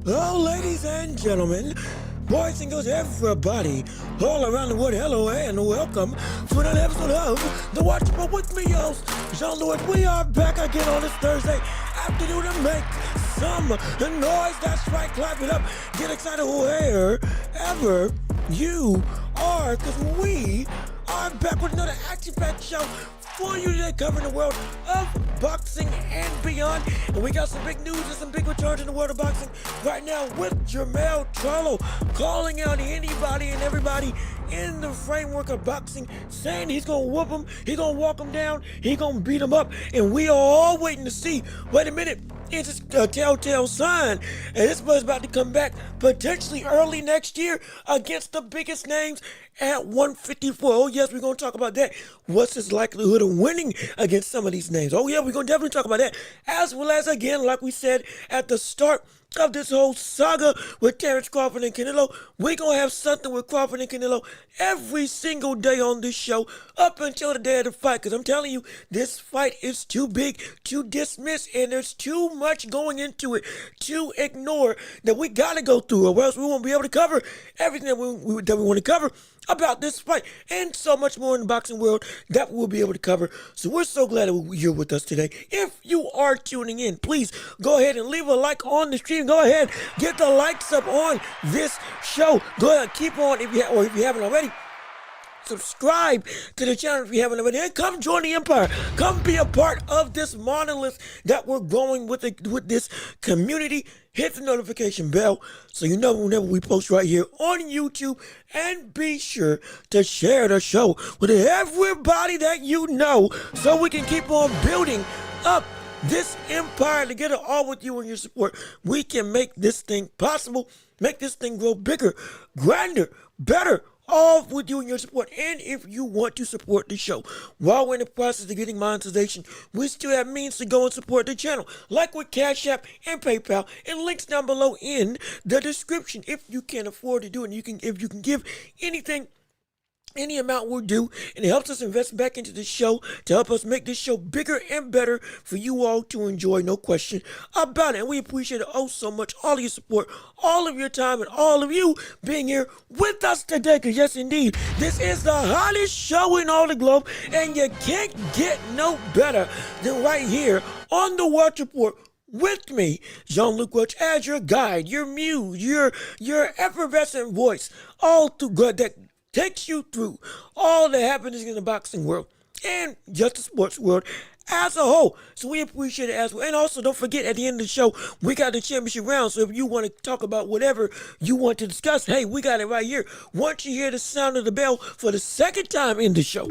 Well, ladies and gentlemen, boys and girls, everybody, all around the world, hello and welcome to another episode of The Watch Report with me, your host, Jean-Louis. We are back again on this Thursday afternoon to make some noise. That's right, clap it up, get excited wherever you are, because we are back with another action-packed show for you today, covering the world of boxing and beyond. And we got some big news and some big returns in the world of boxing right now with Jermell Charlo calling out anybody and everybody in the framework of boxing, saying he's gonna whoop him, he's gonna walk him down, he's gonna beat him up. And we are all waiting to see, wait a minute, it's a telltale sign, and this was about to come back potentially early next year against the biggest names at 154. Oh yes, we're going to talk about that. What's his likelihood of winning against some of these names? Oh yeah, we're going to definitely talk about that. As well as, again, like we said at the start of this whole saga with Crawford and Canelo, we're going to have something with Crawford and Canelo every single day on this show up until the day of the fight. Because I'm telling you, this fight is too big to dismiss, and there's too much going into it to ignore that we got to go through, or else we won't be able to cover everything that we want to cover about this fight and so much more in the boxing world that we'll be able to cover. So we're so glad that you're with us today. If you are tuning in, please go ahead and leave a like on the stream. Go ahead, get the likes up on this show. Go ahead, keep on if you haven't already. Subscribe to the channel if you haven't already, and come join the empire. Come be a part of this monolith that we're going with this community. Hit the notification bell so you know whenever we post right here on YouTube, and be sure to share the show with everybody that you know so we can keep on building up this empire together, all with you and your support. We can make this thing possible, make this thing grow bigger, grander, better, all with you and your support. And if you want to support the show while we're in the process of getting monetization, we still have means to go and support the channel, like with Cash App and PayPal, and links down below in the description. If you can afford to do it, and if you can give anything, any amount will do, and it helps us invest back into the show to help us make this show bigger and better for you all to enjoy, no question about it. And we appreciate it oh so much, all of your support, all of your time, and all of you being here with us today, because yes indeed, this is the hottest show in all the globe, and you can't get no better than right here on the Welch Report with me, Jean-Luc Welch, as your guide, your muse, your effervescent voice, all through good that takes you through all the happenings in the boxing world and just the sports world as a whole. So we appreciate it as well. And also, don't forget, at the end of the show, we got the championship round. So if you want to talk about whatever you want to discuss, hey, we got it right here. Once you hear the sound of the bell for the second time in the show,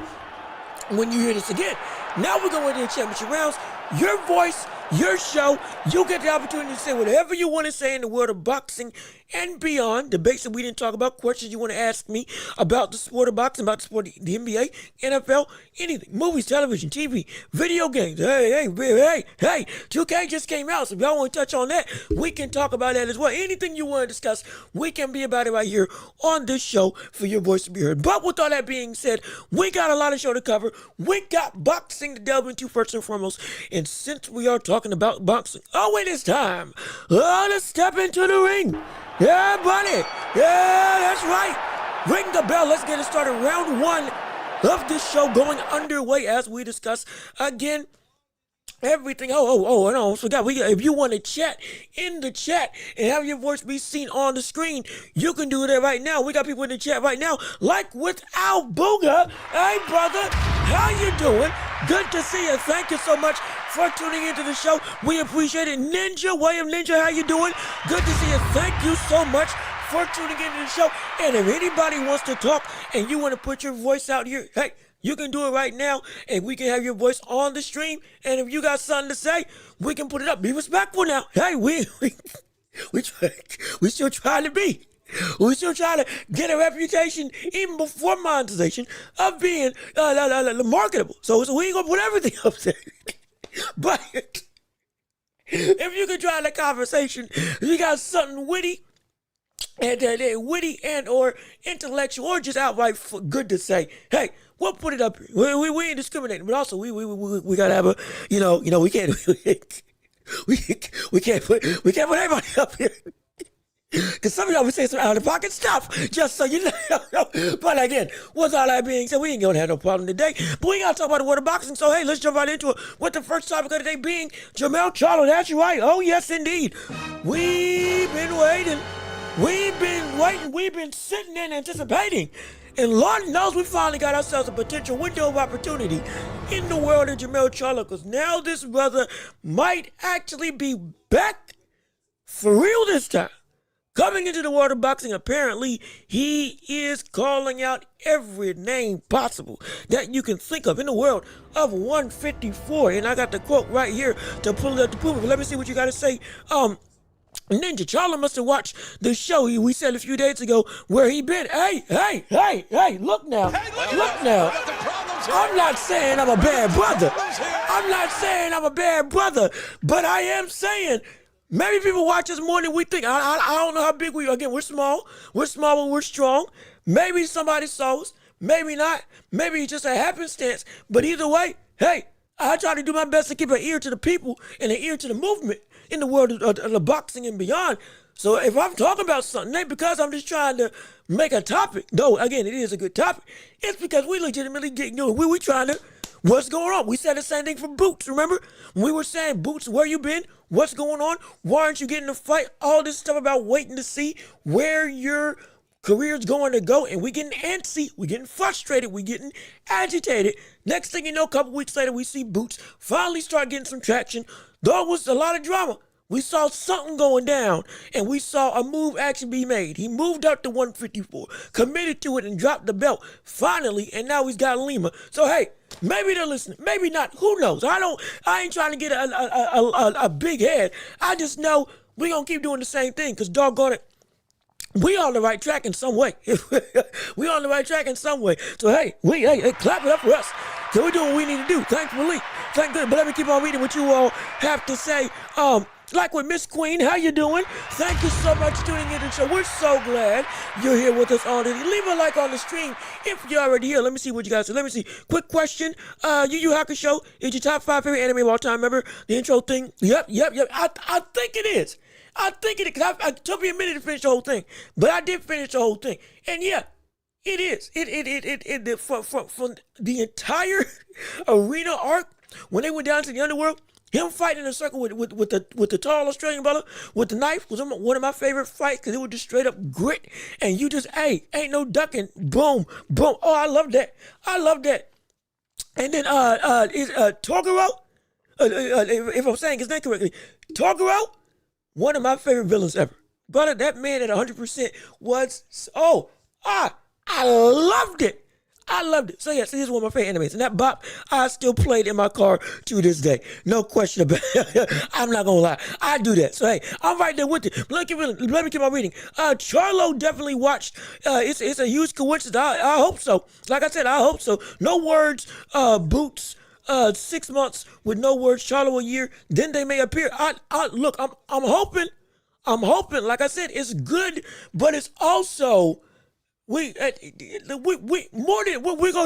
when you hear this again, now we're going to the championship rounds. Your voice, your show, you get the opportunity to say whatever you want to say in the world of boxing and beyond. Debates that we didn't talk about, questions you want to ask me about the sport of boxing, about the sport of the NBA, NFL, anything, movies, television, TV, video games. Hey, 2K just came out, so if y'all want to touch on that, we can talk about that as well. Anything you want to discuss, we can be about it right here on this show for your voice to be heard. But with all that being said, we got a lot of show to cover. We got boxing to delve into first and foremost, and since we are talking about boxing, it is time to step into the ring. Yeah, buddy. Yeah, that's right. Ring the bell. Let's get it started. Round one of this show going underway as we discuss again everything. And I almost forgot. If you want to chat in the chat and have your voice be seen on the screen, you can do that right now. We got people in the chat right now, like with Al Booga. Hey, brother, how you doing? Good to see you. Thank you so much for tuning into the show. We appreciate it. Ninja, William Ninja, how you doing? Good to see you. Thank you so much for tuning into the show. And if anybody wants to talk and you want to put your voice out here, hey, you can do it right now, and we can have your voice on the stream. And if you got something to say, we can put it up. Be respectful now. Hey, we still trying to be. We still trying to get a reputation, even before monetization, of being marketable. So we ain't gonna put everything up there. But if you can try the conversation, if you got something witty and or intellectual or just outright good to say, hey, we'll put it up here. We ain't discriminating, but also we gotta have a we can't we can't put everybody up here. Because some of y'all be saying some out of pocket stuff, just so you know. But again, with all that being said, we ain't gonna have no problem today. But we gotta talk about the world of boxing. So hey, let's jump right into it. With the first topic of the day being Jermell Charlo. That's right. Oh yes, indeed. We've been waiting. We've been sitting and anticipating. And Lord knows we finally got ourselves a potential window of opportunity in the world of Jermell Charlo, because now this brother might actually be back for real this time. Coming into the world of boxing, apparently, he is calling out every name possible that you can think of in the world of 154. And I got the quote right here to pull it up to prove it. But let me see what you got to say. Ninja, Charlo must have watched the show we said a few days ago where he been. Hey, look now. Look now. I'm not saying I'm a bad brother. I'm not saying I'm a bad brother. But I am saying maybe people watch us more than we think. I don't know how big we are. Again, we're small. We're small, but we're strong. Maybe somebody saw us. Maybe not. Maybe it's just a happenstance. But either way, hey, I try to do my best to keep an ear to the people and an ear to the movement in the world of the boxing and beyond. So if I'm talking about something, it ain't because I'm just trying to make a topic. Though, again, it is a good topic. It's because we legitimately get we trying to, what's going on? We said the same thing for Boots, remember? When we were saying, Boots, where you been? What's going on? Why aren't you getting a fight? All this stuff about waiting to see where your career's going to go, and we getting antsy, we getting frustrated, we getting agitated. Next thing you know, a couple weeks later, we see Boots finally start getting some traction. Though it was a lot of drama, we saw something going down, and we saw a move actually be made. He moved up to 154, committed to it, and dropped the belt finally, and now he's got Lima. So hey, maybe they're listening, maybe not. Who knows? I ain't trying to get a big head. I just know we gonna keep doing the same thing, because doggone it, we on the right track in some way. We on the right track in some way. So hey, clap it up for us. So we're doing what we need to do. Thankfully. Thank good. But let me keep on reading what you all have to say. Like with Miss Queen, how you doing? Thank you so much for tuning in to the show. We're so glad you're here with us already. Leave a like on the stream if you're already here. Let me see what you guys say. Let me see. Quick question. Yu Yu Hakusho is your top 5 favorite anime of all time. Remember the intro thing? Yep. I think it is. I think it is, because it took me a minute to finish the whole thing. But I did finish the whole thing. And yeah, it is. From the entire arena arc, when they went down to the underworld, him fighting in a circle with the tall Australian brother with the knife was one of my favorite fights, because it was just straight up grit, and you just, ain't no ducking, boom. Oh, I love that. And then is Toguro, if I'm saying his name correctly, Toguro, one of my favorite villains ever. Brother, that man at 100% was, I loved it. So yeah, this is one of my favorite animes. And that bop, I still played in my car to this day. No question about it. I'm not gonna lie. I do that. So hey, I'm right there with it. Let me keep on reading. Charlo definitely watched. It's a huge coincidence. I hope so. Like I said, I hope so. No words, Boots. 6 months with no words, Charlo a year, then they may appear. Look, I'm hoping, like I said, it's good, but it's also, we're gonna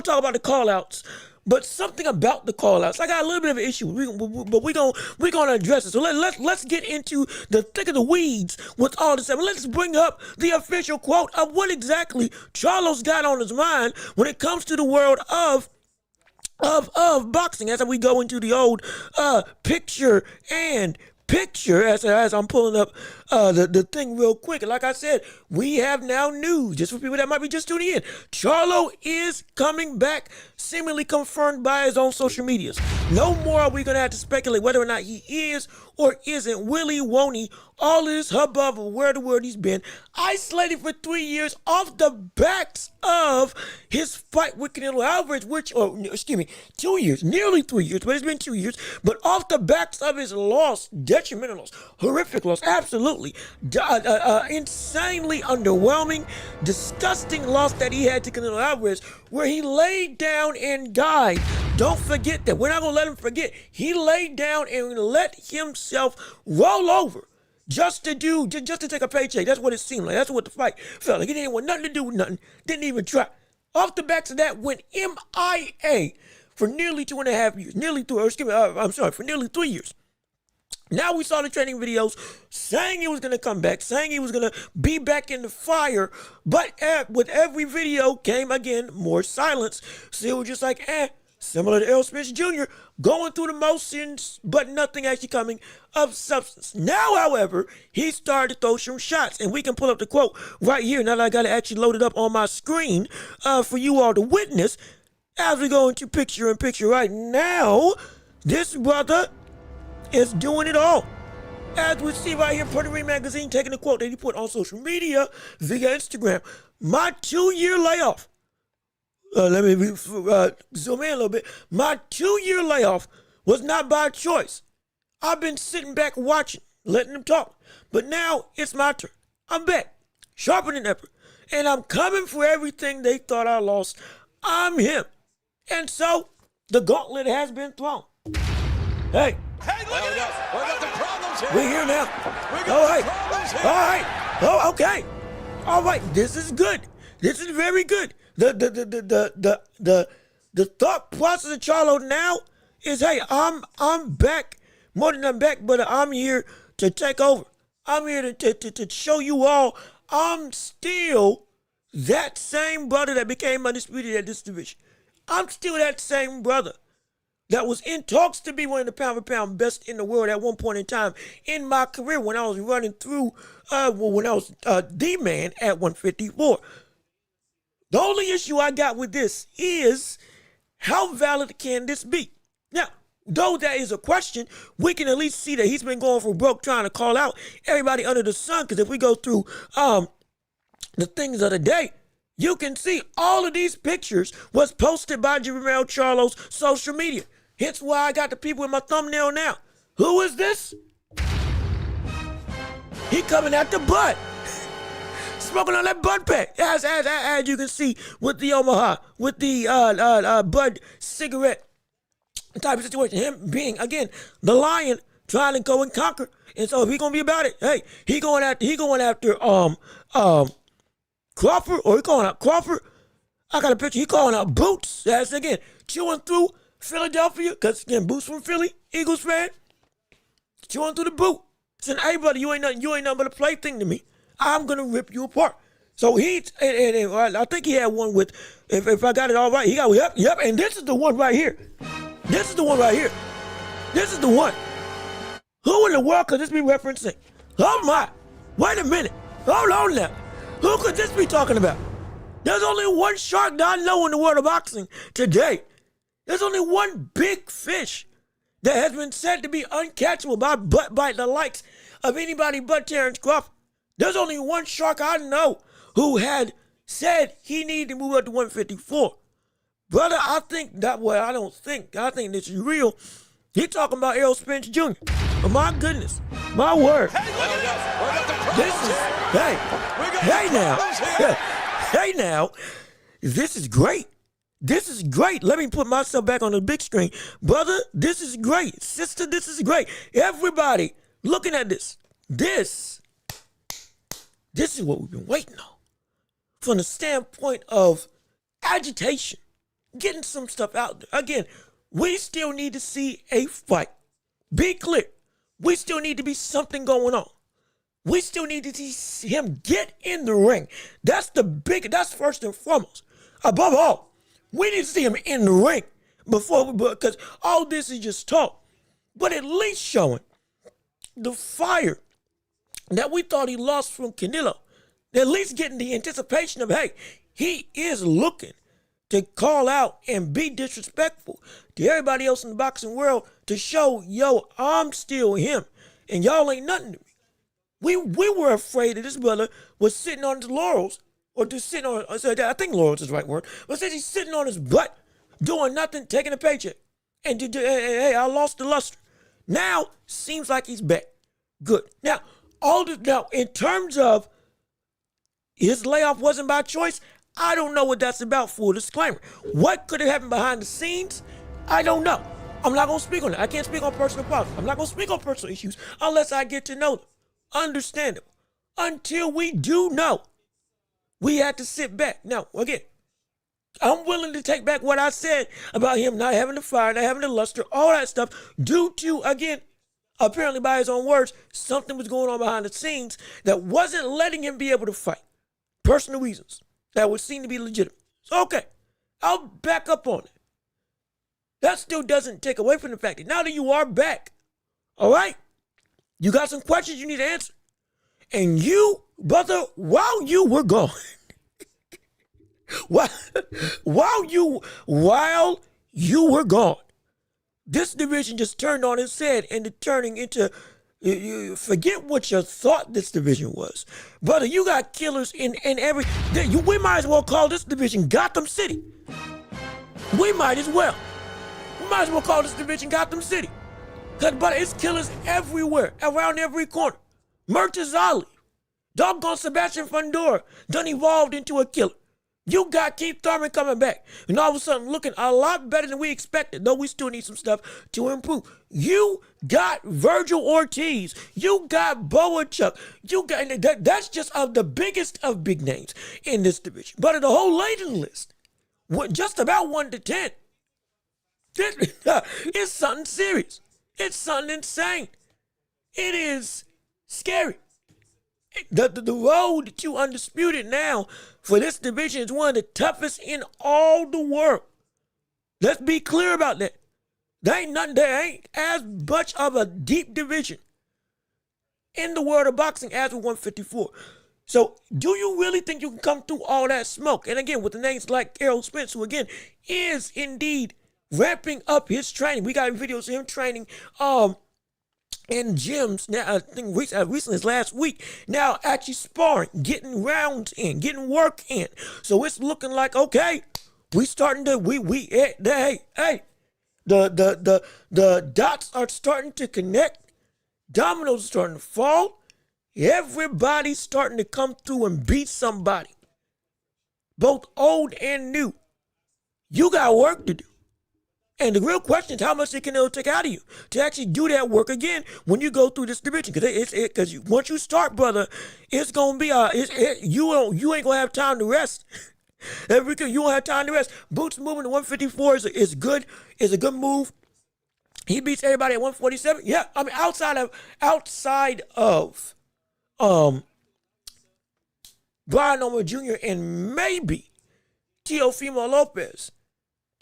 talk about the call outs, but something about the call outs. I got a little bit of an issue, but we're gonna address it. So let's get into the thick of the weeds with all this stuff. Let's bring up the official quote of what exactly Charlo's got on his mind when it comes to the world of of boxing as we go into the old picture as I'm pulling up the thing real quick. Like I said, we have now news, just for people that might be just tuning in. Charlo is coming back, seemingly confirmed by his own social medias. No more are we going to have to speculate whether or not he is or isn't. Willie, won't he? All this hubbub of where the world he's been. Isolated for 3 years off the backs of his fight with Canelo Alvarez, 2 years, nearly 3 years, but it's been 2 years. But off the backs of his loss, detrimental loss, horrific loss, absolutely, insanely underwhelming, disgusting loss that he had to Canelo Alvarez, where he laid down and died. Don't forget that. We're not going to let him forget. He laid down and let himself roll over just to take a paycheck. That's what it seemed like. That's what the fight felt like. He didn't want nothing to do with nothing. Didn't even try. Off the backs of that, went MIA for nearly 2.5 years. For nearly 3 years. Now we saw the training videos saying he was going to come back, saying he was going to be back in the fire. But with every video came, again, more silence. So it was just like, similar to Errol Spence Jr., going through the motions, but nothing actually coming of substance. Now, however, he started to throw some shots, and we can pull up the quote right here. Now that I got it actually loaded up on my screen for you all to witness as we go into picture-in-picture right now. This brother is doing it all. As we see right here, Puerto Rican Magazine taking a quote that he put on social media via Instagram. My 2-year layoff. Let me zoom in a little bit. My 2-year layoff was not by choice. I've been sitting back watching, letting them talk. But now it's my turn. I'm back, sharper than ever. And I'm coming for everything they thought I lost. I'm him. And so the gauntlet has been thrown. Hey, look at this. We got the problems here. We're here now. All right. Oh, okay. All right. This is good. This is very good. The thought process of Charlo now is, hey, I'm back. More than I'm back, but I'm here to take over. I'm here to show you all I'm still that same brother that became undisputed at this division. I'm still that same brother that was in talks to be one of the pound-for-pound best in the world at one point in time in my career when I was running through, when I was the man at 154. The only issue I got with this is, how valid can this be? Now, though that is a question, we can at least see that he's been going for broke trying to call out everybody under the sun, because if we go through the things of the day, you can see all of these pictures was posted by Jermell Charlo's social media. Hence why I got the people in my thumbnail now. Who is this? He coming at the butt. Smoking on that bud pack, as you can see with the Omaha, with the bud cigarette type of situation. Him being, again, the lion trying to go and conquer. And so if he gonna be about it, hey, he going after Crawford, or he calling out Crawford. I got a picture. He calling out Boots. That's, again, chewing through Philadelphia, because, again, Boots from Philly, Eagles fan, chewing through the boot. Saying, hey, brother, you ain't nothing but a plaything to me. I'm going to rip you apart. So and I think he had one with, if I got it all right, he got, yep, and this is the one right here. This is the one. Who in the world could this be referencing? Oh my, wait a minute, hold on now. Who could this be talking about? There's only one shark that I know in the world of boxing today. There's only one big fish that has been said to be uncatchable by the likes of anybody but Terrence Crawford. There's only one shark I know who had said he needed to move up to 154. Brother, I think this is real. He talking about Errol Spence Jr. Oh, my goodness. My word. Hey now. This is great. This is great. Let me put myself back on the big screen. Brother, this is great. Sister, this is great. Everybody looking at this. This is what we've been waiting on. From the standpoint of agitation, getting some stuff out there. Again, we still need to see a fight. Be clear. We still need to be something going on. We still need to see him get in the ring. That's first and foremost. Above all, we need to see him in the ring. because all this is just talk, but at least showing the fire that we thought he lost from Canelo, at least getting the anticipation of, hey, he is looking to call out and be disrespectful to everybody else in the boxing world to show, yo, I'm still him, and y'all ain't nothing to me. We were afraid that this brother was sitting on his laurels, or just sitting on, I think laurels is the right word, but says he's sitting on his butt, doing nothing, taking a paycheck. And hey, I lost the luster. Now, seems like he's back. Good. Now, now, in terms of his layoff wasn't by choice, I don't know what that's about, full disclaimer. What could have happened behind the scenes? I don't know. I'm not going to speak on it. I can't speak on personal problems. I'm not going to speak on personal issues unless I get to know them. Understandable. Until we do know, we had to sit back. Now, again, I'm willing to take back what I said about him not having the fire, not having the luster, all that stuff, due to, again, apparently by his own words, something was going on behind the scenes that wasn't letting him be able to fight. Personal reasons that would seem to be legitimate. So, okay, I'll back up on it. That still doesn't take away from the fact that now that you are back, all right, you got some questions you need to answer. And you, brother, while you were gone, while you were gone, this division just turned on its head and turning into, you forget what you thought this division was. Brother, you got killers in every, we might as well call this division Gotham City. We might as well. We might as well call this division Gotham City. Because, brother, it's killers everywhere, around every corner. Murtazali, doggone Sebastian Fundora done evolved into a killer. You got Keith Thurman coming back, and all of a sudden looking a lot better than we expected, though we still need some stuff to improve. You got Virgil Ortiz. You got Boachuk. You got, that's just of the biggest of big names in this division. But of the whole Layden list, just about 1 to 10, it's something serious. It's something insane. It is scary. The road to undisputed now for this division is one of the toughest in all the world. Let's be clear about that. There ain't as much of a deep division in the world of boxing as with 154. So do you really think you can come through all that smoke? And again, with the names like Errol Spence, who again is indeed ramping up his training. We got videos of him training in gyms now, I think recently as last week, now actually sparring, getting rounds in, getting work in. So it's looking like, okay, we starting to, the dots are starting to connect. Dominoes are starting to fall. Everybody's starting to come through and beat somebody, both old and new. You got work to do. And the real question is, how much can Canelo take out of you to actually do that work again when you go through this division? Because once you start, brother, it's gonna be you ain't gonna have time to rest. You won't have time to rest. Boots moving to 154 is good. Is a good move. He beats everybody at 147. Yeah, I mean outside of Brian Omar Jr. and maybe Teofimo Lopez.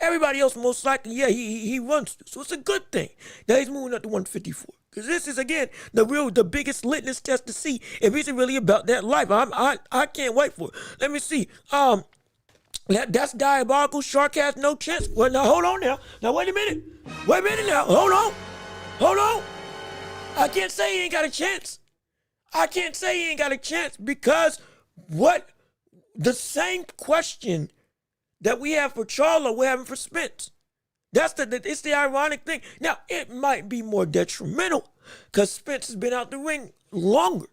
Everybody else, most likely, yeah, he runs through. So it's a good thing that he's moving up to 154. Because this is, again, the biggest litmus test to see if he's really about that life. I can't wait for it. Let me see. That's diabolical. Shark has no chance. Well, now, hold on now. Now, wait a minute. Wait a minute now. Hold on. I can't say he ain't got a chance. I can't say he ain't got a chance because the same question that we have for Charlo, we're having for Spence. It's the ironic thing. Now, it might be more detrimental because Spence has been out the ring longer.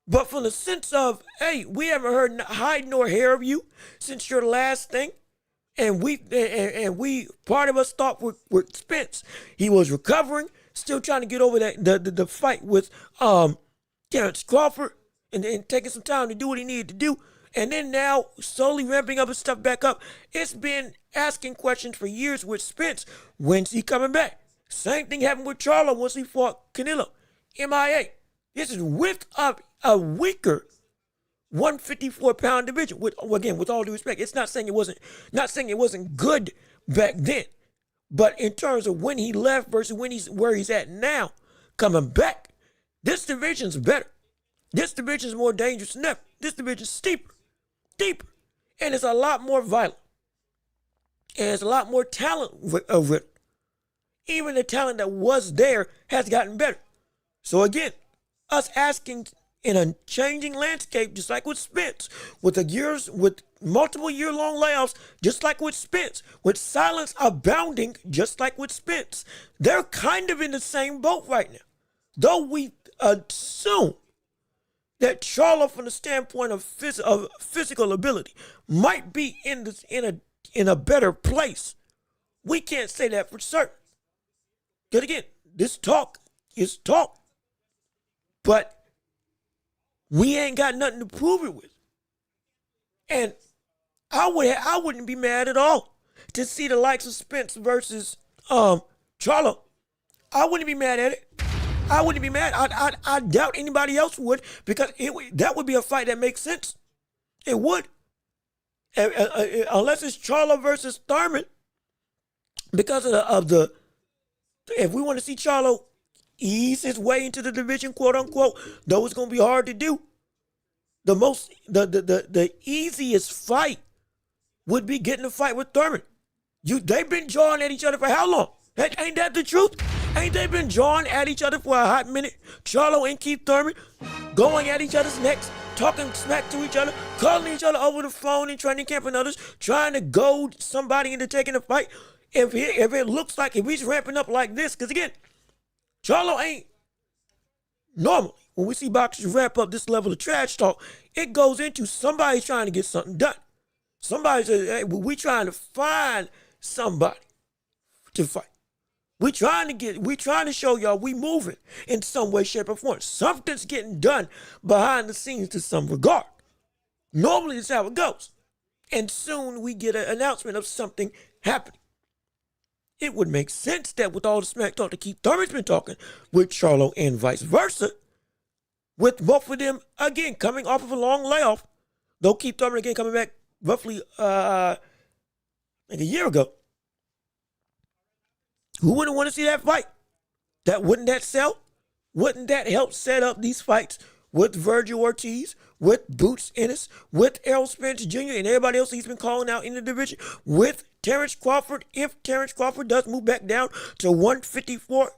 But from the sense of, hey, we haven't heard hide nor hair of you since your last thing. And we part of us thought with Spence, he was recovering, still trying to get over the fight with Terrence Crawford and taking some time to do what he needed to do. And then now, slowly ramping up his stuff back up. It's been asking questions for years with Spence. When's he coming back? Same thing happened with Charlo once he fought Canelo. MIA. This is with a weaker 154-pound division. With all due respect, it's not saying it wasn't good back then. But in terms of when he left versus where he's at now, coming back, this division's better. This division's more dangerous than ever. This division's steeper, deeper, and it's a lot more violent. And there's a lot more talent with it. Even the talent that was there has gotten better. So again, us asking in a changing landscape, just like with Spence, with multiple year-long layoffs, just like with Spence, with silence abounding, just like with Spence, they're kind of in the same boat right now. Though we assume that Charlo, from the standpoint of physical ability, might be in a better place, we can't say that for certain. Because again, this talk is talk, but we ain't got nothing to prove it with. And I wouldn't be mad at all to see the likes of Spence versus Charlo. I wouldn't be mad at it. I wouldn't be mad. I doubt anybody else would, because that would be a fight that makes sense. It would. Unless it's Charlo versus Thurman, because of the if we want to see Charlo ease his way into the division, quote unquote, though it's gonna be hard to do. The easiest fight would be getting a fight with Thurman. They've been jawing at each other for how long? Ain't that the truth? Ain't they been jawing at each other for a hot minute? Charlo and Keith Thurman going at each other's necks, talking smack to each other, calling each other over the phone in training camp and others, trying to goad somebody into taking a fight. If it looks like, if he's ramping up like this, because again, Charlo ain't normally, when we see boxers ramp up this level of trash talk, it goes into somebody's trying to get something done. Somebody says, hey, we trying to find somebody to fight. We trying to show y'all we moving in some way, shape, or form. Something's getting done behind the scenes to some regard. Normally, that's how it goes. And soon we get an announcement of something happening. It would make sense that with all the smack talk that Keith Thurman's been talking with Charlo and vice versa, with both of them, again, coming off of a long layoff, though Keith Thurman, again, coming back roughly like a year ago, who wouldn't want to see that fight? Wouldn't that sell? Wouldn't that help set up these fights with Virgil Ortiz, with Boots Ennis, with Errol Spence Jr., and everybody else he's been calling out in the division, with Terrence Crawford, if Terrence Crawford does move back down to 154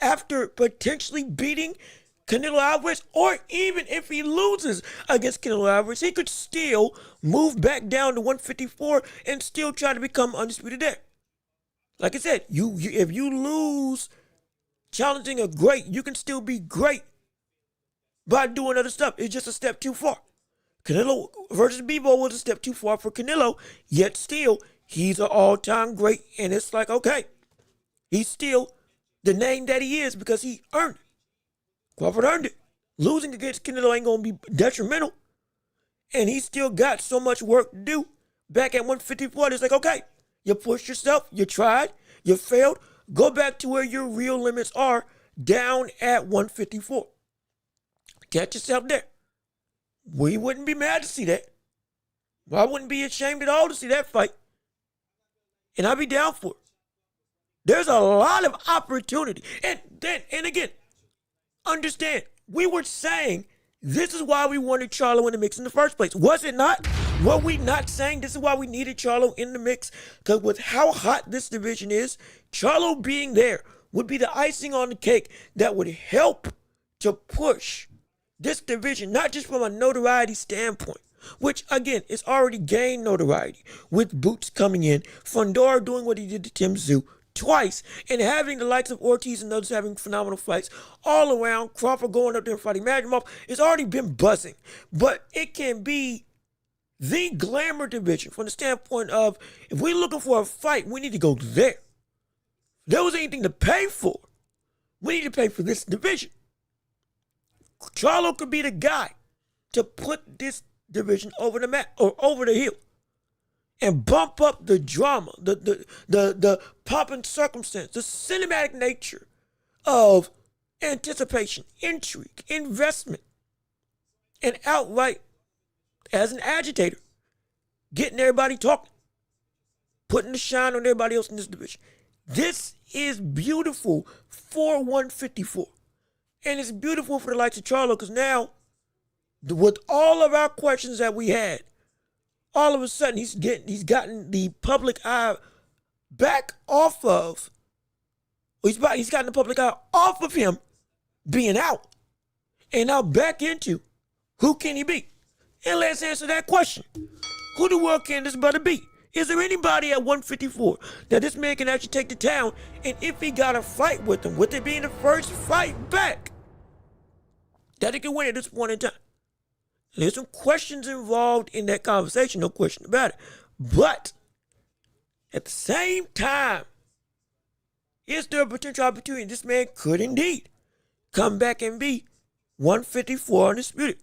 after potentially beating Canelo Alvarez, or even if he loses against Canelo Alvarez, he could still move back down to 154 and still try to become undisputed there. Like I said, if you lose challenging a great, you can still be great by doing other stuff. It's just a step too far. Canelo versus Bebo was a step too far for Canelo, yet still, he's an all-time great, and it's like, okay, he's still the name that he is because he earned it. Crawford earned it. Losing against Canelo ain't going to be detrimental, and he still got so much work to do. Back at 154, it's like, okay, you pushed yourself, you tried, you failed, go back to where your real limits are, down at 154. Catch yourself there. We wouldn't be mad to see that. I wouldn't be ashamed at all to see that fight. And I'd be down for it. There's a lot of opportunity. And again, understand, we were saying this is why we wanted Charlo in the mix in the first place. Was it not? Were we not saying this is why we needed Charlo in the mix? Because with how hot this division is, Charlo being there would be the icing on the cake that would help to push this division, not just from a notoriety standpoint, which, again, is already gained notoriety with Boots coming in, Fundora doing what he did to Tim Tszyu twice, and having the likes of Ortiz and others having phenomenal fights all around, Crawford going up there and fighting Magnemov. It's already been buzzing, but it can be the glamour division from the standpoint of, if we're looking for a fight, we need to go there. If there was anything to pay for, we need to pay for this division. Charlo could be the guy to put this division over the map or over the hill and bump up the drama, the pomp and circumstance, the cinematic nature of anticipation, intrigue, investment, and outright, as an agitator, getting everybody talking. putting the shine on everybody else in this division. This is beautiful for 154. And it's beautiful for the likes of Charlo because now, with all of our questions that we had, all of a sudden he's gotten the public eye back off of, he's gotten the public eye off of him being out and now back into who can he be? And let's answer that question. Who the world can this brother be? Is there anybody at 154 that this man can actually take to town? And if he got a fight with him, with it being the first fight back, that he can win at this point in time? There's some questions involved in that conversation, no question about it. But at the same time, is there a potential opportunity this man could indeed come back and be 154 undisputed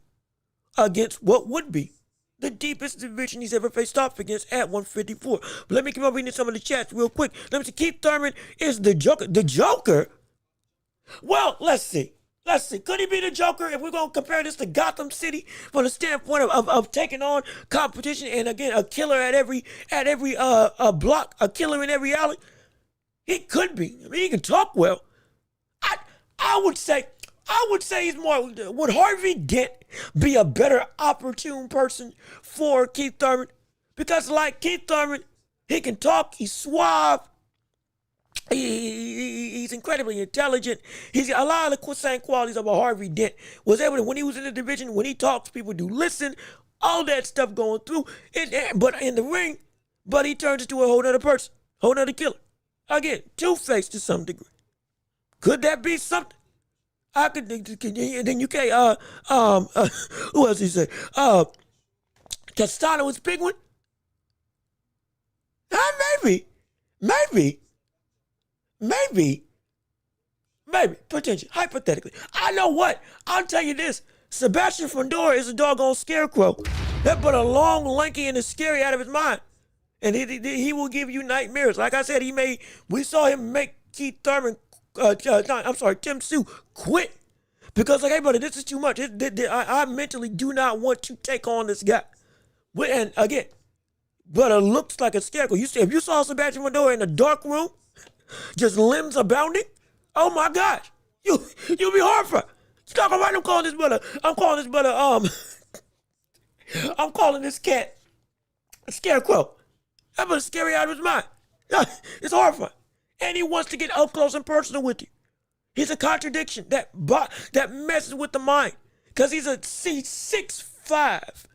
against what would be the deepest division he's ever faced off against at 154. But let me keep on reading some of the chats real quick. Let me see. Keith Thurman is the Joker. The Joker? Well, let's see. Could he be the Joker if we're going to compare this to Gotham City from the standpoint of taking on competition and, again, a killer at every block, a killer in every alley? He could be. I mean, he can talk well. I would say he's more. Would Harvey Dent be a better opportune person for Keith Thurman? Because like Keith Thurman, he can talk, he's suave, he's incredibly intelligent. He's got a lot of the same qualities of a Harvey Dent. Was able to, when he was in the division, when he talks, people do listen, all that stuff going through. But in the ring, but he turns into a whole other person, whole other killer. Again, two-faced to some degree. Could that be something? I could, then you can't, who else he say? Castano was a big one? Maybe, potentially, hypothetically. I know what, I'll tell you this, Sebastian Fundora is a doggone scarecrow. That put a long, lanky, and is scary out of his mind. And he will give you nightmares. Like I said, we saw him make Keith Thurman, Tim Sue quit. Because, like, hey, brother, this is too much. I mentally do not want to take on this guy. And, again, brother looks like a scarecrow. If you saw Sebastian Fundora in a dark room, just limbs abounding, oh, my gosh. You'll be horrified. You talking about, I'm calling this cat a scarecrow. That was scary out of his mind. It's horrifying. And he wants to get up close and personal with you. He's a contradiction that messes with the mind. Because he's 6'5".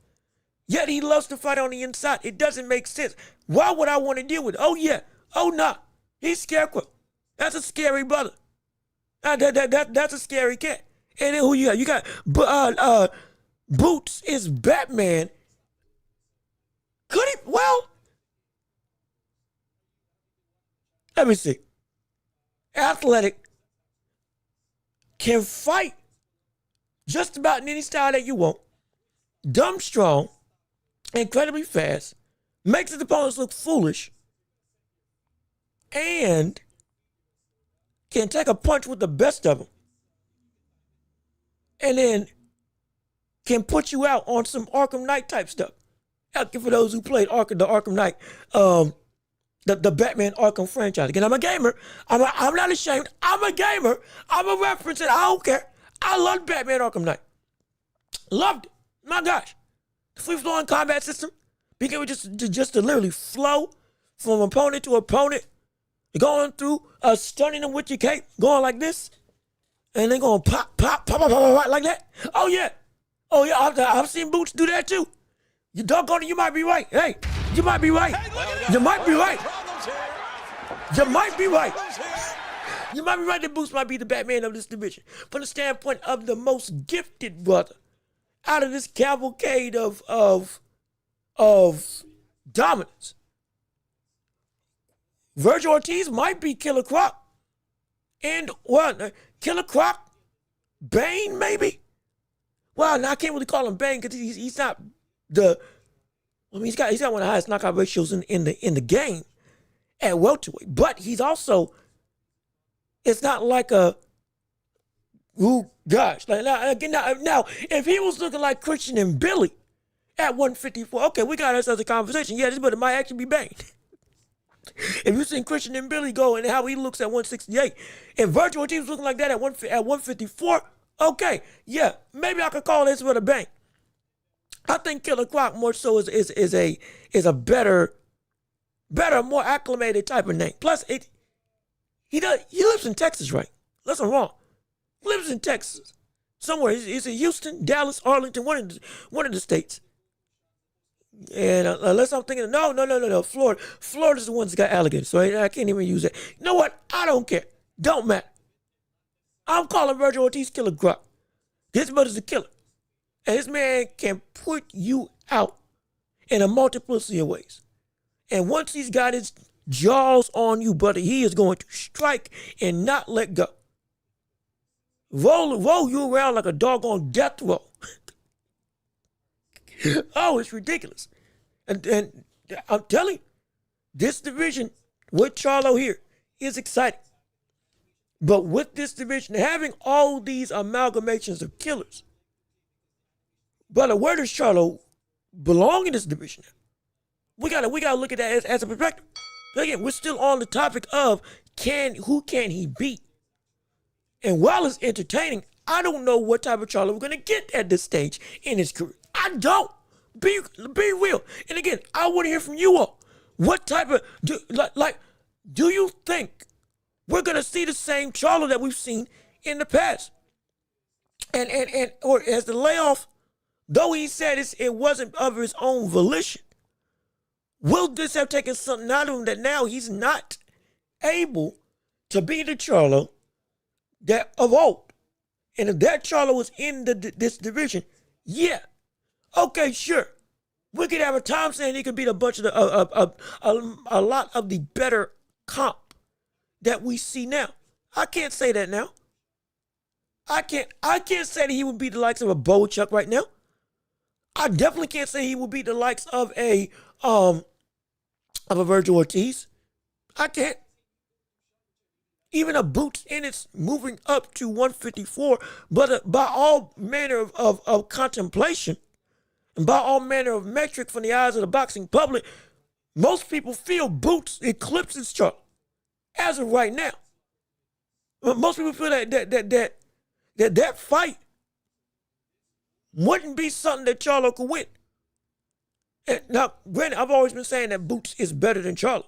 Yet he loves to fight on the inside. It doesn't make sense. Why would I want to deal with it? Oh, yeah. Oh, no. He's scarecrow. That's a scary brother. That's a scary cat. And then who you got? You got Boots is Batman. Could he? Well, let me see. Athletic, can fight just about in any style that you want. Dumb strong, incredibly fast, makes his opponents look foolish, and can take a punch with the best of them. And then can put you out on some Arkham Knight type stuff. For those who played the Arkham Knight, the Batman Arkham franchise. Again, I'm a gamer. I'm not ashamed. I'm a gamer. I'm a reference, and I don't care. I loved Batman Arkham Knight. Loved it. My gosh. The free-flowing combat system. Being able just to literally flow from opponent to opponent. Going through, stunning them with your cape. Going like this. And then going pop like that. Oh, yeah. I've seen Boots do that, too. You doggone it, you might be right. Hey, you might be right. You might be right. You might be right. You might be right that Boots might be the Batman of this division. From the standpoint of the most gifted brother out of this cavalcade of dominance. Virgil Ortiz might be Killer Croc. And, Killer Croc, Bane, maybe? Well, no, I can't really call him Bane because he's not he's got one of the highest knockout ratios in the game at welterweight. But he's also, it's not like now, if he was looking like Christian and Billy at 154, okay, we got ourselves a conversation. Yeah, this brother might actually be Bane. If you seen Christian and Billy go and how he looks at 168, and Virtual Ortiz was looking like that at 154, okay, yeah, maybe I could call this with a bang. I think Killer Croc more so is a better, more acclimated type of name. Plus, he lives in Texas, right? Unless I'm wrong. He lives in Texas. Somewhere. Is it Houston, Dallas, Arlington, one of the states? And unless I'm thinking, no, Florida. Florida's the ones that got alligators, so I can't even use that. You know what? I don't care. Don't matter. I'm calling Virgil Ortiz Killer Croc. This brother's a killer. And this man can put you out in a multiplicity of ways. And once he's got his jaws on you, buddy, he is going to strike and not let go. Roll you around like a doggone death row. Oh, it's ridiculous. And I'm telling you, this division with Charlo here is exciting. But with this division, having all these amalgamations of killers, brother, where does Charlo belong in this division? We gotta look at that as a perspective. But again, we're still on the topic of who can he beat? And while it's entertaining, I don't know what type of Charlo we're gonna get at this stage in his career. I don't. Be real. And again, I want to hear from you all. What type of do you think we're gonna see the same Charlo that we've seen in the past? And or as the layoff, though he said it wasn't of his own volition, will this have taken something out of him that now he's not able to be the Charlo that of old? And if that Charlo was in this division, yeah, okay, sure, we could have a time saying he could beat a bunch of a lot of the better comp that we see now. I can't say that now. I can't say that he would beat the likes of a Bochuck right now. I definitely can't say he would beat the likes of a Virgil Ortiz. I can't. Even a Boots in it's moving up to 154, but by all manner of contemplation and by all manner of metric from the eyes of the boxing public, most people feel Boots eclipses Charlo as of right now. Most people feel that fight wouldn't be something that Charlo could win. And now, granted, I've always been saying that Boots is better than Charlo.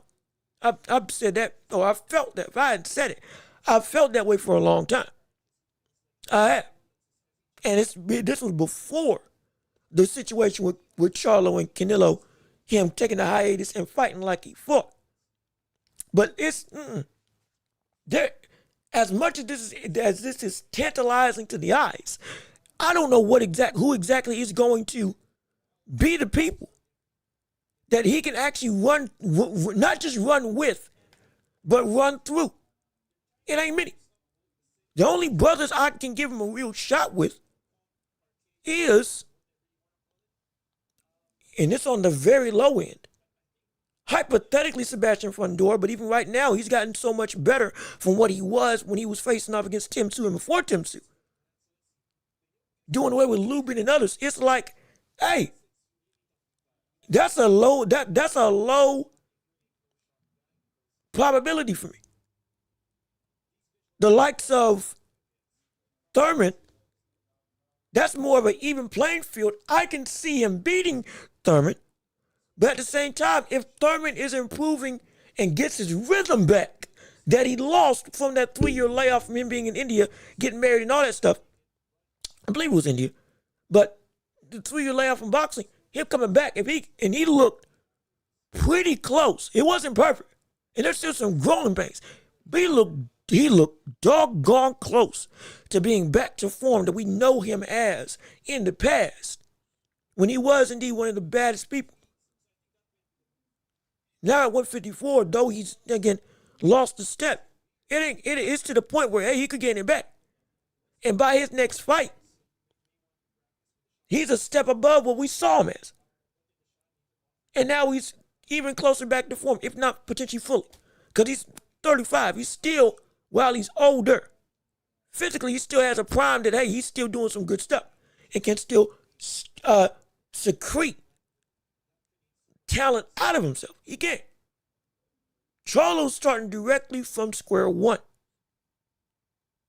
I've said that, or I felt that. If I hadn't said it, I've felt that way for a long time. I have. And this was before the situation with Charlo and Canelo, him taking a hiatus and fighting like he fought. But it's, there, as much as this is tantalizing to the eyes, I don't know who exactly is going to be the people that he can actually run, not just run with, but run through. It ain't many. The only brothers I can give him a real shot with is, and it's on the very low end, hypothetically Sebastian Fundora, but even right now, he's gotten so much better from what he was when he was facing off against Tim Tszyu and before Tim Tszyu. Doing away with Lubin and others. It's like, hey, that's a low probability for me. The likes of Thurman, that's more of an even playing field. I can see him beating Thurman, but at the same time, if Thurman is improving and gets his rhythm back that he lost from that 3-year layoff from him being in India, getting married and all that stuff, I believe it was India, but the 3-year layoff from boxing, him coming back, he looked pretty close. It wasn't perfect, and there's still some growing pains, but he looked doggone close to being back to form that we know him as in the past, when he was indeed one of the baddest people. Now at 154, though he's again lost a step, it's to the point where, hey, he could get it back, and by his next fight, he's a step above what we saw him as. And now he's even closer back to form, if not potentially fully. Because he's 35. He's still, while he's older, physically he still has a prime that, hey, he's still doing some good stuff. And can still secrete talent out of himself. He can. Charlo's starting directly from square one.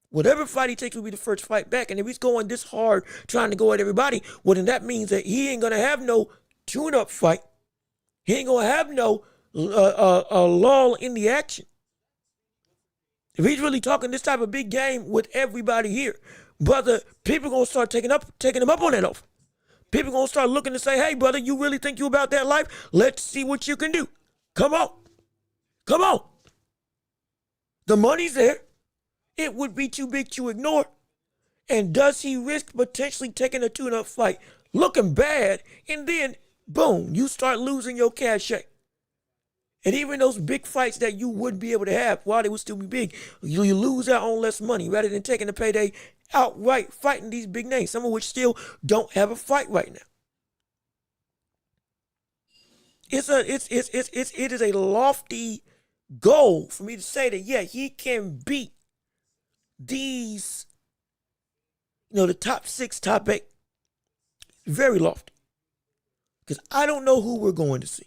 Whatever fight he takes will be the first fight back. And if he's going this hard trying to go at everybody, well, then that means that he ain't going to have no tune-up fight. He ain't going to have no lull in the action. If he's really talking this type of big game with everybody here, brother, people going to start taking him up on that offer. People going to start looking to say, hey, brother, you really think you about that life? Let's see what you can do. Come on. Come on. The money's there. It would be too big to ignore. And does he risk potentially taking a tune-up fight, looking bad, and then, boom, you start losing your cachet? And even those big fights that you would be able to have, while they would still be big, you lose out on less money rather than taking the payday outright fighting these big names, some of which still don't have a fight right now. It is a lofty goal for me to say that, yeah, he can beat these, the top 6, top 8. Very lofty. Because I don't know who we're going to see.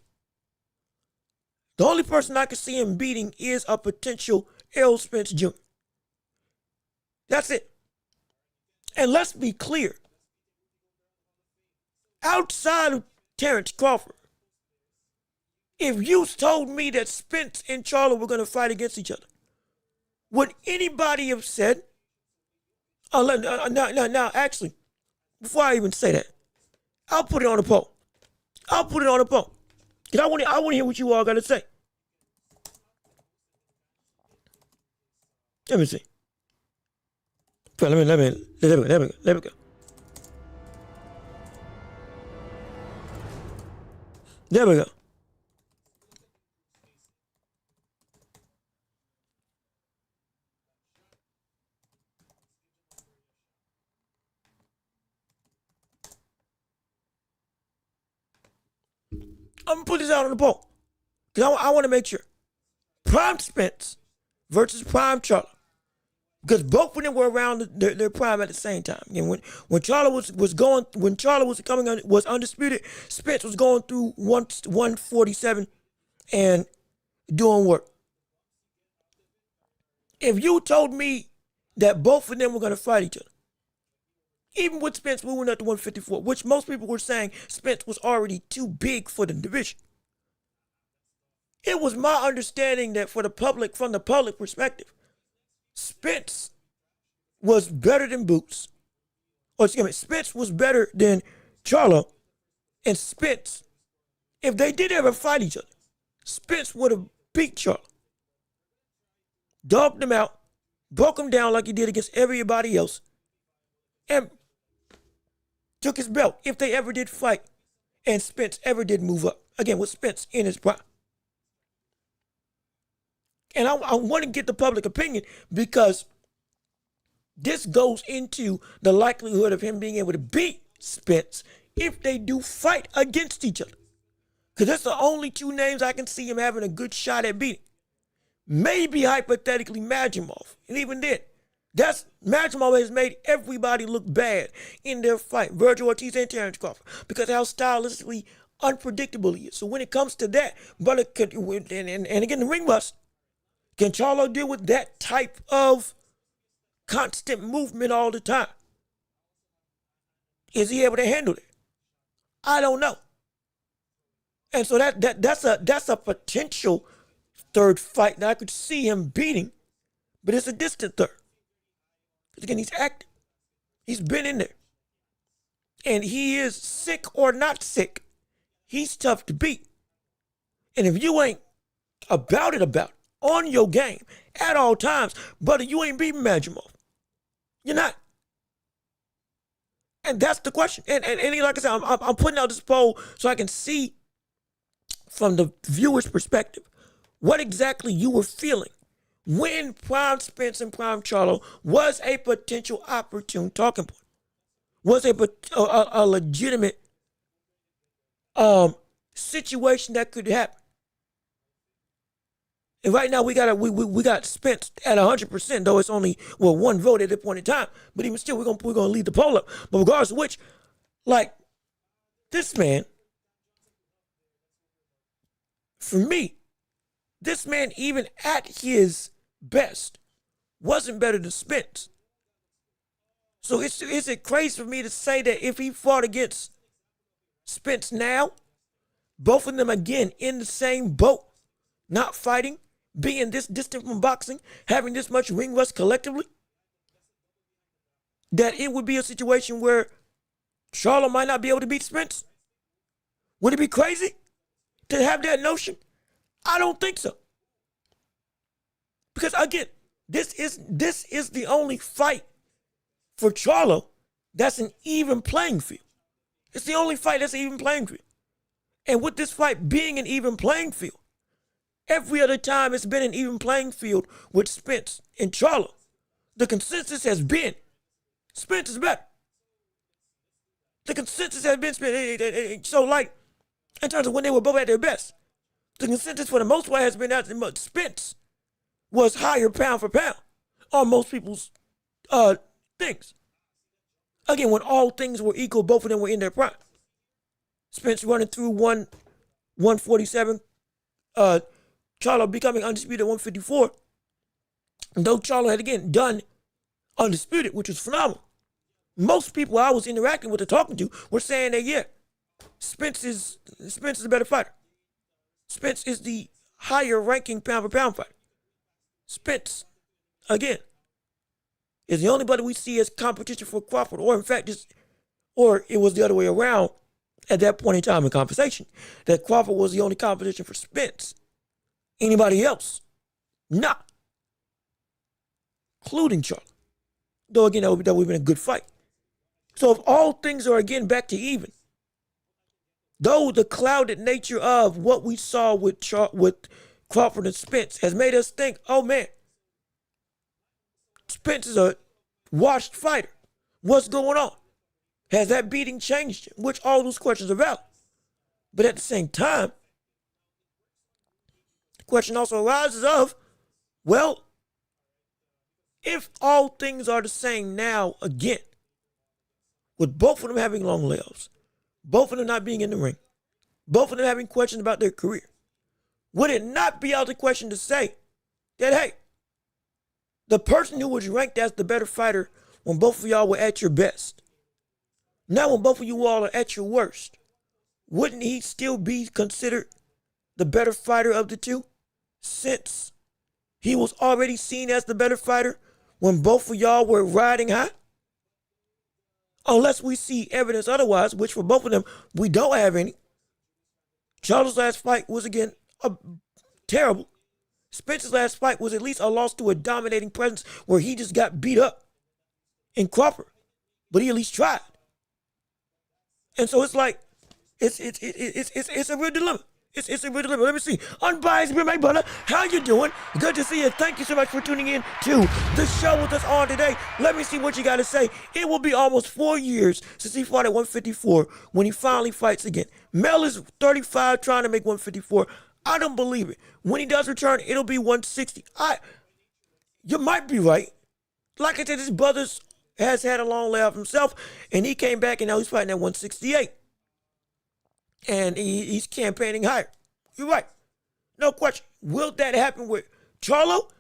The only person I can see him beating is a potential Errol Spence Jr. That's it. And let's be clear. Outside of Terrence Crawford, if you told me that Spence and Charlo were going to fight against each other, would anybody have said, now, actually, before I even say that, I'll put it on a poll. Because I want to hear what you all got to say. Let me see. Let me go. There we go. I'm going to put this out on the poll. Because I want to make sure. Prime Spence versus Prime Charlo. Because both of them were around their prime at the same time. And when Charlo was undisputed, Spence was going through 147 and doing work. If you told me that both of them were going to fight each other, even with Spence moving up to 154, which most people were saying Spence was already too big for the division, it was my understanding that from the public perspective, Spence was better than Boots. Spence was better than Charlo. And Spence, if they did ever fight each other, Spence would have beat Charlo. Dogged him out, broke him down like he did against everybody else, and took his belt if they ever did fight and Spence ever did move up. Again, with Spence in his prime. And I want to get the public opinion because this goes into the likelihood of him being able to beat Spence if they do fight against each other. Because that's the only 2 names I can see him having a good shot at beating. Maybe hypothetically Madrimov. And even then, Madrimov has made everybody look bad in their fight. Virgil Ortiz and Terrence Crawford. Because how stylistically unpredictable he is. So when it comes to that, brother, and again, the ring rust, can Charlo deal with that type of constant movement all the time? Is he able to handle it? I don't know. And so that's a potential third fight that I could see him beating, but it's a distant third. Because again, he's active. He's been in there. And he is sick or not sick. He's tough to beat. And if you ain't about it, on your game at all times, brother, you ain't beating Madrimov. You're not. And that's the question. And like I said, I'm putting out this poll so I can see from the viewer's perspective what exactly you were feeling when Prime Spence and Prime Charlo was a potential opportune talking point. Was a legitimate situation that could happen. And right now we got Spence at 100%, though it's only one vote at that point in time. But even still, we're gonna lead the poll up. But regardless of which, like this man, for me, this man, even at his best, wasn't better than Spence. So is it crazy for me to say that if he fought against Spence now, both of them again in the same boat, not fighting, being this distant from boxing, having this much ring rust collectively, that it would be a situation where Charlo might not be able to beat Spence? Would it be crazy to have that notion? I don't think so. Because again, this is the only fight for Charlo that's an even playing field. It's the only fight that's an even playing field. And with this fight being an even playing field, every other time it's been an even playing field with Spence and Charlo, the consensus has been Spence is better. The consensus has been Spence. So, like, in terms of when they were both at their best, the consensus for the most part has been that Spence was higher pound for pound on most people's things. Again, when all things were equal, both of them were in their prime. Spence running through 147, Charlo becoming undisputed at 154. And though Charlo had again done undisputed, which was phenomenal, most people I was interacting with or talking to were saying that, yeah, Spence is a better fighter. Spence is the higher ranking pound for pound fighter. Spence, again, is the only buddy we see as competition for Crawford, or in fact, or it was the other way around at that point in time in conversation, that Crawford was the only competition for Spence. Anybody else? Nah. Including Charlo. Though again, that would have been a good fight. So if all things are again back to even, though the clouded nature of what we saw with Crawford and Spence has made us think, oh man, Spence is a washed fighter. What's going on? Has that beating changed him? Which all those questions are valid. But at the same time, the question also arises of, well, if all things are the same now again, with both of them having long layoffs, both of them not being in the ring, both of them having questions about their career, would it not be out of the question to say that, hey, the person who was ranked as the better fighter when both of y'all were at your best, now when both of you all are at your worst, wouldn't he still be considered the better fighter of the two, since he was already seen as the better fighter when both of y'all were riding high? Unless we see evidence otherwise, which for both of them, we don't have any. Charlo's last fight was, again, terrible. Spence's last fight was at least a loss to a dominating presence where he just got beat up in Crawford. But he at least tried. And so it's like, it's a real dilemma. It's a real dilemma. Let me see. Unbiased, my brother. How you doing? Good to see you. Thank you so much for tuning in to the show with us on today. Let me see what you got to say. It will be almost 4 years since he fought at 154 when he finally fights again. Mel is 35 trying to make 154. I don't believe it. When he does return, it'll be 160. You might be right. Like I said, his brother has had a long layoff himself, and he came back, and now he's fighting at 168. And he's campaigning higher. You're right. No question. Will that happen with Charlo?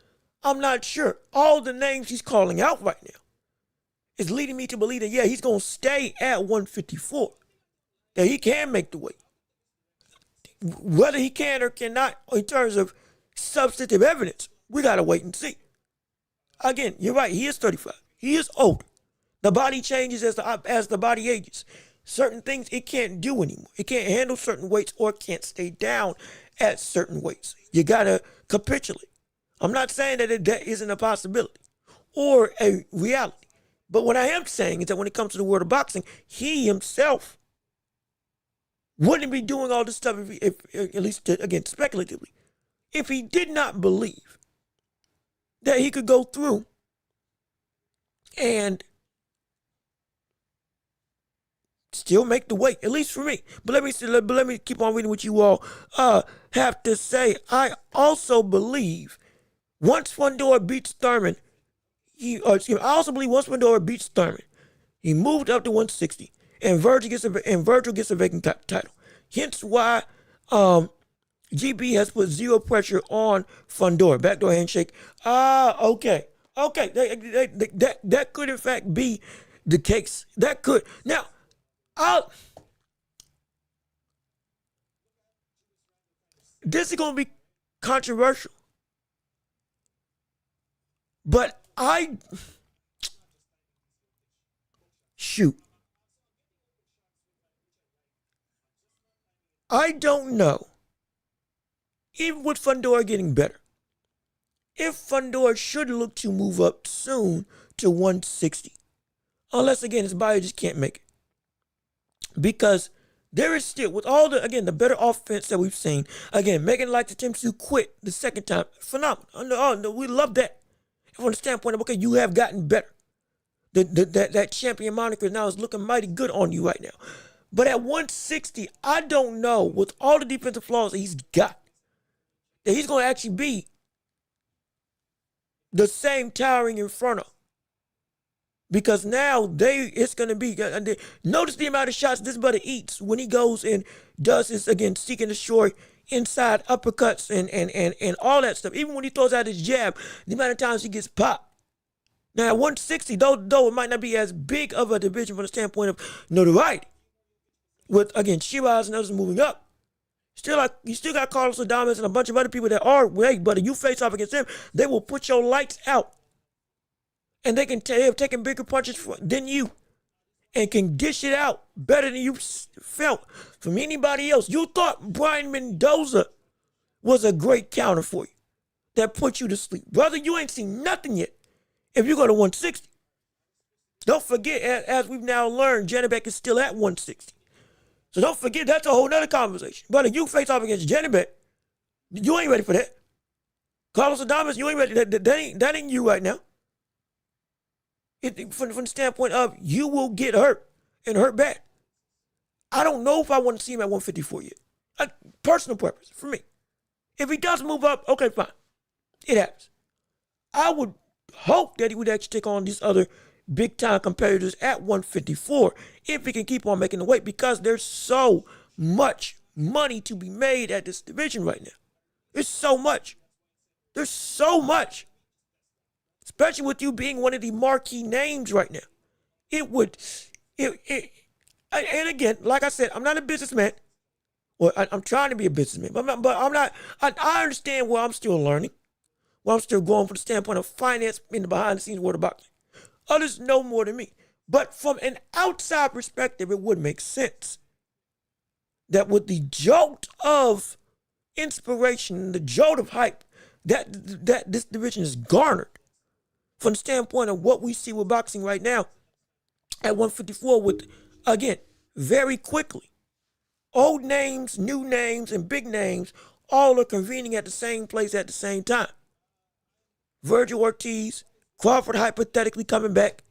I'm not sure. All the names he's calling out right now is leading me to believe that, yeah, he's going to stay at 154. That he can make the weight. Whether he can or cannot, in terms of substantive evidence, we got to wait and see. Again, you're right. He is 35. He is older. The body changes as the body ages. Certain things it can't do anymore. It can't handle certain weights or can't stay down at certain weights. You got to capitulate. I'm not saying that that isn't a possibility or a reality. But what I am saying is that when it comes to the world of boxing, he himself wouldn't be doing all this stuff if at least, again, speculatively, if he did not believe that he could go through and still make the weight, at least for me. But let me keep on reading what you all have to say. I also believe once Fundora beats Thurman, I also believe once Fundora beats Thurman, he moved up to 160, and Virgil gets a vacant title. Hence why GB has put zero pressure on Fundora. Backdoor handshake. Okay. Okay. That could in fact be the case. That could. Now, this is going to be controversial. But shoot. I don't know. Even with Fundora getting better, if Fundora should look to move up soon to 160, unless again his body just can't make it, because there is still, with all the better offense that we've seen, again making like the attempts to quit the second time, phenomenal. Oh no, we love that. From the standpoint of okay, you have gotten better. That champion moniker now is looking mighty good on you right now. But at 160, I don't know, with all the defensive flaws that he's got, that he's going to actually be the same towering in front of. Because now it's going to be, notice the amount of shots this brother eats when he goes and does his, again, seeking to destroy inside uppercuts and all that stuff. Even when he throws out his jab, the amount of times he gets popped. Now at 160, though it might not be as big of a division from the standpoint of notoriety, with, again, Shiraz and others moving up, you still got Carlos Adames and a bunch of other people that are, hey, but if you face off against them, they will put your lights out. And they have taken bigger punches than you and can dish it out better than you felt from anybody else. You thought Brian Mendoza was a great counter for you that put you to sleep. Brother, you ain't seen nothing yet if you go to 160. Don't forget, as we've now learned, Janibek is still at 160. So don't forget, that's a whole nother conversation. But if you face off against Janibek, you ain't ready for that. Carlos Adames, you ain't ready. That ain't you right now. From the standpoint of you will get hurt and hurt bad. I don't know if I want to see him at 154 yet. Personal preference for me. If he does move up, okay, fine. It happens. I would hope that he would actually take on these other big-time competitors at 154 if he can keep on making the weight, because there's so much money to be made at this division right now. There's so much. There's so much. Especially with you being one of the marquee names right now. And again, like I said, I'm not a businessman. Well, I'm trying to be a businessman, but I'm not. I understand where I'm still learning, where I'm still going from the standpoint of finance in the behind-the-scenes world of boxing. Others know more than me. But from an outside perspective, it would make sense that with the jolt of inspiration, the jolt of hype that this division is garnered, from the standpoint of what we see with boxing right now at 154 with, again, very quickly, old names, new names, and big names all are convening at the same place at the same time. Virgil Ortiz, Crawford hypothetically coming back.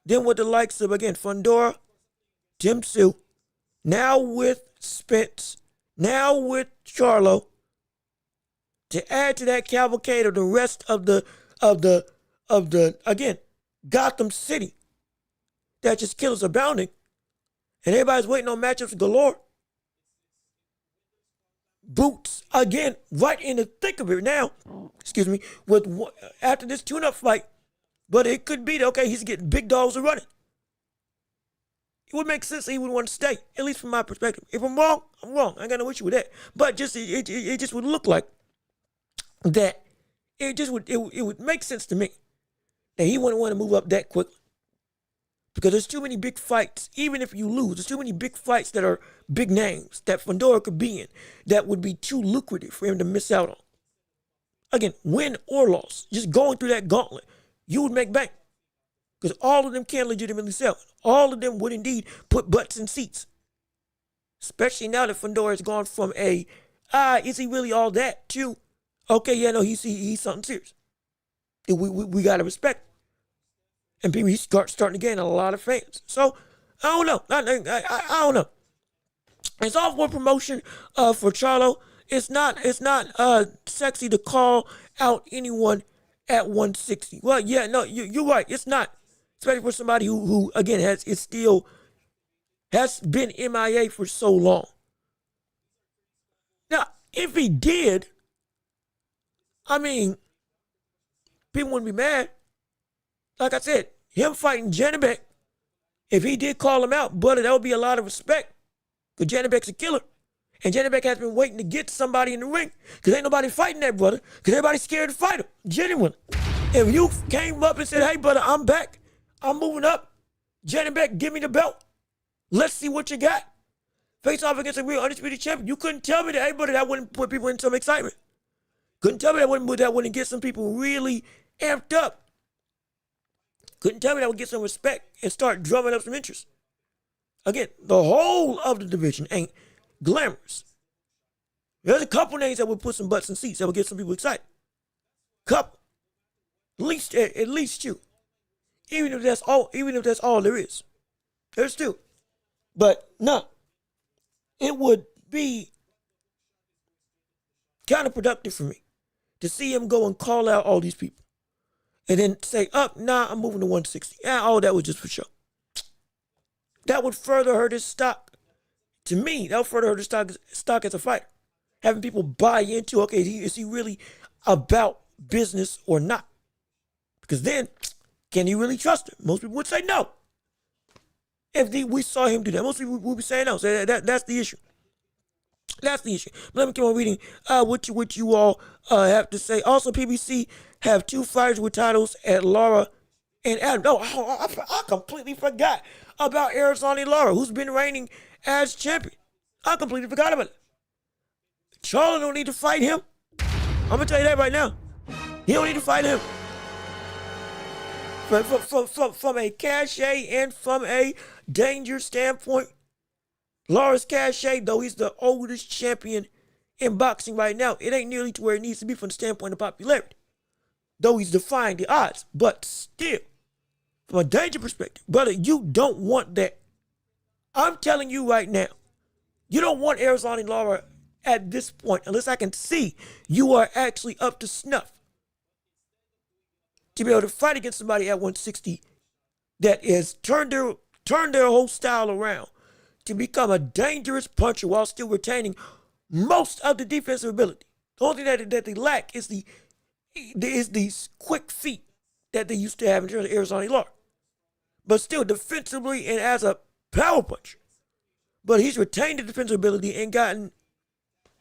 Then with the likes of, again, Fundora, Tim Sue, now with Spence, now with Charlo, to add to that cavalcade of the rest of the again, Gotham City that just killers abounding, and everybody's waiting on matchups galore. Boots again, right in the thick of it now. Excuse me. With after this tune-up fight, but it could be that, okay, he's getting big dogs are running. It would make sense that he would want to stay, at least from my perspective. If I'm wrong, I'm wrong. I ain't got no issue with that. But just it just would look like that. It would make sense to me that he wouldn't want to move up that quickly. Because there's too many big fights, even if you lose, there's too many big fights that are big names that Fundora could be in that would be too lucrative for him to miss out on. Again, win or loss, just going through that gauntlet, you would make bank. Because all of them can legitimately sell. All of them would indeed put butts in seats. Especially now that Fundora has gone from is he really all that, to, okay, yeah, no, he's something serious. We got to respect him. And people, he's starting to gain a lot of fans. So, I don't know. I don't know. It's all for promotion for Charlo. It's not sexy to call out anyone at 160. Well, yeah, no, you're right. It's not. Especially for somebody who again, has been MIA for so long. Now, if he did, I mean, people wouldn't be mad. Like I said, him fighting Janibek, if he did call him out, brother, that would be a lot of respect. Because Janibek's a killer. And Janibek has been waiting to get somebody in the ring. Because ain't nobody fighting that brother. Because everybody's scared to fight him. Genuinely. If you came up and said, hey, brother, I'm back. I'm moving up. Janibek, give me the belt. Let's see what you got. Face off against a real undisputed champion. You couldn't tell me that, hey, brother, that wouldn't put people in some excitement. Couldn't tell me that wouldn't get some people really amped up. Couldn't tell me that would get some respect and start drumming up some interest. Again, the whole of the division ain't glamorous. There's a couple names that would put some butts in seats that would get some people excited. Couple. At least two. Even if that's all there is. There's two. But no. It would be counterproductive for me to see him go and call out all these people. And then say, nah, I'm moving to 160. Yeah, all that was just for show. That would further hurt his stock. To me, that would further hurt his stock as a fighter. Having people buy into, okay, is he really about business or not? Because then, can you really trust him? Most people would say no. If we saw him do that, most people would be saying no. So that's the issue. That's the issue. But let me keep on reading what you all have to say. Also, PBC have two fighters with titles at Lara and Adam. No, I completely forgot about Arizona Lara, who's been reigning as champion. I completely forgot about it. Charlo don't need to fight him. I'm going to tell you that right now. He don't need to fight him. From a cachet and from a danger standpoint, Lara's cachet, though he's the oldest champion in boxing right now, it ain't nearly to where it needs to be from the standpoint of popularity. Though he's defying the odds, but still, from a danger perspective, brother, you don't want that. I'm telling you right now, you don't want Arizona Lara at this point unless I can see you are actually up to snuff to be able to fight against somebody at 160 that has turned their whole style around to become a dangerous puncher while still retaining most of the defensive ability. The only thing that they lack is these quick feet that they used to have in terms of Arizona Lara. But still defensively and as a power puncher. But he's retained the defensive ability and gotten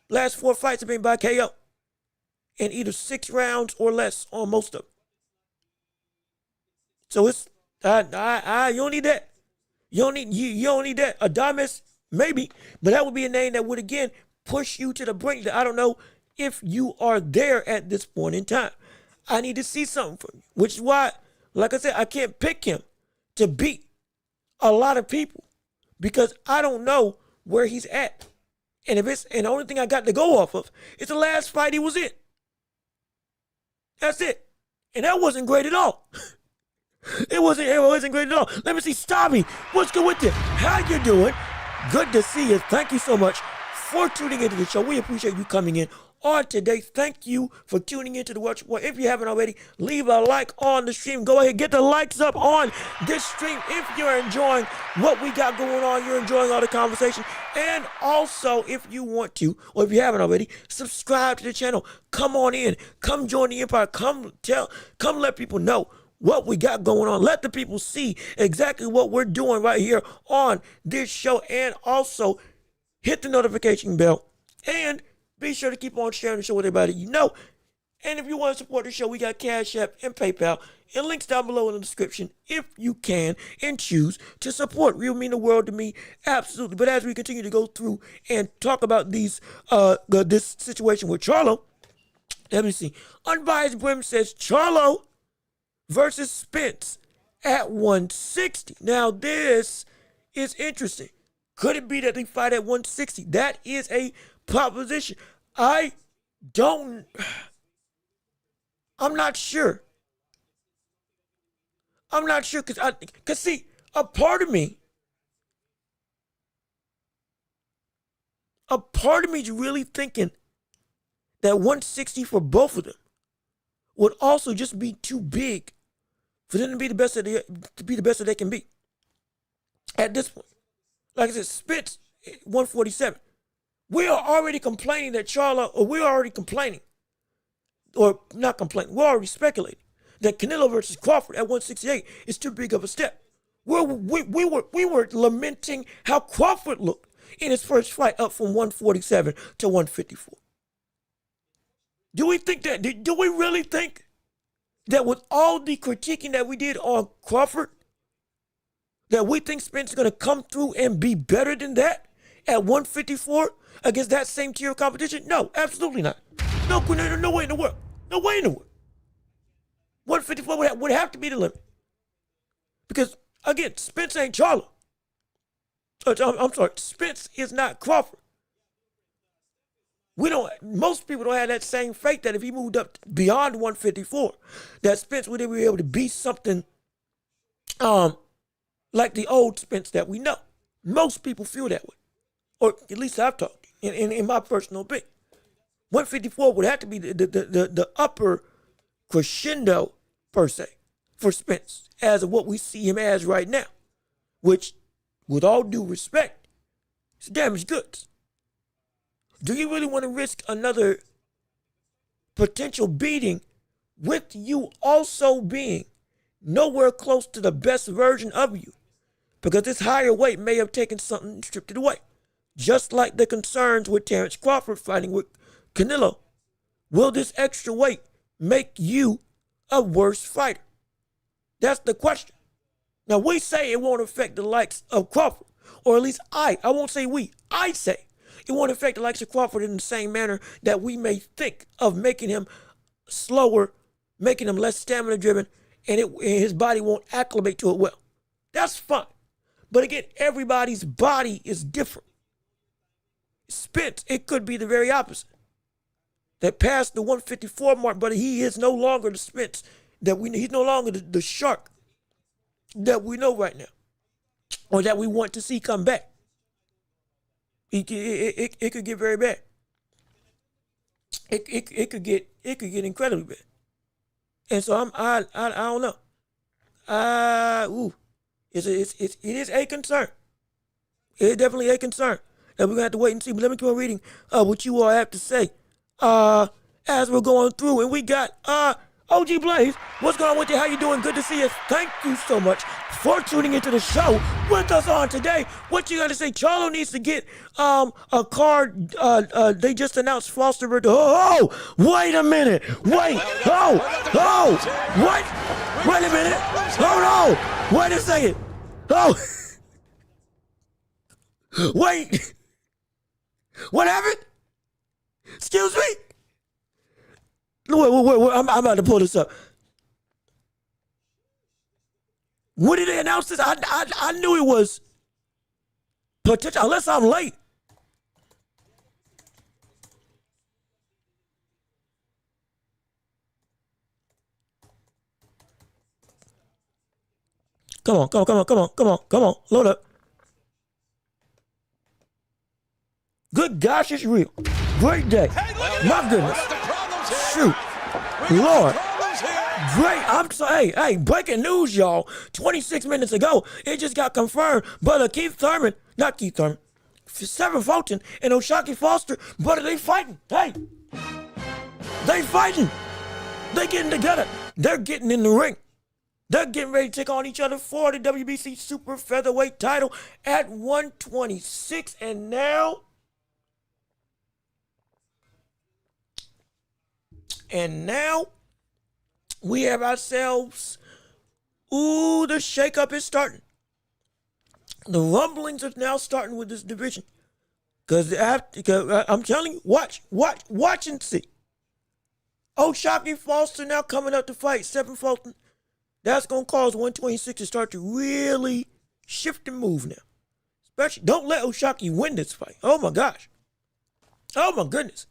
last 4 fights have been by KO. In either 6 rounds or less on most of them. So it's you don't need that. You don't need that. Adames, maybe, but that would be a name that would again push you to the brink. That I don't know if you are there at this point in time. I need to see something from you, which is why, like I said, I can't pick him to beat a lot of people because I don't know where he's at. And the only thing I got to go off of is the last fight he was in. That's it. And that wasn't great at all. It wasn't great at all. Let me see, Stabby, what's good with you? How you doing? Good to see you. Thank you so much for tuning into the show. We appreciate you coming in on today. Thank you for tuning into the Welch Report. If you haven't already, leave a like on the stream. Go ahead, get the likes up on this stream. If you're enjoying what we got going on, you're enjoying all the conversation. And also, if you want to, or if you haven't already, subscribe to the channel. Come on in. Come join the empire. Come let people know what we got going on. Let the people see exactly what we're doing right here on this show. And also, hit the notification bell. And be sure to keep on sharing the show with everybody you know. And if you want to support the show, we got Cash App and PayPal. And links down below in the description if you can and choose to support. Real mean the world to me. Absolutely. But as we continue to go through and talk about this situation with Charlo, let me see. Unbiased Brim says Charlo versus Spence at 160. Now, this is interesting. Could it be that they fight at 160? That is a proposition. I'm not sure. Because see, a part of me is really thinking that 160 for both of them would also just be too big for them to be the best that they can be at this point. Like I said, Spence 147 We are already complaining that Charlo, or we're already complaining, or not complaining, we're already speculating that Canelo versus Crawford at 168 is too big of a step. We were lamenting how Crawford looked in his first fight up from 147 to 154. Do we think that, do we really think that with all the critiquing that we did on Crawford, that we think Spence is going to come through and be better than that at 154 against that same tier of competition? No, absolutely not. No way in the world. No way in the world. 154 would have to be the limit. Because, again, Spence ain't Charlo. I'm sorry, Spence is not Crawford. Most people don't have that same faith that if he moved up beyond 154, that Spence would be able to be something like the old Spence that we know. Most people feel that way. Or at least I've talked, in my personal opinion. 154 would have to be the upper crescendo, per se, for Spence, as of what we see him as right now. Which, with all due respect, is damaged goods. Do you really want to risk another potential beating with you also being nowhere close to the best version of you? Because this higher weight may have taken something and stripped it away. Just like the concerns with Terrence Crawford fighting with Canelo. Will this extra weight make you a worse fighter? That's the question. Now, we say it won't affect the likes of Crawford. Or at least I won't say we, I say it won't affect the likes of Crawford in the same manner that we may think of making him slower, making him less stamina driven, and his body won't acclimate to it well. That's fine. But again, everybody's body is different. Spence, it could be the very opposite. That passed the 154 mark, but he is no longer the Spence that we know. He's no longer the shark that we know right now, or that we want to see come back. It could get very bad. It could get incredibly bad. And so I don't know. It is a concern. It is definitely a concern. And we're gonna have to wait and see. But let me keep on reading what you all have to say as we're going through. And we got OG Blaze. What's going on with you? How you doing? Good to see you. Thank you so much for tuning into the show with us on today. What you got to say? Charlo needs to get a card. They just announced Foster. Oh, wait a minute. Wait. What? Wait a minute. Hold on. Wait a second. Oh. Wait. What happened? Excuse me? Wait. I'm about to pull this up. When did they announce this? I knew it was potential, unless I'm late. Come on. Load up. Good gosh, it's real. Great day. My goodness. Shoot. Lord. Great. Breaking news, y'all. 26 minutes ago, it just got confirmed. Brother Seven Fulton and O'Shaquie Foster, brother, they fighting. Hey. They fighting. They getting together. They're getting in the ring. They're getting ready to take on each other for the WBC Super Featherweight title at 126. And now we have ourselves, the shakeup is starting. The rumblings are now starting with this division. Because I'm telling you, watch and see. O'Shaquie Foster now coming up to fight Seven Fulton. That's going to cause 126 to start to really shift and move now. Especially, don't let O'Shaquie win this fight. Oh my gosh. Oh my goodness.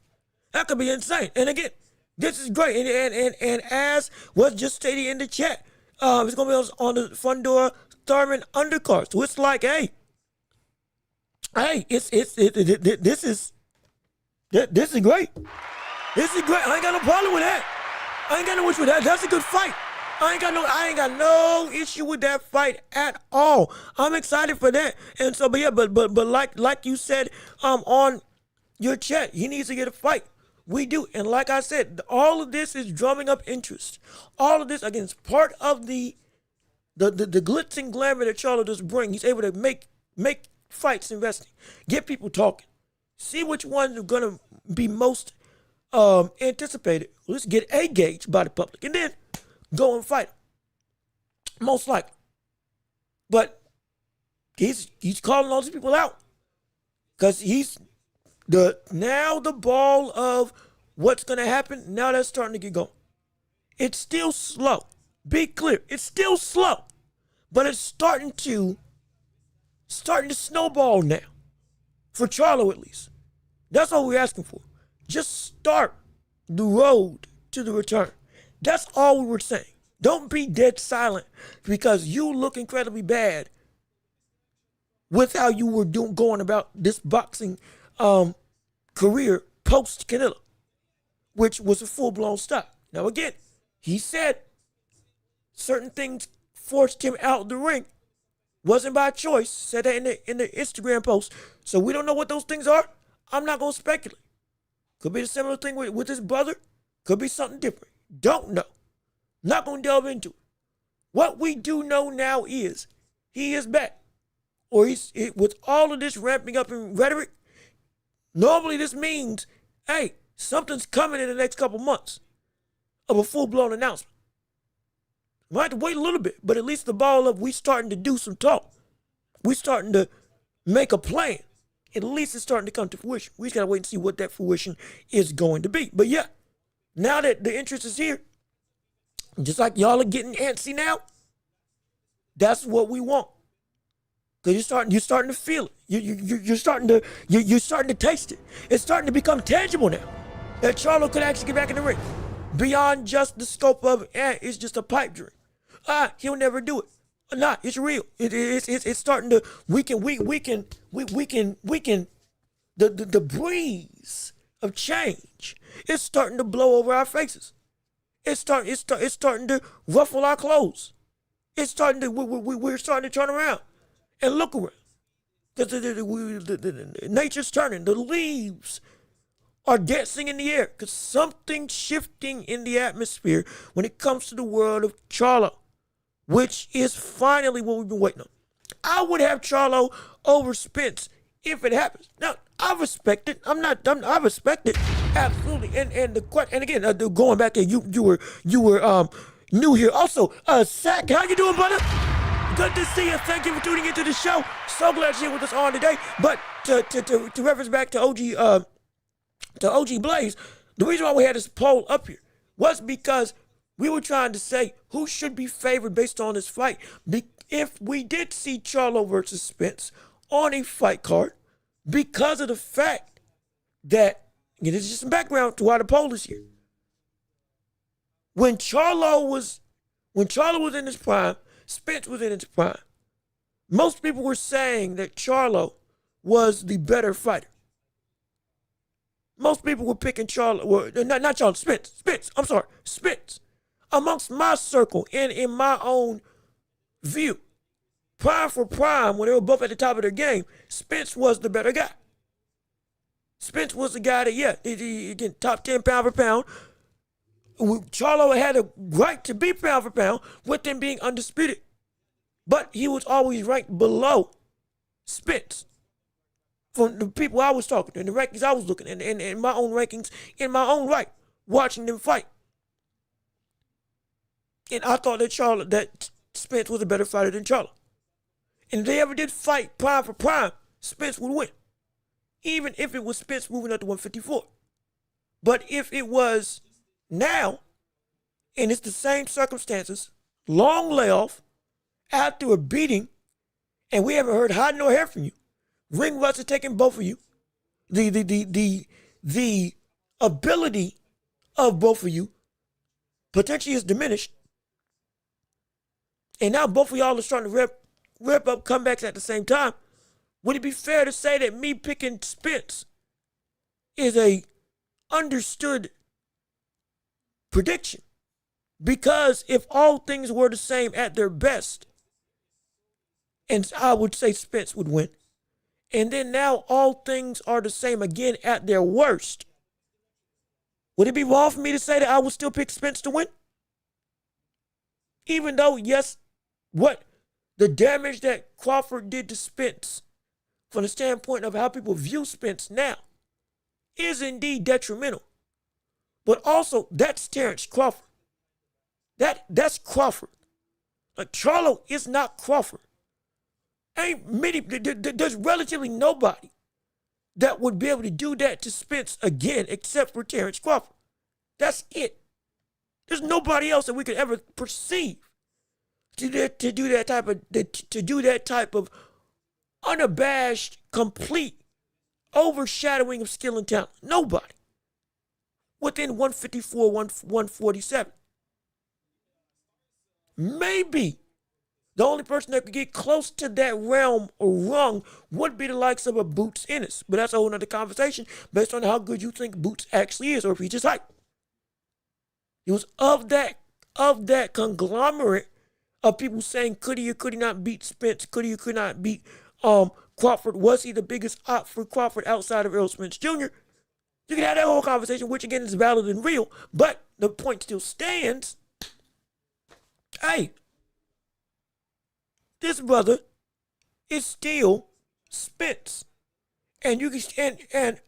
That could be insane. And again, this is great. And as was just stated in the chat, it's going to be on the Fundora Thurman undercard. So it's like, this is great. This is great. I ain't got no problem with that. I ain't got no issue with that. That's a good fight. I ain't got no issue with that fight at all. I'm excited for that. And so, but like you said, on your chat. He needs to get a fight. We do. And like I said, all of this is drumming up interest. All of this, again, is part of the glitz and glamour that Charlo does bring. He's able to make fights investing, get people talking, see which ones are going to be most anticipated. Let's get a gauge by the public, and then go and fight him. Most likely. But he's calling all these people out because he's now the ball of what's going to happen. Now that's starting to get going. It's still slow. Be clear. It's still slow, but it's starting to snowball now. For Charlo, at least. That's all we're asking for. Just start the road to the return. That's all we were saying. Don't be dead silent because you look incredibly bad with how you were going about this boxing career post Canelo, which was a full-blown stop. Now again, he said certain things forced him out of the ring. Wasn't by choice. Said that in the Instagram post. So we don't know what those things are. I'm not going to speculate. Could be a similar thing with his brother. Could be something different. Don't know. Not going to delve into it. What we do know now is he is back. Or with all of this ramping up in rhetoric, normally this means, hey, something's coming in the next couple months of a full-blown announcement. We might have to wait a little bit, but at least the ball of we starting to do some talk. We starting to make a plan. At least it's starting to come to fruition. We just got to wait and see what that fruition is going to be. But yeah, now that the interest is here, just like y'all are getting antsy now, that's what we want. Because you're starting to feel it. You're starting to taste it. It's starting to become tangible now. That Charlo could actually get back in the ring. Beyond just the scope of it's just a pipe dream. He'll never do it. Nah, it's real. It's starting to we can the breeze of change. It's starting to blow over our faces. It's starting to ruffle our clothes. We're starting to turn around and look around. Because nature's turning. The leaves are dancing in the air. Because something's shifting in the atmosphere when it comes to the world of Charlo, which is finally what we've been waiting on. I would have Charlo over Spence if it happens. Now, I respect it. I respect it. Absolutely. And again, going back there, you were new here. Also, Sack, how you doing, brother? Good to see you. Thank you for tuning into the show. So glad you're here with us on today. But to reference back to OG Blaze, the reason why we had this poll up here was because we were trying to say who should be favored based on this fight. If we did see Charlo versus Spence on a fight card, because of the fact that, this is just some background to why the poll is here. When Charlo was in his prime, Spence was in his prime. Most people were saying that Charlo was the better fighter. Most people were picking Spence. Amongst my circle and in my own view, prime for prime, when they were both at the top of their game, Spence was the better guy. Spence was the guy that, again, top 10 pound for pound. Charlo had a right to be pound for pound with them being undisputed. But he was always ranked below Spence. From the people I was talking to, and the rankings I was looking at, and my own rankings in my own right, watching them fight. And I thought that Spence was a better fighter than Charlo. And if they ever did fight prime for prime, Spence would win. Even if it was Spence moving up to 154. But if it was now, and it's the same circumstances, long layoff, after a beating, and we haven't heard hide nor hair from you, ring rust is taking both of you, the ability of both of you potentially is diminished, and now both of y'all are starting to rep up comebacks at the same time. Would it be fair to say that me picking Spence is a understood prediction? Because if all things were the same at their best, and I would say Spence would win, and then now all things are the same again at their worst, would it be wrong for me to say that I would still pick Spence to win? Even though, yes, what the damage that Crawford did to Spence from the standpoint of how people view Spence now is indeed detrimental. But also, that's Terrence Crawford. That's Crawford. Like, Charlo is not Crawford. There's relatively nobody that would be able to do that to Spence again except for Terrence Crawford. That's it. There's nobody else that we could ever perceive to do that type of unabashed, complete overshadowing of skill and talent. Nobody. Within 154, 147. Maybe the only person that could get close to that realm or rung would be the likes of a Boots Ennis. But that's a whole other conversation based on how good you think Boots actually is or if he's just hype. It was of that conglomerate of people saying could he or could he not beat Spence, could he or could not beat Crawford. Was he the biggest op for Crawford outside of Errol Spence Jr.? You can have that whole conversation, which again is valid and real, but the point still stands. Hey, this brother is still Spence. And you can and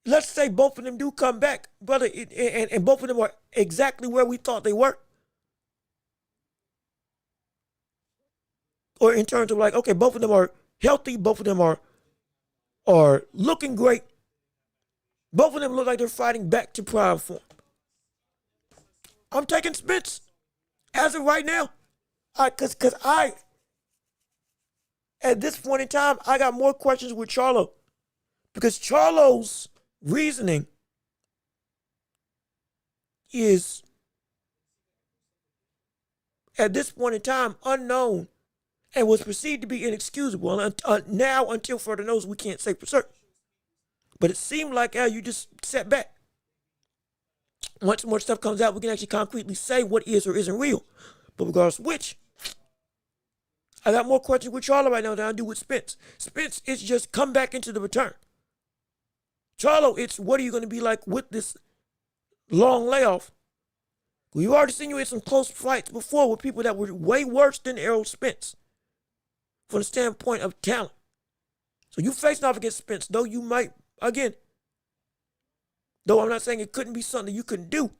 let's say both of them do come back, brother, and both of them are exactly where we thought they were. Or in terms of like, okay, both of them are healthy, both of them are looking great. Both of them look like they're fighting back to prime form. I'm taking Spence as of right now. Because at this point in time, I got more questions with Charlo. Because Charlo's reasoning is, at this point in time, unknown and was perceived to be inexcusable. Now, until further notice, we can't say for certain. But it seemed like, you just sat back. Once more stuff comes out, we can actually concretely say what is or isn't real. But regardless of which, I got more questions with Charlo right now than I do with Spence. Spence is just come back into the return. Charlo, it's what are you going to be like with this long layoff? We've already seen you in some close fights before with people that were way worse than Errol Spence from the standpoint of talent. So you facing off against Spence, though you might, again, though I'm not saying it couldn't be something you couldn't do,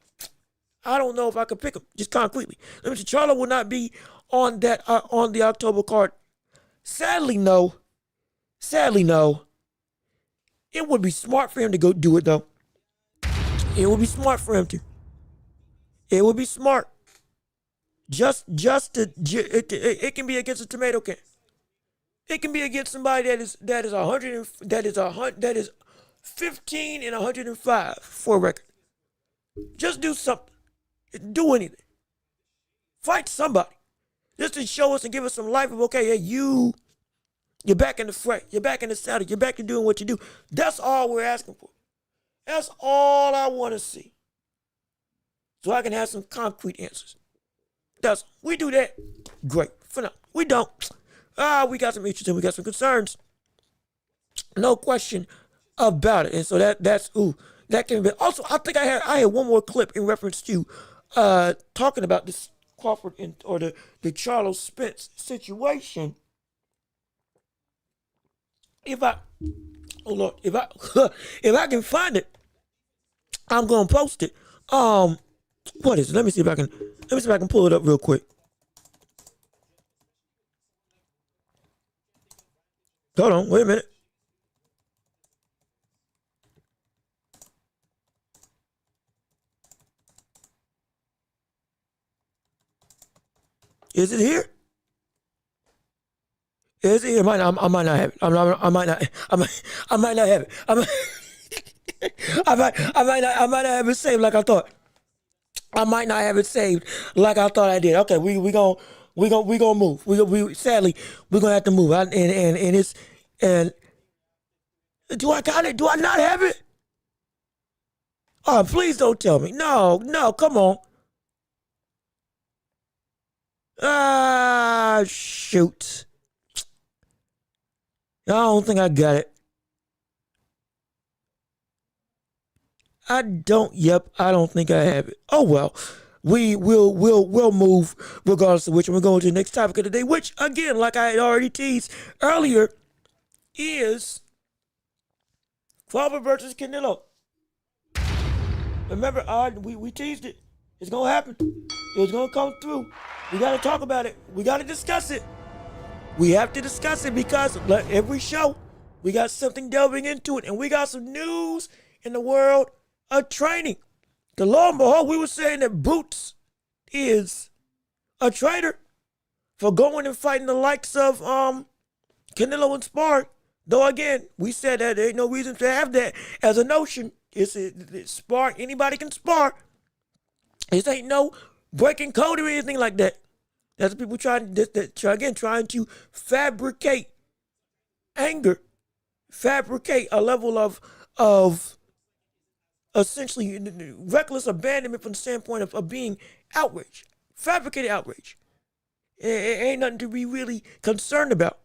I don't know if I could pick him, just concretely. Let me see, Charlo will not be on that on the October card. Sadly, no. It would be smart for him to go do it, though. It would be smart for him to. It would be smart. It can be against a tomato can. It can be against somebody that is 15 and 105 for a record. Just do something. Do anything. Fight somebody. Just to show us and give us some life of, okay, hey, you're back in the fray. You're back in the saddle. You're back to doing what you do. That's all we're asking for. That's all I want to see. So I can have some concrete answers. We do that. Great. For now. We don't. We got some issues and we got some concerns. No question about it. And so that can be. Also, I think I had one more clip in reference to talking about this Crawford or the Charlo Spence situation. If I can find it, I'm gonna post it. What is it? Let me see if I can pull it up real quick. Hold on, wait a minute. Is it here? Is it here? I might not have it. I might not have it. I might not have it saved like I thought. I might not have it saved like I thought I did. Okay, we gonna move. Sadly we're gonna have to move. And do I got it? Do I not have it? Oh, please don't tell me. No, come on. Shoot. I don't think I got it. I don't think I have it. Oh well. We'll move regardless of which. And we're going to the next topic of the day, which again, like I had already teased earlier, is Crawford versus Canelo. Remember, we teased it. It's gonna happen. It was gonna come through. We gotta talk about it. We gotta discuss it. We have to discuss it because like every show, we got something delving into it, and we got some news in the world of training. Cause lo and behold, we were saying that Boots is a traitor for going and fighting the likes of Canelo and sparring. Though again, we said that there ain't no reason to have that as a notion. It's spar. Anybody can spar. This ain't no breaking code or anything like that. That's people trying to fabricate anger, fabricate a level of essentially reckless abandonment from the standpoint of being outraged, fabricated outrage. It ain't nothing to be really concerned about.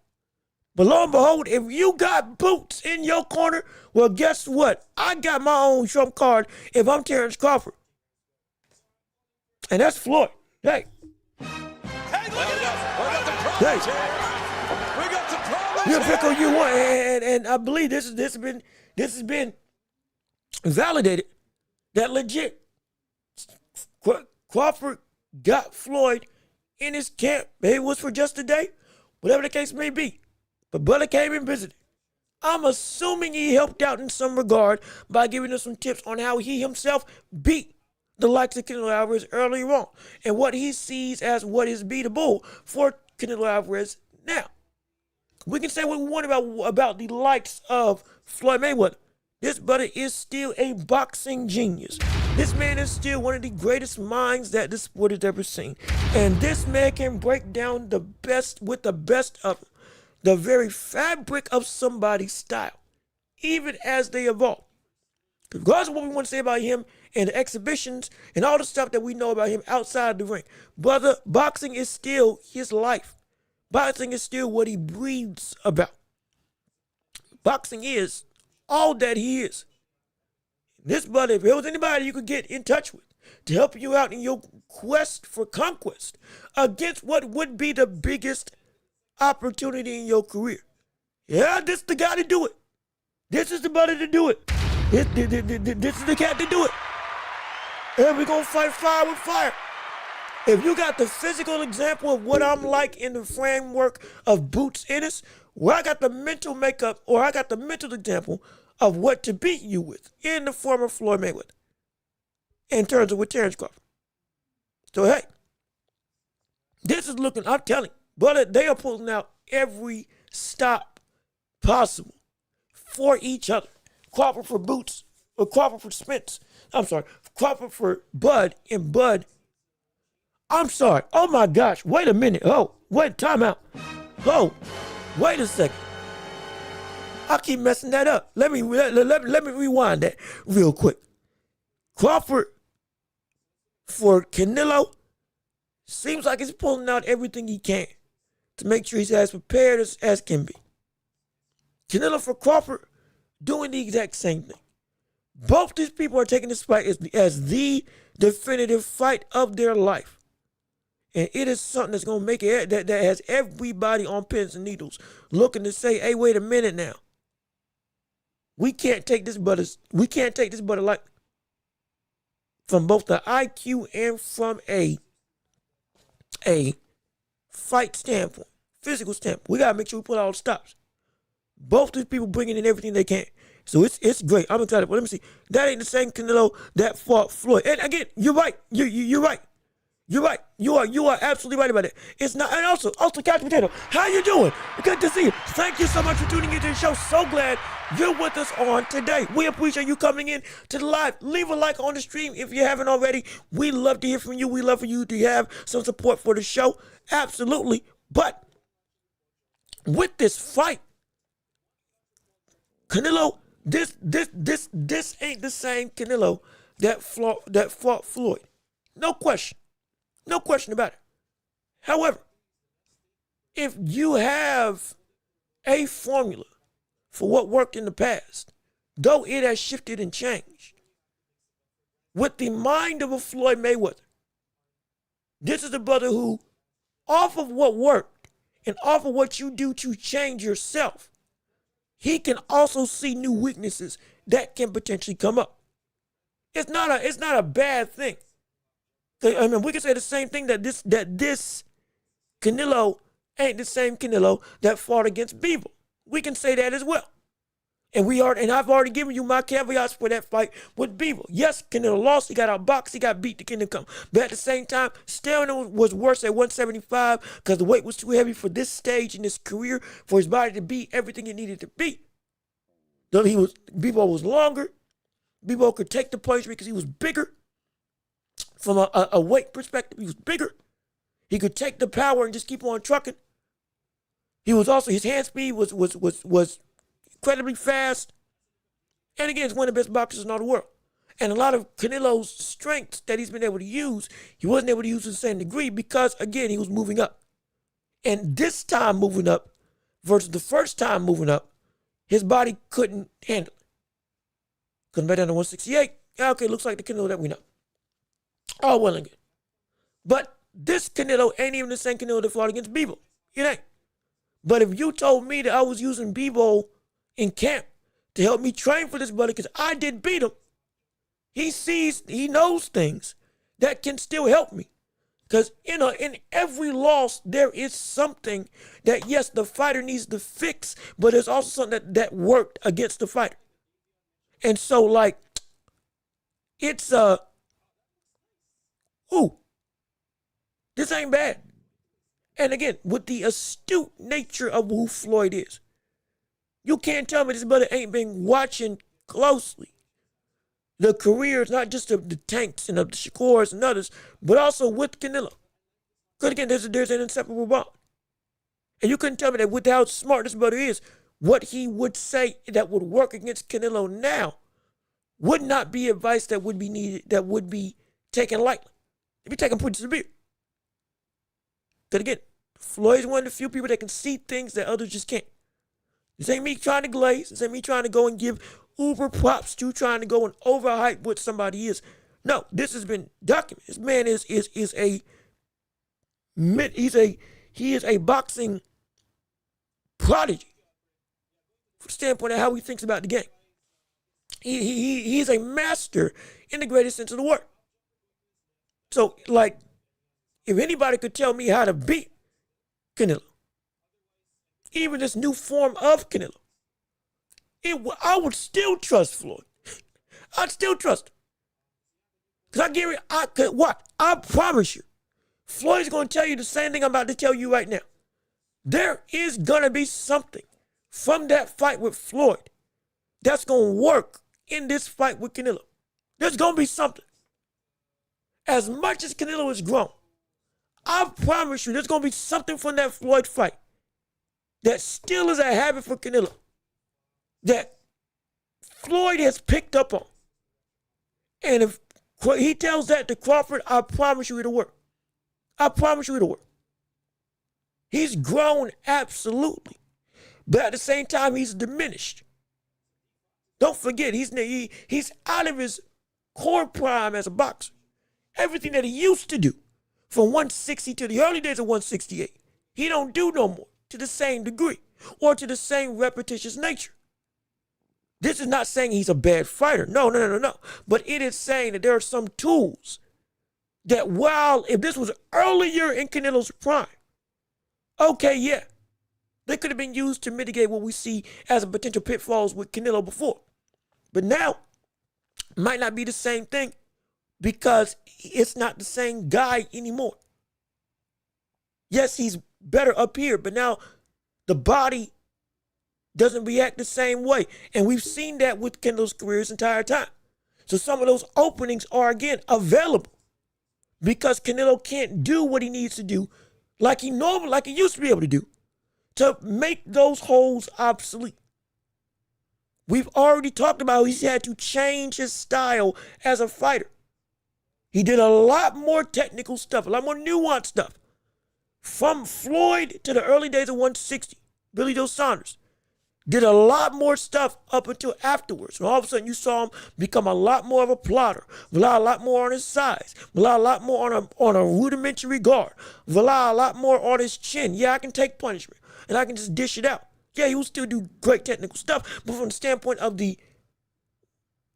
But lo and behold, if you got Boots in your corner, well, guess what? I got my own trump card if I'm Terrence Crawford. And that's Floyd. Hey. Hey, look at this. We got the problems here. We got the problems You here. pick who you want, and I believe this has been validated that legit Crawford got Floyd in his camp. Maybe it was for just a day, whatever the case may be. But Butler came and visited. I'm assuming he helped out in some regard by giving us some tips on how he himself beat the likes of Canelo Alvarez earlier on and what he sees as what is beatable for Canelo Alvarez now. We can say what we want about the likes of Floyd Mayweather. This brother is still a boxing genius. This man is still one of the greatest minds that the sport has ever seen. And this man can break down the best with the best of them. The very fabric of somebody's style, even as they evolve. Regardless of what we want to say about him and the exhibitions and all the stuff that we know about him outside the ring, brother, boxing is still his life. Boxing is still what he breathes about. Boxing is all that he is. This brother, if there was anybody you could get in touch with to help you out in your quest for conquest against what would be the biggest opportunity in your career. Yeah, this is the guy to do it. This is the brother to do it. This is the cat to do it. And we're going to fight fire with fire. If you got the physical example of what I'm like in the framework of Boots Ennis, where I got the mental makeup, or I got the mental example of what to beat you with in the form of Floyd Mayweather in terms of with Terrence Crawford. So, hey, this is looking, I'm telling you, but they are pulling out every stop possible for each other. Crawford for Boots, or Crawford for Spence. I'm sorry, Crawford for Bud, and Bud. I'm sorry. Oh my gosh, wait a minute. Oh, wait, time out. Oh, wait a second. I keep messing that up. Let me rewind that real quick. Crawford for Canelo seems like he's pulling out everything he can to make sure he's as prepared as can be. Canelo for Crawford doing the exact same thing. Both these people are taking this fight as the definitive fight of their life. And it is something that's going to make it, that has everybody on pins and needles looking to say, hey, wait a minute now. We can't take this brother lightly. From both the IQ and from a fight standpoint, physical standpoint. We got to make sure we put all the stops. Both these people bringing in everything they can. So it's great. I'm excited. But let me see. That ain't the same Canelo that fought Floyd. And again, you're right. You're right. You're right. You are absolutely right about it. It's not. And also, Couch Potato, how you doing? Good to see you. Thank you so much for tuning into the show. So glad you're with us on today. We appreciate you coming in to the live. Leave a like on the stream if you haven't already. We love to hear from you. We love for you to have some support for the show. Absolutely. But with this fight, Canelo, this ain't the same Canelo that fought Floyd. No question. No question about it. However, if you have a formula for what worked in the past, though it has shifted and changed. With the mind of a Floyd Mayweather, this is a brother who, off of what worked and off of what you do to change yourself, he can also see new weaknesses that can potentially come up. It's not a bad thing. I mean, we can say the same thing that this Canelo ain't the same Canelo that fought against Bivol. We can say that as well. And I've already given you my caveats for that fight with Bivol. Yes, Canelo lost. He got outboxed. He got beat to Kingdom Come. But at the same time, stamina was worse at 175 because the weight was too heavy for this stage in his career for his body to be everything it needed to be. Though Bivol was longer. Bivol could take the punch because he was bigger. From a weight perspective, he was bigger. He could take the power and just keep on trucking. He was also, his hand speed was incredibly fast. And again, he's one of the best boxers in all the world. And a lot of Canelo's strengths that he's been able to use, he wasn't able to use to the same degree because, again, he was moving up. And this time moving up versus the first time moving up, his body couldn't handle it. Couldn't back down to 168. Yeah, okay, looks like the Canelo that we know. All well and good. But this Canelo ain't even the same Canelo that fought against Bivol. It ain't. But if you told me that I was using Bivol in camp to help me train for this brother because I did beat him, he knows things that can still help me. Because in every loss, there is something that, yes, the fighter needs to fix, but there's also something that worked against the fighter. And so, like, it's, this ain't bad. And again, with the astute nature of who Floyd is, you can't tell me this brother ain't been watching closely the careers, not just of the Tanks and of the Shakurs and others, but also with Canelo. Because again, there's an inseparable bond. And you couldn't tell me that with how smart this brother is, what he would say that would work against Canelo now would not be advice that would be needed, that would be taken lightly. It'd be taken pretty severe. Because again, Floyd's one of the few people that can see things that others just can't. This ain't me trying to glaze. This ain't me trying to go and give uber props to trying to go and overhype what somebody is. No, this has been documented. This man he is a boxing prodigy from the standpoint of how he thinks about the game. He is a master in the greatest sense of the word. So, like, if anybody could tell me how to beat Canelo, even this new form of Canelo, I would still trust Floyd. I'd still trust him. Because I promise you, Floyd's going to tell you the same thing I'm about to tell you right now. There is going to be something from that fight with Floyd that's going to work in this fight with Canelo. There's going to be something. As much as Canelo has grown, I promise you there's going to be something from that Floyd fight that still is a habit for Canelo that Floyd has picked up on. And if he tells that to Crawford, I promise you it'll work. I promise you it'll work. He's grown, absolutely. But at the same time, he's diminished. Don't forget, he's out of his core prime as a boxer. Everything that he used to do from 160 to the early days of 168, he don't do no more to the same degree or to the same repetitious nature. This is not saying he's a bad fighter. No. But it is saying that there are some tools that if this was earlier in Canelo's prime, okay, yeah, they could have been used to mitigate what we see as a potential pitfalls with Canelo before. But now, might not be the same thing because it's not the same guy anymore. Yes, he's better up here, but now the body doesn't react the same way. And we've seen that with Canelo's career his entire time. So some of those openings are, again, available because Canelo can't do what he needs to do like he used to be able to do to make those holes obsolete. We've already talked about how he's had to change his style as a fighter. He did a lot more technical stuff, a lot more nuanced stuff. From Floyd to the early days of 160, Billy Joe Saunders, did a lot more stuff up until afterwards. And all of a sudden you saw him become a lot more of a plotter, rely a lot more on his size, rely a lot more on a rudimentary guard, rely a lot more on his chin. Yeah, I can take punishment and I can just dish it out. Yeah, he will still do great technical stuff, but from the standpoint of the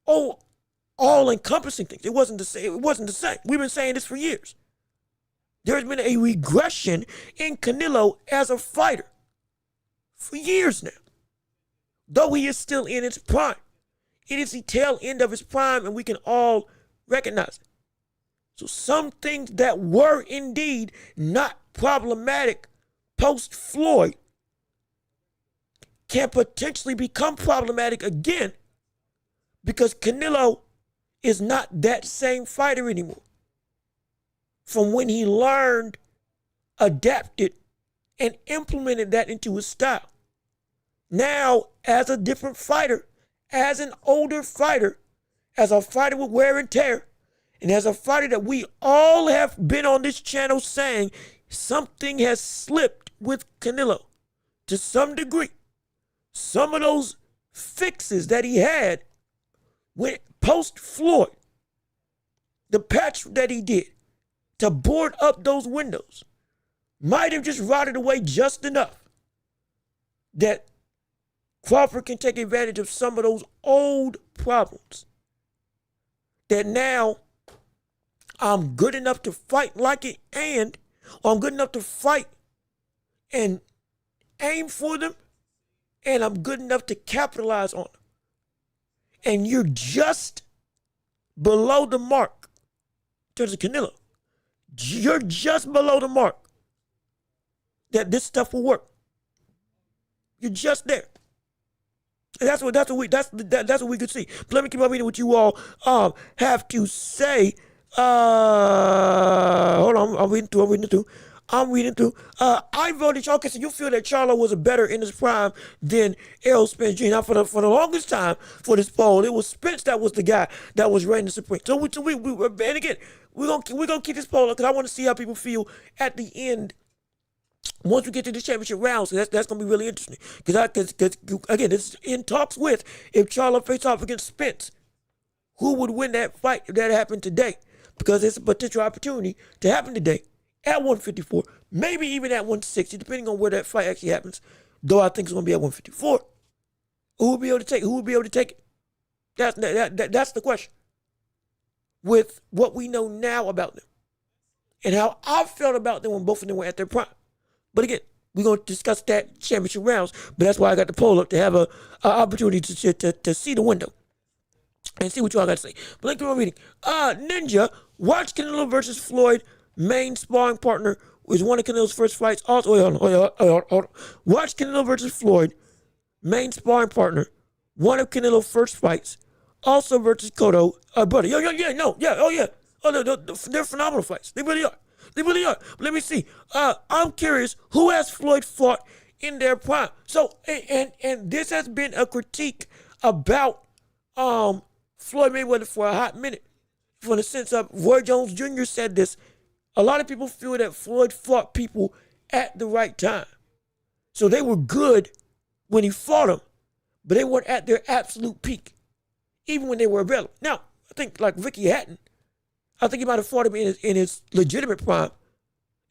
all-encompassing things, it wasn't the same. It wasn't the same. We've been saying this for years. There's been a regression in Canelo as a fighter for years now. Though he is still in his prime, it is the tail end of his prime, and we can all recognize it. So some things that were indeed not problematic post-Floyd can potentially become problematic again because Canelo is not that same fighter anymore. From when he learned, adapted, and implemented that into his style. Now, as a different fighter, as an older fighter, as a fighter with wear and tear, and as a fighter that we all have been on this channel saying something has slipped with Canelo to some degree. Some of those fixes that he had when post-Floyd, the patch that he did to board up those windows might have just rotted away just enough that Crawford can take advantage of some of those old problems. That now I'm good enough to fight like it, or I'm good enough to fight and aim for them, and I'm good enough to capitalize on them. And you're just below the mark in terms of Canelo. You're just below the mark that this stuff will work. You're just there. And that's what we could see. But let me keep on reading what you all have to say. Hold on, I'm reading through. I voted Charlo. Okay, so you feel that Charlo was a better in his prime than Errol Spence Jr. Now, for the longest time for this poll, it was Spence that was the guy that was reigning supreme. So we and again, we're gonna keep this poll up because I want to see how people feel at the end. Once we get to the championship rounds, so that's going to be really interesting. Because again, it's in talks with, if Charlo faced off against Spence, who would win that fight if that happened today? Because it's a potential opportunity to happen today at 154, maybe even at 160, depending on where that fight actually happens. Though I think it's going to be at 154. Who will be able to take it? Who will be able to take it? That's the question. With what we know now about them and how I felt about them when both of them were at their prime. But again, we're going to discuss that championship rounds. But that's why I got the poll up to have an opportunity to see the window and see what you all got to say. But let's keep on reading. Ninja, watch Canelo versus Floyd. Main sparring partner was one of Canelo's first fights. Also, hold on. Watch Canelo versus Floyd. Main sparring partner, one of Canelo's first fights. Also versus Cotto. Brother, they're phenomenal fights. They really are. But let me see. I'm curious, who has Floyd fought in their prime? So, and this has been a critique about Floyd Mayweather for a hot minute. From the sense of, Roy Jones Jr. said this. A lot of people feel that Floyd fought people at the right time. So they were good when he fought them, but they weren't at their absolute peak, even when they were available. Now, I think like Ricky Hatton, I think he might have fought him in his legitimate prime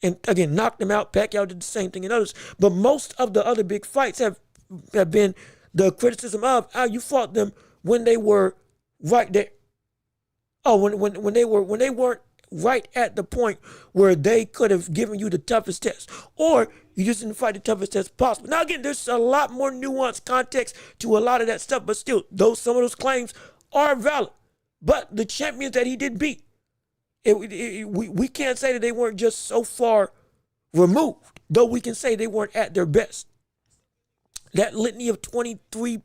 and, again, knocked him out. Pacquiao did the same thing and others. But most of the other big fights have been the criticism of, you fought them when they were right there. When they weren't right at the point where they could have given you the toughest test. Or you just didn't fight the toughest test possible. Now, again, there's a lot more nuanced context to a lot of that stuff. But still, some of those claims are valid. But the champions that he did beat, we can't say that they weren't just so far removed, though we can say they weren't at their best. That litany of 23,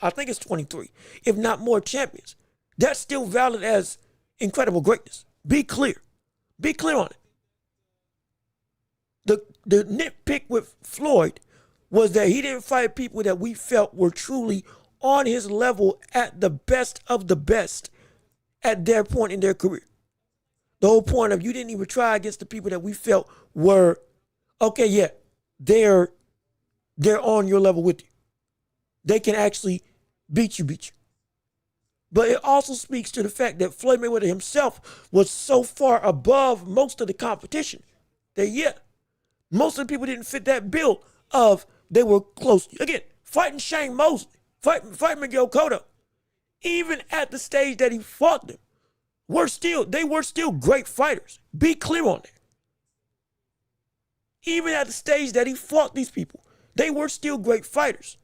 I think it's 23, if not more champions, that's still valid as incredible greatness. Be clear. Be clear on it. The nitpick with Floyd was that he didn't fight people that we felt were truly on his level at the best of the best at their point in their career. The whole point of, you didn't even try against the people that we felt were, okay, yeah, they're on your level with you. they can actually beat you. But it also speaks to the fact that Floyd Mayweather himself was so far above most of the competition that, yeah, most of the people didn't fit that bill of they were close. Again, fighting Shane Mosley, fighting Miguel Cotto, even at the stage that he fought them, they were still great fighters. Be clear on that. Even at the stage that he fought these people, they were still great fighters.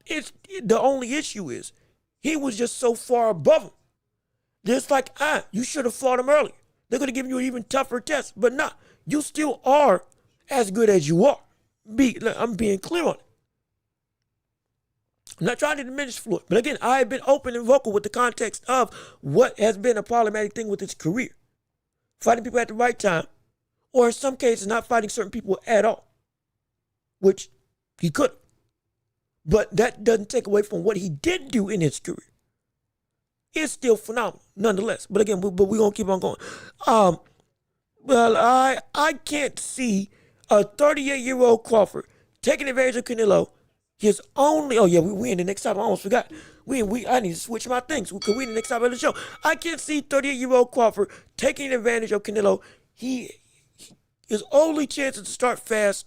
The only issue is he was just so far above him. Just like, you should have fought him earlier. They're going to give you an even tougher test. But nah, you still are as good as you are. I'm being clear on it. I'm not trying to diminish Floyd. But again, I have been open and vocal with the context of what has been a problematic thing with his career. Fighting people at the right time, or in some cases not fighting certain people at all, which he could have. But that doesn't take away from what he did do in his career. It's still phenomenal, nonetheless. But again, we're going to keep on going. Well, I can't see a 38-year-old Crawford taking advantage of Canelo. His only, we in the next time. I almost forgot. I need to switch my things because we in the next time of the show. I can't see 38-year-old Crawford taking advantage of Canelo. His only chance is to start fast,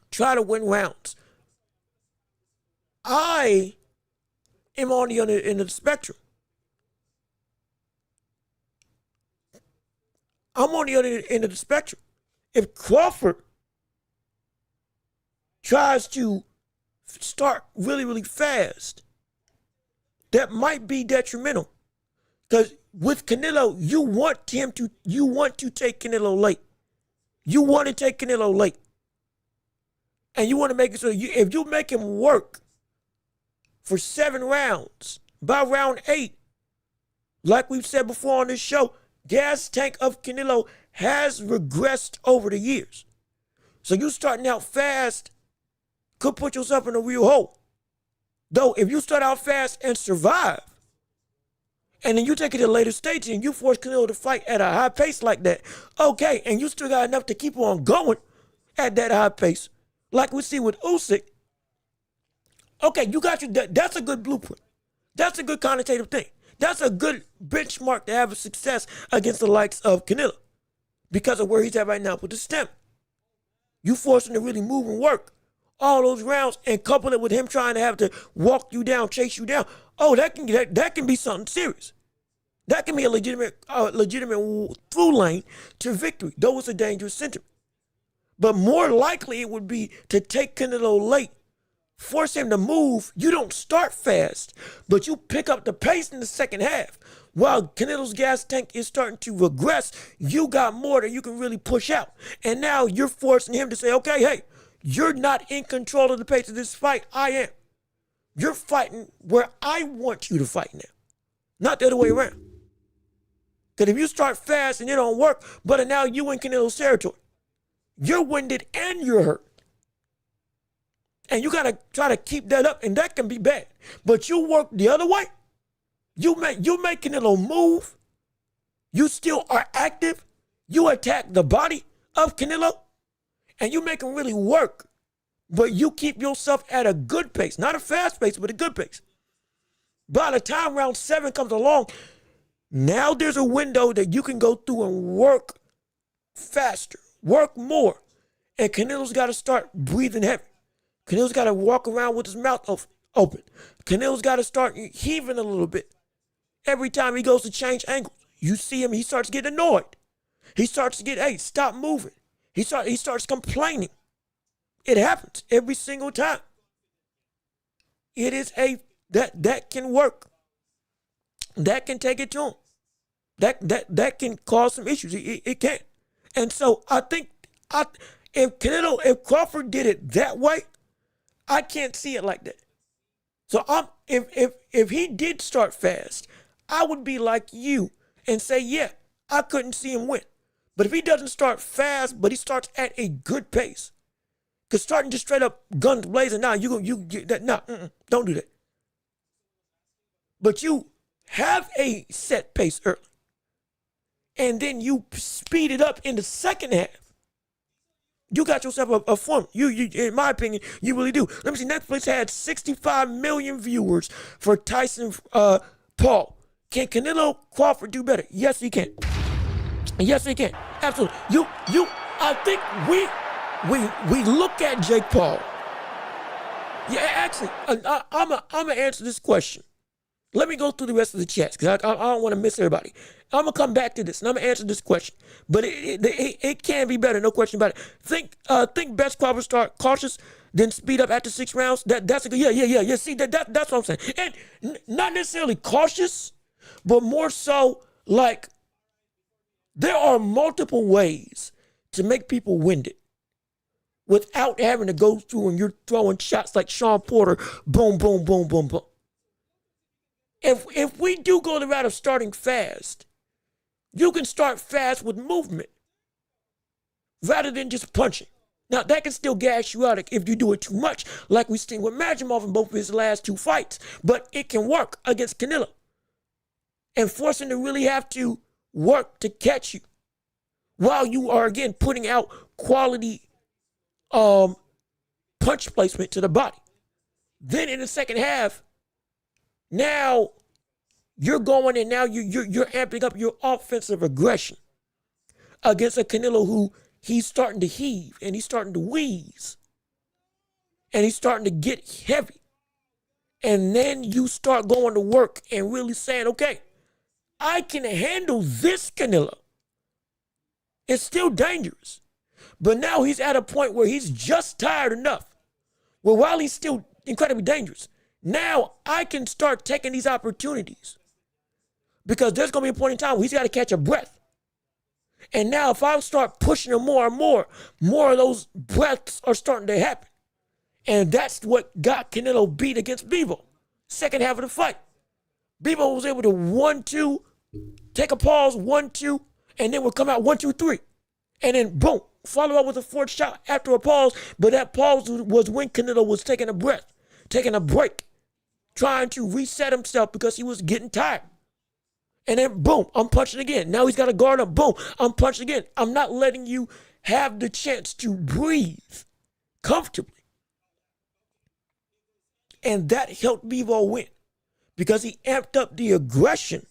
try to win rounds. I am on the other end of the spectrum. I'm on the other end of the spectrum. If Crawford tries to start really, really fast, that might be detrimental. Because with Canelo, you want to take Canelo late. You want to take Canelo late. And you want to make it so if you make him work for 7 rounds, by round 8, like we've said before on this show, gas tank of Canelo has regressed over the years. So you starting out fast could put yourself in a real hole. Though if you start out fast and survive, and then you take it to a later stage and you force Canelo to fight at a high pace like that, okay, and you still got enough to keep on going at that high pace, like we see with Usyk, okay, you got that's a good blueprint. That's a good connotative thing. That's a good benchmark to have a success against the likes of Canelo because of where he's at right now with the stem. You force him to really move and work all those rounds and couple it with him trying to have to walk you down, chase you down. Oh, that can be something serious. That can be a legitimate through lane to victory, though it's a dangerous sentiment. But more likely it would be to take Canelo late, force him to move. You don't start fast, but you pick up the pace in the second half. While Canelo's gas tank is starting to regress, you got more that you can really push out. And now you're forcing him to say, okay, hey, you're not in control of the pace of this fight. I am. You're fighting where I want you to fight now, not the other way around. Because if you start fast and it don't work, but now you in Canelo's territory, you're winded and you're hurt. And you got to try to keep that up, and that can be bad. But you work the other way. You make Canelo move. You still are active. You attack the body of Canelo, and you make him really work. But you keep yourself at a good pace, not a fast pace, but a good pace. By the time round 7 comes along, now there's a window that you can go through and work faster, work more. And Canelo's got to start breathing heavy. Canelo's got to walk around with his mouth open. Canelo's got to start heaving a little bit. Every time he goes to change angles, you see him, he starts getting annoyed. He starts to get, hey, stop moving. He starts complaining. It happens every single time. It is that can work. That can take it to him. That can cause some issues. It can. And so I think if Crawford did it that way, I can't see it like that. So if he did start fast, I would be like you and say, yeah, I couldn't see him win. But if he doesn't start fast, but he starts at a good pace, because starting just straight up guns blazing, don't do that. But you have a set pace early, and then you speed it up in the second half. You got yourself a form. You, in my opinion, you really do. Let me see. Netflix had 65 million viewers for Tyson Paul. Can Canelo Crawford do better? Yes, he can. Yes, he can. Absolutely. I think we look at Jake Paul. Yeah, actually, I'm gonna answer this question. Let me go through the rest of the chats because I don't want to miss everybody. I'm gonna come back to this and I'm gonna answer this question. But it can be better, no question about it. Think best Crawford start cautious, then speed up after 6 rounds. That's a good. Yeah. See that's what I'm saying. And not necessarily cautious, but more so like there are multiple ways to make people winded without having to go through and you're throwing shots like Sean Porter, boom, boom, boom, boom, boom. If we do go the route of starting fast, you can start fast with movement rather than just punching. Now, that can still gas you out if you do it too much, like we've seen with Majimov in both of his last 2 fights, but it can work against Canelo. And force him to really have to work to catch you while you are, again, putting out quality punch placement to the body. Then in the second half, now you're going and now you're amping up your offensive aggression against a Canelo who he's starting to heave and he's starting to wheeze and he's starting to get heavy. And then you start going to work and really saying, okay, I can handle this Canelo. It's still dangerous. But now he's at a point where he's just tired enough. Well, while he's still incredibly dangerous, now I can start taking these opportunities because there's going to be a point in time where he's got to catch a breath. And now if I start pushing him more and more of those breaths are starting to happen. And that's what got Canelo beat against Bivol. Second half of the fight. Bivol was able to 1-2, take a pause, 1-2, and then would come out 1-2-3. And then boom, follow up with a 4th shot after a pause. But that pause was when Canelo was taking a breath, taking a break, trying to reset himself because he was getting tired. And then boom, I'm punching again. Now he's got a guard up. Boom, I'm punching again. I'm not letting you have the chance to breathe comfortably. And that helped Bivol win because he amped up the aggression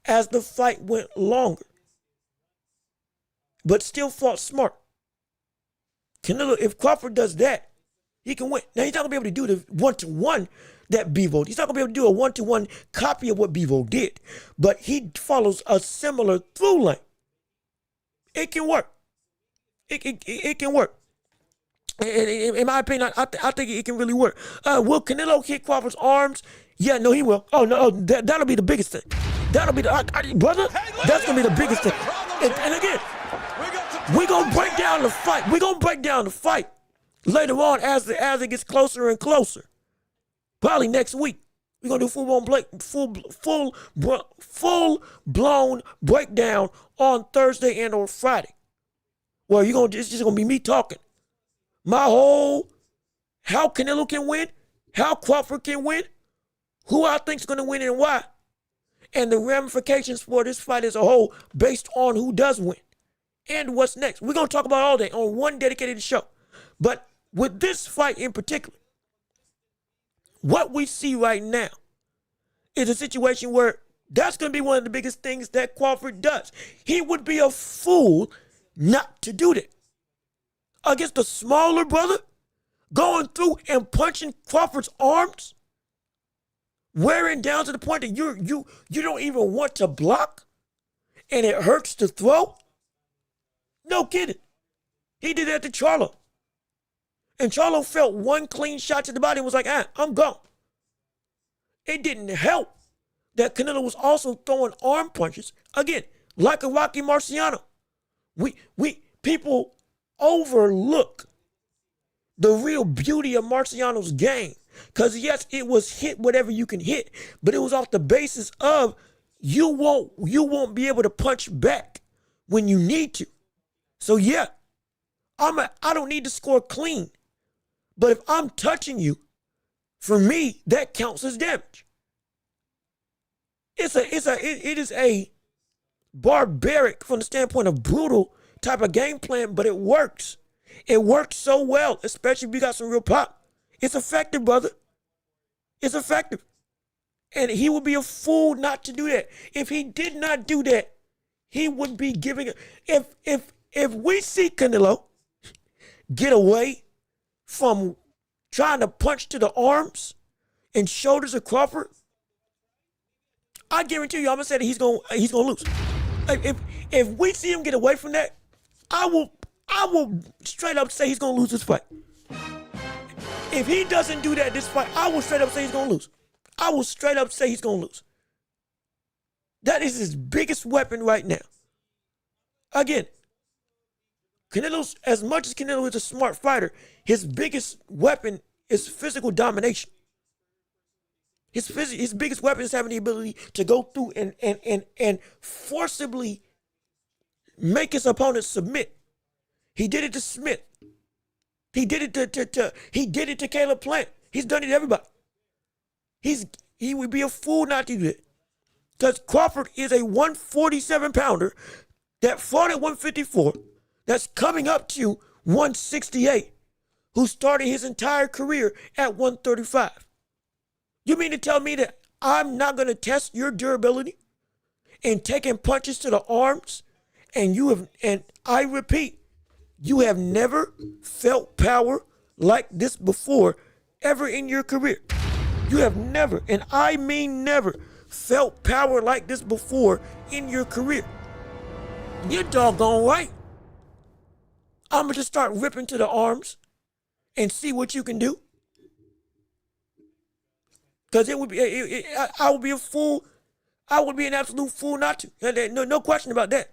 as the fight went longer, but still fought smart. Canelo, if Crawford does that, he can win. Now, he's not going to be able to do the 1-to-1 that Bivol. He's not going to be able to do a 1-to-1 copy of what Bivol did, but he follows a similar through line. It can work. It can work. In my opinion, I think it can really work. Will Canelo hit Crawford's arms? Yeah, no, he will. Oh, no, that'll be the biggest thing. That'll be the, brother, that's going to be the biggest thing. And again, we're going to break down the fight. We're going to break down the fight later on as it gets closer and closer. Probably next week. We're going to do full-blown breakdown on Thursday and or Friday. Well, it's just going to be me talking. My whole, how Canelo can win, how Crawford can win, who I think is going to win and why, and the ramifications for this fight as a whole based on who does win and what's next. We're going to talk about all day on one dedicated show. But with this fight in particular, what we see right now is a situation where that's going to be one of the biggest things that Crawford does. He would be a fool not to do that. Against a smaller brother, going through and punching Crawford's arms, wearing down to the point that you don't even want to block, and it hurts to throw. No kidding. He did that to Charlo. And Charlo felt one clean shot to the body and was like, I'm gone. It didn't help that Canelo was also throwing arm punches, again, like a Rocky Marciano. People overlook the real beauty of Marciano's game. Because yes, it was hit whatever you can hit, but it was off the basis of you won't be able to punch back when you need to. So yeah, I don't need to score clean. But if I'm touching you, for me, that counts as damage. It is a barbaric, from the standpoint of brutal type of game plan, but it works. It works so well, especially if you got some real pop. It's effective, brother. It's effective. And he would be a fool not to do that. If he did not do that, he would be giving it. If we see Canelo get away from trying to punch to the arms and shoulders of Crawford, I guarantee you, I'm gonna say that he's gonna lose. If we see him get away from that, I will straight up say he's gonna lose this fight. If he doesn't do that this fight, I will straight up say he's gonna lose. I will straight up say he's gonna lose. That is his biggest weapon right now. Again, Canelo's, as much as Canelo is a smart fighter, his biggest weapon is physical domination. His biggest weapon is having the ability to go through and forcibly make his opponent submit. He did it to Smith. He did it to Caleb Plant. He's done it to everybody. He would be a fool not to do it. Because Crawford is a 147 pounder that fought at 154, that's coming up to 168, who started his entire career at 135. You mean to tell me that I'm not going to test your durability and taking punches to the arms? And I repeat, you have never felt power like this before ever in your career. You have never, and I mean never, felt power like this before in your career. You're doggone right. I'm going to just start ripping to the arms and see what you can do. Because it would be, I would be a fool. I would be an absolute fool not to. No question about that.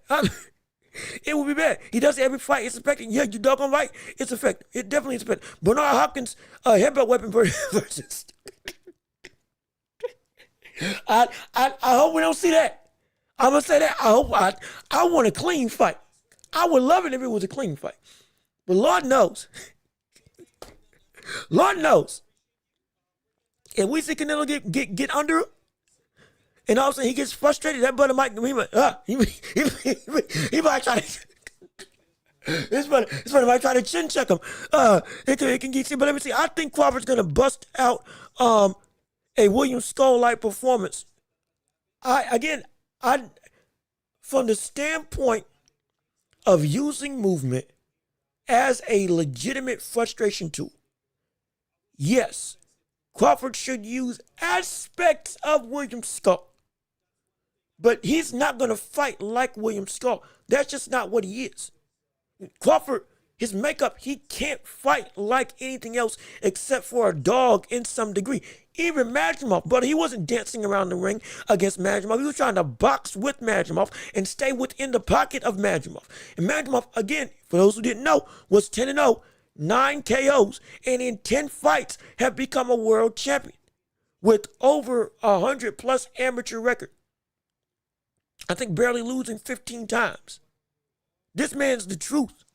It would be bad. He does it every fight. It's effective. Yeah, you doggone right. It's effective. It definitely is effective. Bernard Hopkins, headbutt weapon versus. I hope we don't see that. I'm gonna say that. I want a clean fight. I would love it if it was a clean fight. But Lord knows. Lord knows. If we see Canelo get under him, and all of a sudden he gets frustrated, that brother might he might try to this brother might try to chin check him. It can get, but let me see. I think Crawford's gonna bust out a William Skull-like performance. From the standpoint of using movement as a legitimate frustration tool, yes, Crawford should use aspects of William Skull. But he's not going to fight like William Skull. That's just not what he is. Crawford, his makeup, he can't fight like anything else except for a dog in some degree. Even Madrimov, but he wasn't dancing around the ring against Madrimov. He was trying to box with Madrimov and stay within the pocket of Madrimov. And Madrimov, again, for those who didn't know, was 10-0, 9 KOs, and in 10 fights have become a world champion with over 100+ amateur record. I think barely losing 15 times. This man's the truth.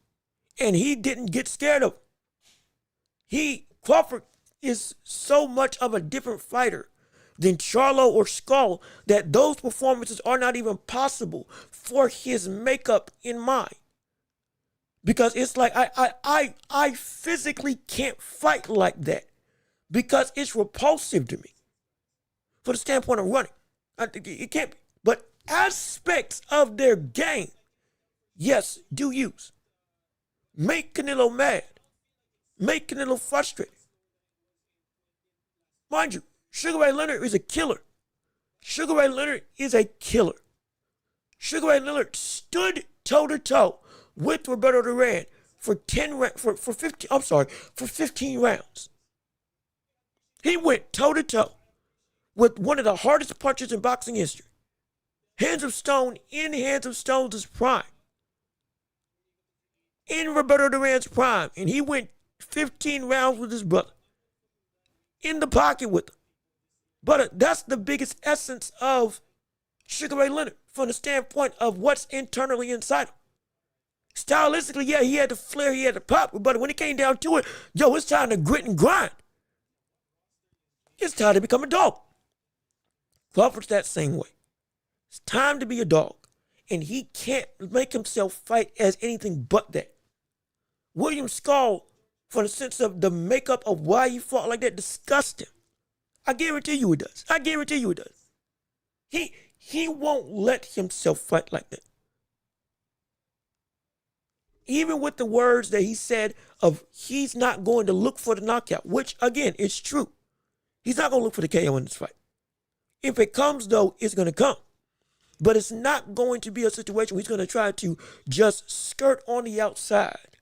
And he didn't get scared of him. Crawford is so much of a different fighter than Charlo or Skull that those performances are not even possible for his makeup in mind. Because it's like I physically can't fight like that because it's repulsive to me. For the standpoint of running, it can't be. But aspects of their game, yes, do use. Make Canelo mad. Make Canelo frustrated. Mind you, Sugar Ray Leonard is a killer. Sugar Ray Leonard is a killer. Sugar Ray Leonard stood toe-to-toe with Roberto Duran for 15 rounds. He went toe-to-toe with one of the hardest punchers in boxing history. Hands of Stone in Hands of Stone's prime. In Roberto Duran's prime. And he went 15 rounds with his brother. In the pocket with him. But that's the biggest essence of Sugar Ray Leonard from the standpoint of what's internally inside him. Stylistically, yeah, he had the flair, he had the pop, but when it came down to it, it's time to grit and grind. It's time to become a dog. Crawford's that same way. It's time to be a dog. And he can't make himself fight as anything but that. William Skull, for the sense of the makeup of why he fought like that, disgusts him. I guarantee you it does. I guarantee you it does. He won't let himself fight like that. Even with the words that he said of he's not going to look for the knockout, which again is true. He's not going to look for the KO in this fight. If it comes though, it's going to come. But it's not going to be a situation where he's going to try to just skirt on the outside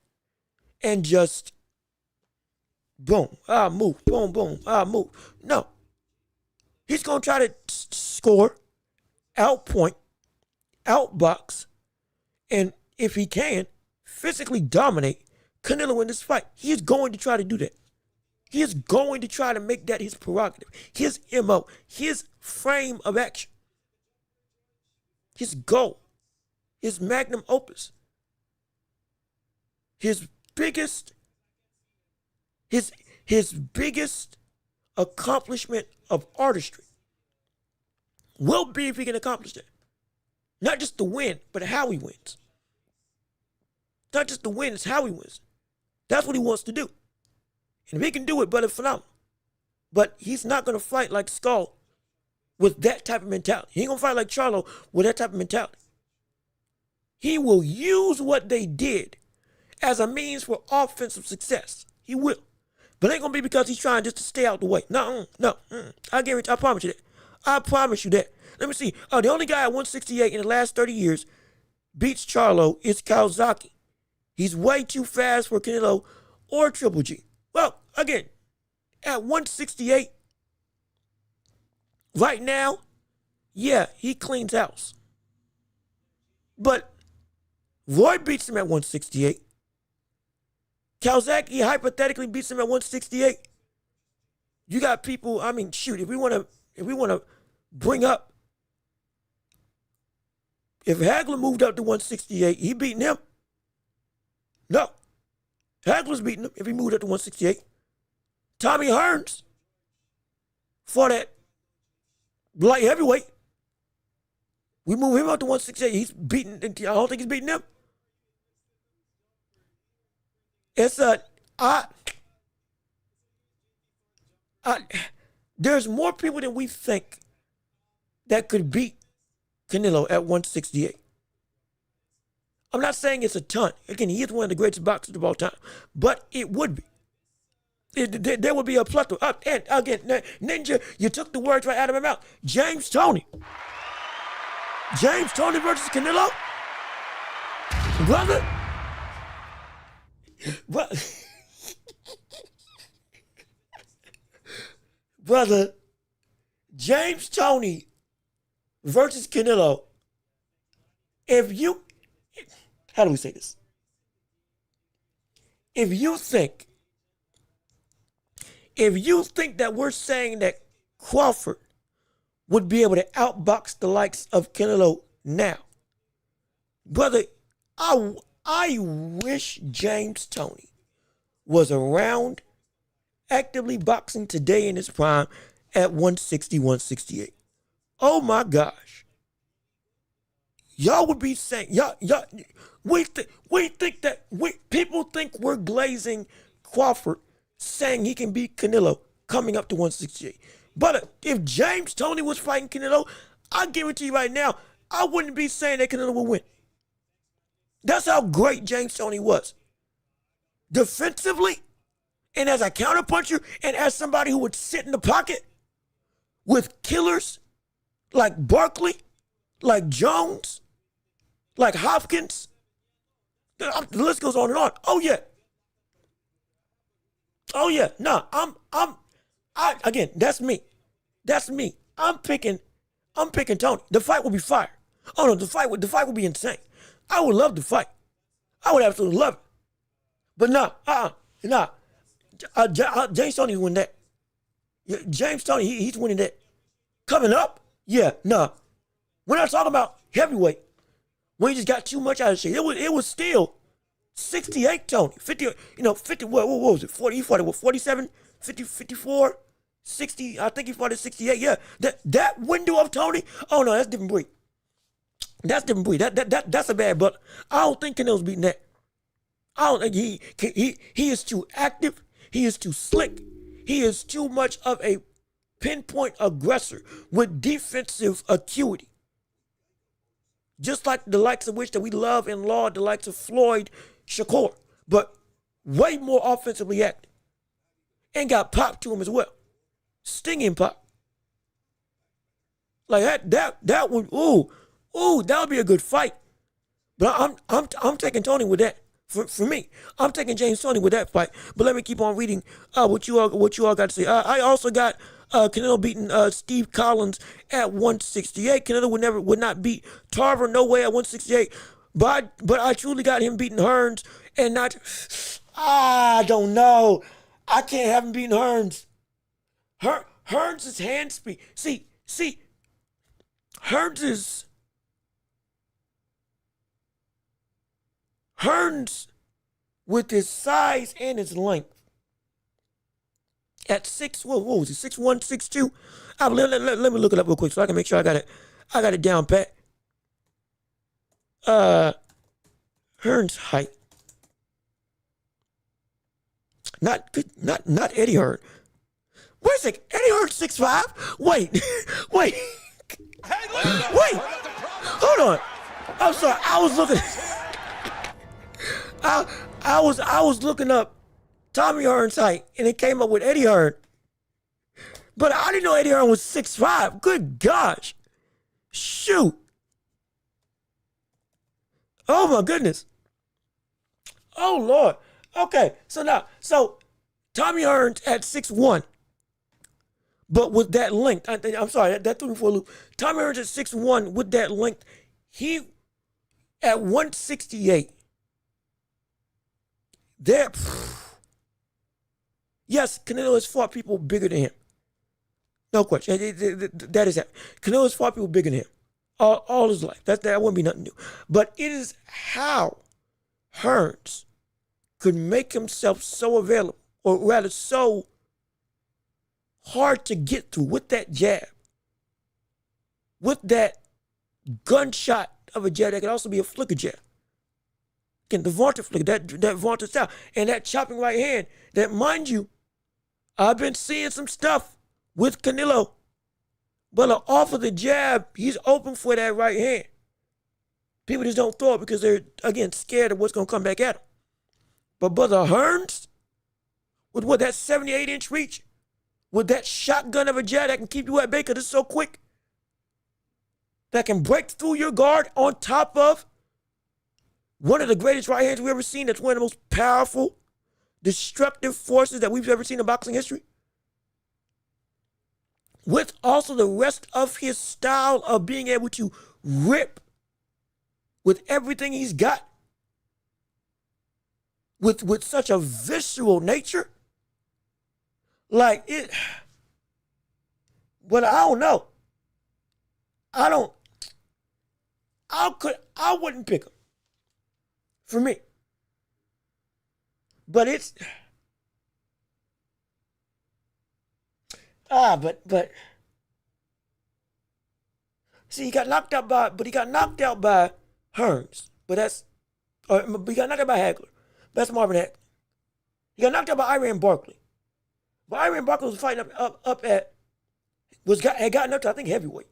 and just boom, move, boom, boom, move. No. He's going to try to score, outpoint, outbox, and if he can, physically dominate Canelo in this fight. He is going to try to do that. He is going to try to make that his prerogative, his MO, his frame of action, his goal, his magnum opus, his biggest accomplishment of artistry will be if he can accomplish that. Not just the win, but how he wins. Not just the win, it's how he wins. That's what he wants to do. And if he can do it, brother, phenomenal. But he's not going to fight like Skull with that type of mentality. He ain't going to fight like Charlo with that type of mentality. He will use what they did as a means for offensive success. He will. But it ain't going to be because he's trying just to stay out the way. No. I promise you that. I promise you that. Let me see. The only guy at 168 in the last 30 years beats Charlo is Kawasaki. He's way too fast for Canelo or Triple G. Well, again, at 168, right now, yeah, he cleans house. But Roy beats him at 168. Kawasaki hypothetically beats him at 168. You got people, I mean, shoot, if we want to bring up, if Hagler moved up to 168, he beating him. No. Hagler's beating him if he moved up to 168. Tommy Hearns for that light heavyweight. We move him up to 168. He's beating, I don't think he's beating him. It's there's more people than we think that could beat Canelo at 168. I'm not saying it's a ton. Again, he is one of the greatest boxers of all time. But it would be. There would be a plethora. And again, Ninja, you took the words right out of my mouth. James Toney. James Toney versus Canelo? Brother? Brother, James Toney versus Canelo. How do we say this? If you think that we're saying that Crawford would be able to outbox the likes of Canelo now, brother, I wish James Toney was around actively boxing today in his prime at 160, 168. Oh my gosh. Y'all would be saying, people think we're glazing Crawford saying he can beat Canelo coming up to 168. But if James Toney was fighting Canelo, I guarantee you right now, I wouldn't be saying that Canelo would win. That's how great James Toney was. Defensively, and as a counterpuncher, and as somebody who would sit in the pocket with killers like Barkley, like Jones, like Hopkins. The list goes on and on. Oh yeah. Nah, again, that's me. I'm picking Toney. The fight will be fire. Oh no, the fight would be insane. I would love the fight. I would absolutely love it. But nah. James Toney win that. James Toney, he's winning that. Coming up? Yeah, nah. We're not talking about heavyweight. When he just got too much out of shit. It was still 68 Toney. 50, 50, what was it? 40, he fought it, 47, 50, 54, 60, I think he fought at 68. Yeah, that window of Toney, oh no, that's different breed. That's different breed. That's a bad, but I don't think Canelo's beating that. I don't think he is too active. He is too slick. He is too much of a pinpoint aggressor with defensive acuity. Just like the likes of which that we love and laud, the likes of Floyd Shakur, but way more offensively active. And got pop to him as well. Stinging pop. Like that would that would be a good fight. But I'm taking Tony with that. For me, I'm taking James Toney with that fight. But let me keep on reading what you all got to say. I also got Canelo beating Steve Collins at 168. Canelo would not beat Tarver, no way, at 168. But I truly got him beating Hearns and not. I don't know. I can't have him beating Hearns. Hearns' hand speed. See, Hearns with his size and his length at what was he, 6'1", 6'2"? Let me look it up real quick so I can make sure I got it down pat. Hearns' height. Not Eddie Hearn. Wait a second, Eddie Hearn's 6'5"? Wait. Wait. Hold on. I'm sorry. I was looking. I was looking up Tommy Hearn's height, and it came up with Eddie Hearn. But I didn't know Eddie Hearn was 6'5". Good gosh. Shoot. Oh my goodness. Oh Lord. Okay, so Tommy Hearns at 6'1", but with that length, I'm sorry, that threw me for a loop. Tommy Hearns at 6'1" with that length, he at 168. Yes, Canelo has fought people bigger than him. No question. That is that. Canelo has fought people bigger than him all his life. That wouldn't be nothing new. But it is how Hearns could make himself so available, or rather so hard to get through with that jab, with that gunshot of a jab that could also be a flicker jab. Again, the vaunted flicker, that vaunted style, and that chopping right hand that, mind you, I've been seeing some stuff with Canelo, but off of the jab, he's open for that right hand. People just don't throw it because they're, again, scared of what's going to come back at them. But Brother Hearns, with that 78-inch reach, with that shotgun of a jab that can keep you at bay because it's so quick, that can break through your guard on top of one of the greatest right hands we've ever seen, that's one of the most powerful, destructive forces that we've ever seen in boxing history, with also the rest of his style of being able to rip with everything he's got, with such a visceral nature, like it. But I don't know. I wouldn't pick him for me. But it's but see, he got knocked out by Hearns, but he got knocked out by Hagler. That's Marvin Hagler. He got knocked out by Iran Barkley. But Iran Barkley was fighting had gotten up to, I think, heavyweight,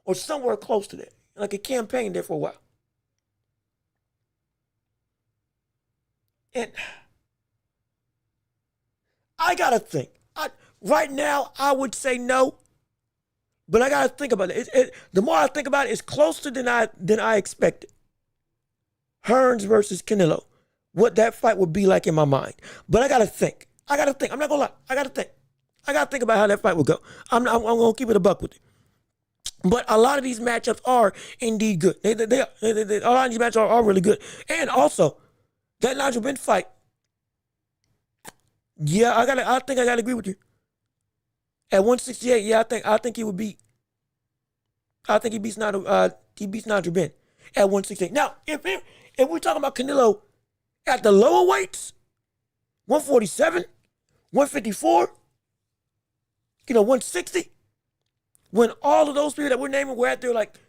or somewhere close to that, like a campaign there for a while. And I gotta think. Right now, I would say no, but I gotta think about it. The more I think about it, it's closer than I expected. Hearns versus Canelo, what that fight would be like in my mind. But I gotta think. I'm not gonna lie. I gotta think about how that fight would go. I'm gonna keep it a buck with you. But a lot of these matchups are indeed good. A lot of these matchups are really good. And also, that Nigel Benn fight, yeah, I think I gotta agree with you. At 168, yeah, I think he would beat. I think he beats Nigel Benn at 168. Now, if we're talking about Canelo at the lower weights, 147, 154, 160, when all of those people that we're naming were at their like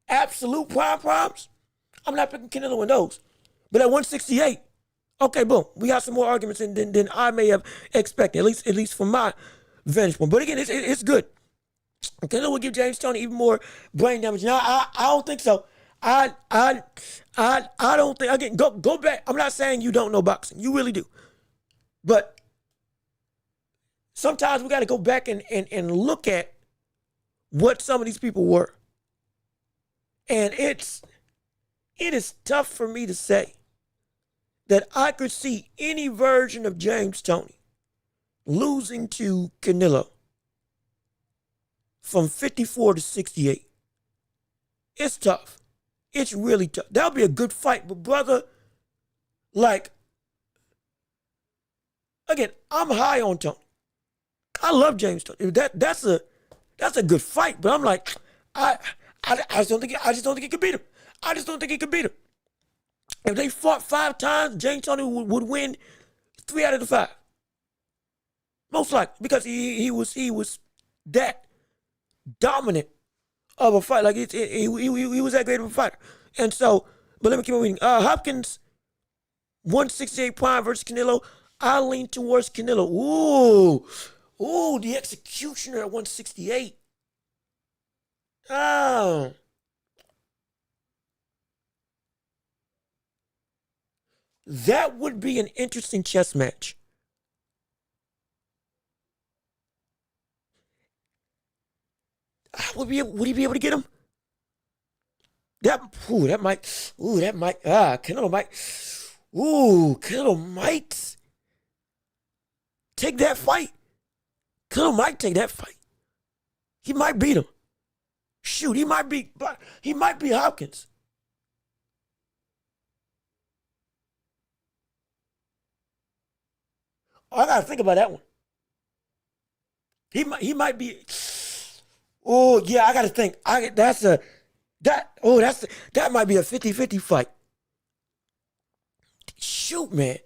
absolute primes, I'm not picking Canelo in those. But at 168, Okay, boom. We got some more arguments than I may have expected, at least from my vantage point. But again, it's good. Canelo will give James Toney even more brain damage. Now, I don't think so. I don't think. Again, go back. I'm not saying you don't know boxing. You really do. But sometimes we got to go back and look at what some of these people were. And it is tough for me to say that I could see any version of James Toney losing to Canelo from 54 to 68. It's tough. It's really tough. That'll be a good fight. But brother, like, again, I'm high on Toney. I love James Toney. That's a good fight. But I'm like, I just don't think he could beat him. I just don't think he could beat him. If they fought 5 times, James Toney would win 3 out of the 5. Most likely, because he was that dominant of a fight. Like he was that great of a fighter. And so, but let me keep on reading. Hopkins, 168 prime versus Canelo. I lean towards Canelo. Ooh, the executioner at 168. Oh. That would be an interesting chess match. Would he be able to get him? Canelo might take that fight. Canelo might take that fight. He might beat him. Shoot, he might beat Hopkins. I gotta think about that one. He might be. Oh yeah, I gotta think. That might be a 50-50 fight. Shoot, man,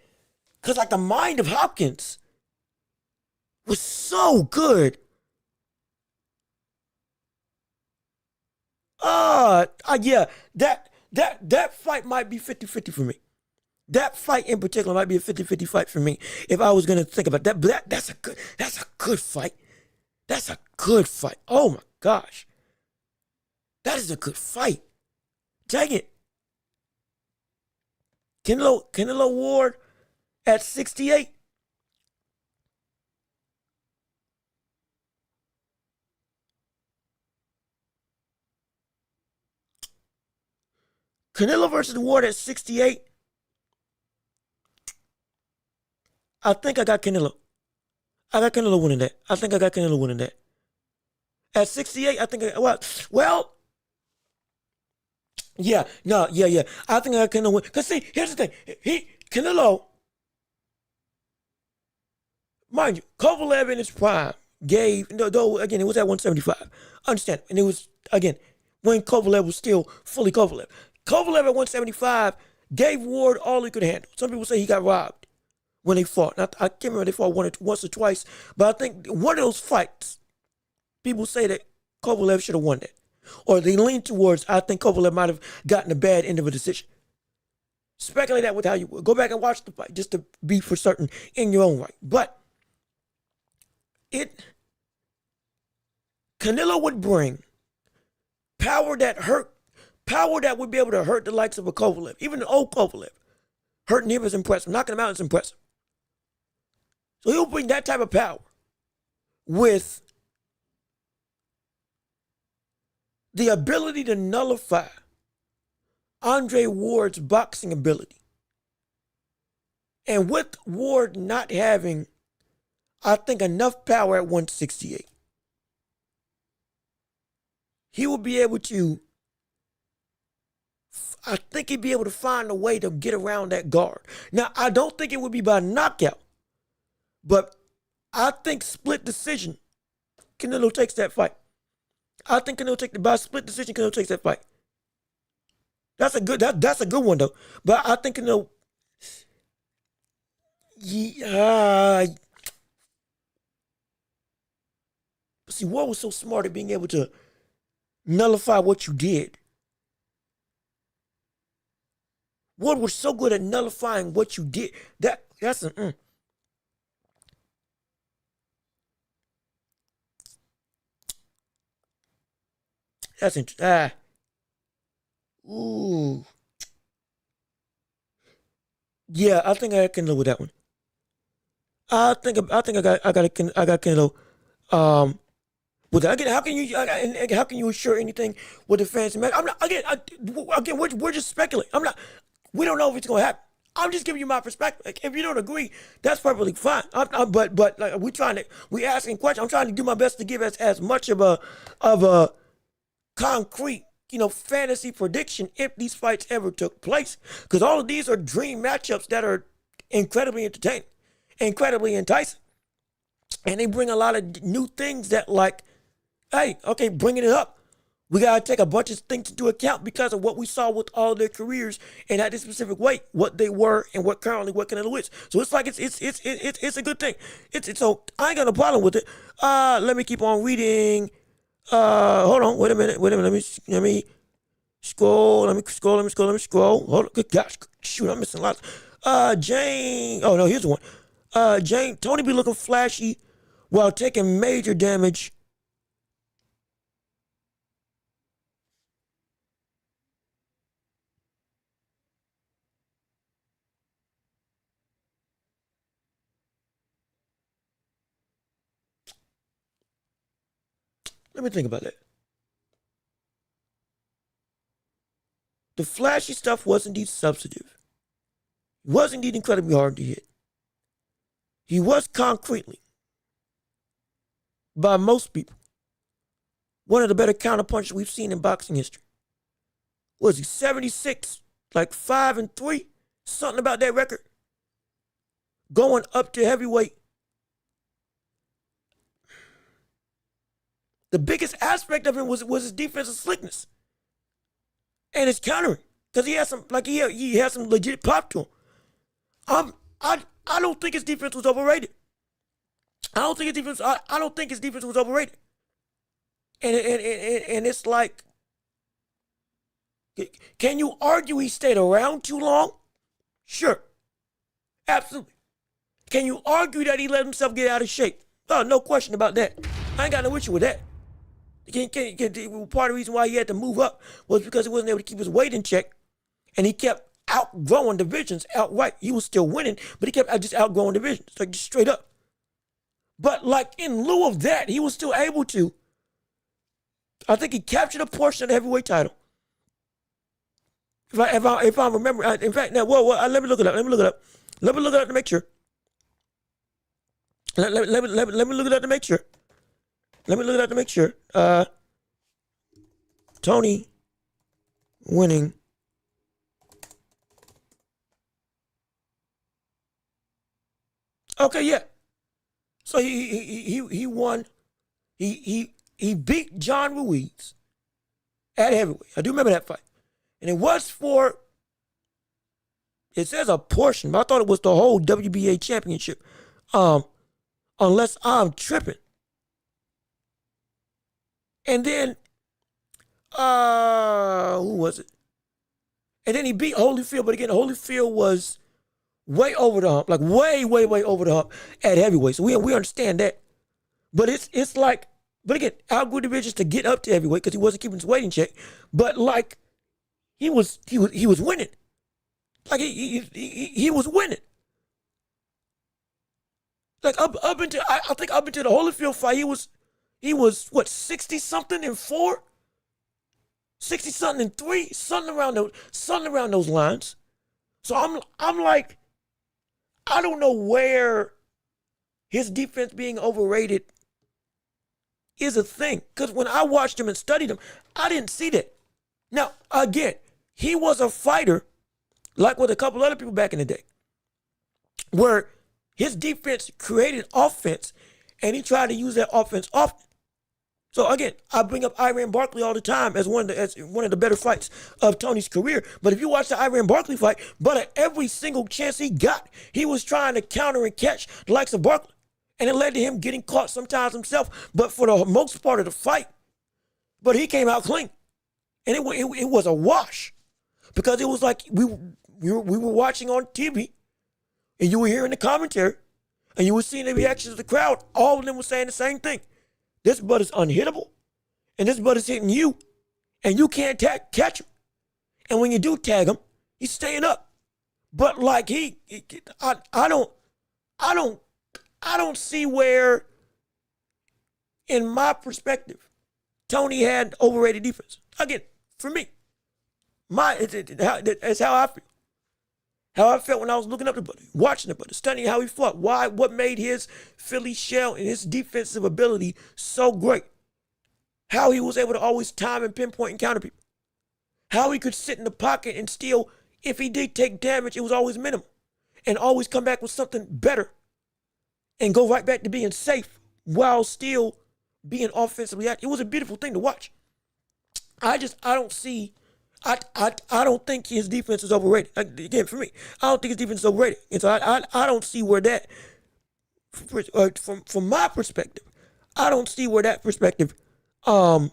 because like the mind of Hopkins was so good. Yeah, that fight might be 50-50 for me. That fight in particular might be a 50-50 fight for me if I was gonna think about that. But that's a good fight. That's a good fight. Oh my gosh. That is a good fight. Dang it. Canelo Ward at 68. Canelo versus Ward at 68. I think I got Canelo. I got Canelo winning that. I think I got Canelo winning that. At 68, I think yeah. I think I got Canelo win. Because see, here's the thing. Canelo, mind you, Kovalev in his prime though again, it was at 175. Understand. And it was, again, when Kovalev was still fully Kovalev. Kovalev at 175 gave Ward all he could handle. Some people say he got robbed when they fought. Now, I can't remember if they fought once or twice, but I think one of those fights, people say that Kovalev should have won that. Or they lean towards, I think Kovalev might have gotten a bad end of a decision. Speculate that with how you will. Go back and watch the fight just to be for certain in your own right. But Canelo would bring power that would be able to hurt the likes of a Kovalev. Even the old Kovalev. Hurting him is impressive. Knocking him out is impressive. So he'll bring that type of power with the ability to nullify Andre Ward's boxing ability. And with Ward not having, I think, enough power at 168, he will be able to, I think he'd be able to find a way to get around that guard. Now, I don't think it would be by knockout, but I think split decision, Canelo takes that fight. I think by split decision, Canelo takes that fight. That's a good one though. But I think Canelo, see, Ward was so smart at being able to nullify what you did Ward was so good at nullifying what you did. That's an That's interesting. Ooh. Yeah, I think I can live with that one. I got Canelo. With that. Again, how can you assure anything with the fantasy match? I'm not again. We're just speculating. We don't know if it's gonna happen. I'm just giving you my perspective. Like, if you don't agree, that's perfectly fine. But like we asking questions. I'm trying to do my best to give as much of a concrete, fantasy prediction if these fights ever took place. Because all of these are dream matchups that are incredibly entertaining, incredibly enticing. And they bring a lot of new things that, like, hey, okay, bringing it up. We got to take a bunch of things into account because of what we saw with all their careers and at this specific weight, what they were and what Canelo is. So it's like it's a good thing. So I ain't got no problem with it. Let me keep on reading. Hold on, wait a minute. Let me scroll. Hold on, good gosh, shoot, I'm missing lots. Jane. Oh no, here's the one. Jane. Tony be looking flashy while taking major damage. Let me think about that. The flashy stuff was indeed substantive. It was indeed incredibly hard to hit. He was concretely, by most people, one of the better counterpunchers we've seen in boxing history. Was he 76, like 5-3? Something about that record. Going up to heavyweight. The biggest aspect of him was his defensive slickness and his countering, because he had some legit pop to him. I don't think his defense was overrated. I don't think his defense was overrated. And it's like, can you argue he stayed around too long? Sure, absolutely. Can you argue that he let himself get out of shape? Oh, no question about that. I ain't got no issue with that. Part of the reason why he had to move up was because he wasn't able to keep his weight in check, and he kept outgrowing divisions outright. He was still winning, but he kept just outgrowing divisions, like just straight up. But like in lieu of that, he was still able to. I think he captured a portion of the heavyweight title. If I remember, in fact, now, let me look it up. Let me look it up to make sure. Let me look it up to make sure. Tony winning Okay, yeah. So he won. He beat John Ruiz at heavyweight. I do remember that fight, and it was for. It says a portion, but I thought it was the whole WBA championship. Unless I'm tripping. And then, who was it? And then he beat Holyfield, but again, Holyfield was way over the hump, like way over the hump at heavyweight. So we understand that. But it's like, but again, outgrew divisions to get up to heavyweight because he wasn't keeping his weight in check. But like, he was winning. Like he was winning. Like up until I think up until the Holyfield fight, he was what 60 something and 4, 60 something and 3, something around those lines. So I'm like, I don't know where his defense being overrated is a thing. Because when I watched him and studied him, I didn't see that. Now, again, he was a fighter, like with a couple other people back in the day, where his defense created offense, and he tried to use that offense often. So again, I bring up Iran Barkley all the time as one of the better fights of Tony's career. But if you watch the Iran Barkley fight, but at every single chance he got, he was trying to counter and catch the likes of Barkley. And it led to him getting caught sometimes himself, but for the most part of the fight. But he came out clean. And it was a wash. Because it was like we were watching on TV, and you were hearing the commentary, and you were seeing the reactions of the crowd. All of them were saying the same thing. This brother's unhittable, and this brother's hitting you, and you can't catch him. And when you do tag him, he's staying up. But like I don't see where, in my perspective, Tony had overrated defense. Again, for me, that's how I feel. How I felt when I was looking up the brother, watching the brother, studying how he fought. What made his Philly shell and his defensive ability so great. How he was able to always time and pinpoint and counter people. How he could sit in the pocket and still, if he did take damage, it was always minimal. And always come back with something better. And go right back to being safe while still being offensively active. It was a beautiful thing to watch. I don't think his defense is overrated. Again, for me, I don't think his defense is overrated. And so I don't see where that, from my perspective, I don't see where that perspective holds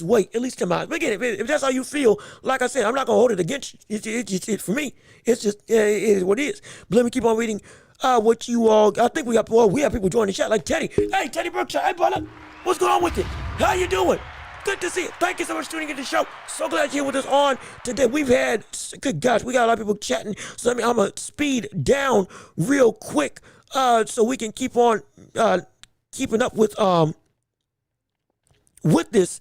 weight, at least in my eyes. But again, if that's how you feel, like I said, I'm not going to hold it against you. It's for me, it's just, it is what it is. But let me keep on reading what you all, I think we have people joining the chat, like Teddy. Hey, Teddy Berkshire, hey, brother, what's going on with you? How you doing? Good to see you. Thank you so much for tuning into the show. So glad you're here with us on today. We've had, good gosh, we got a lot of people chatting. So I'm going to speed down real quick so we can keep on keeping up with this.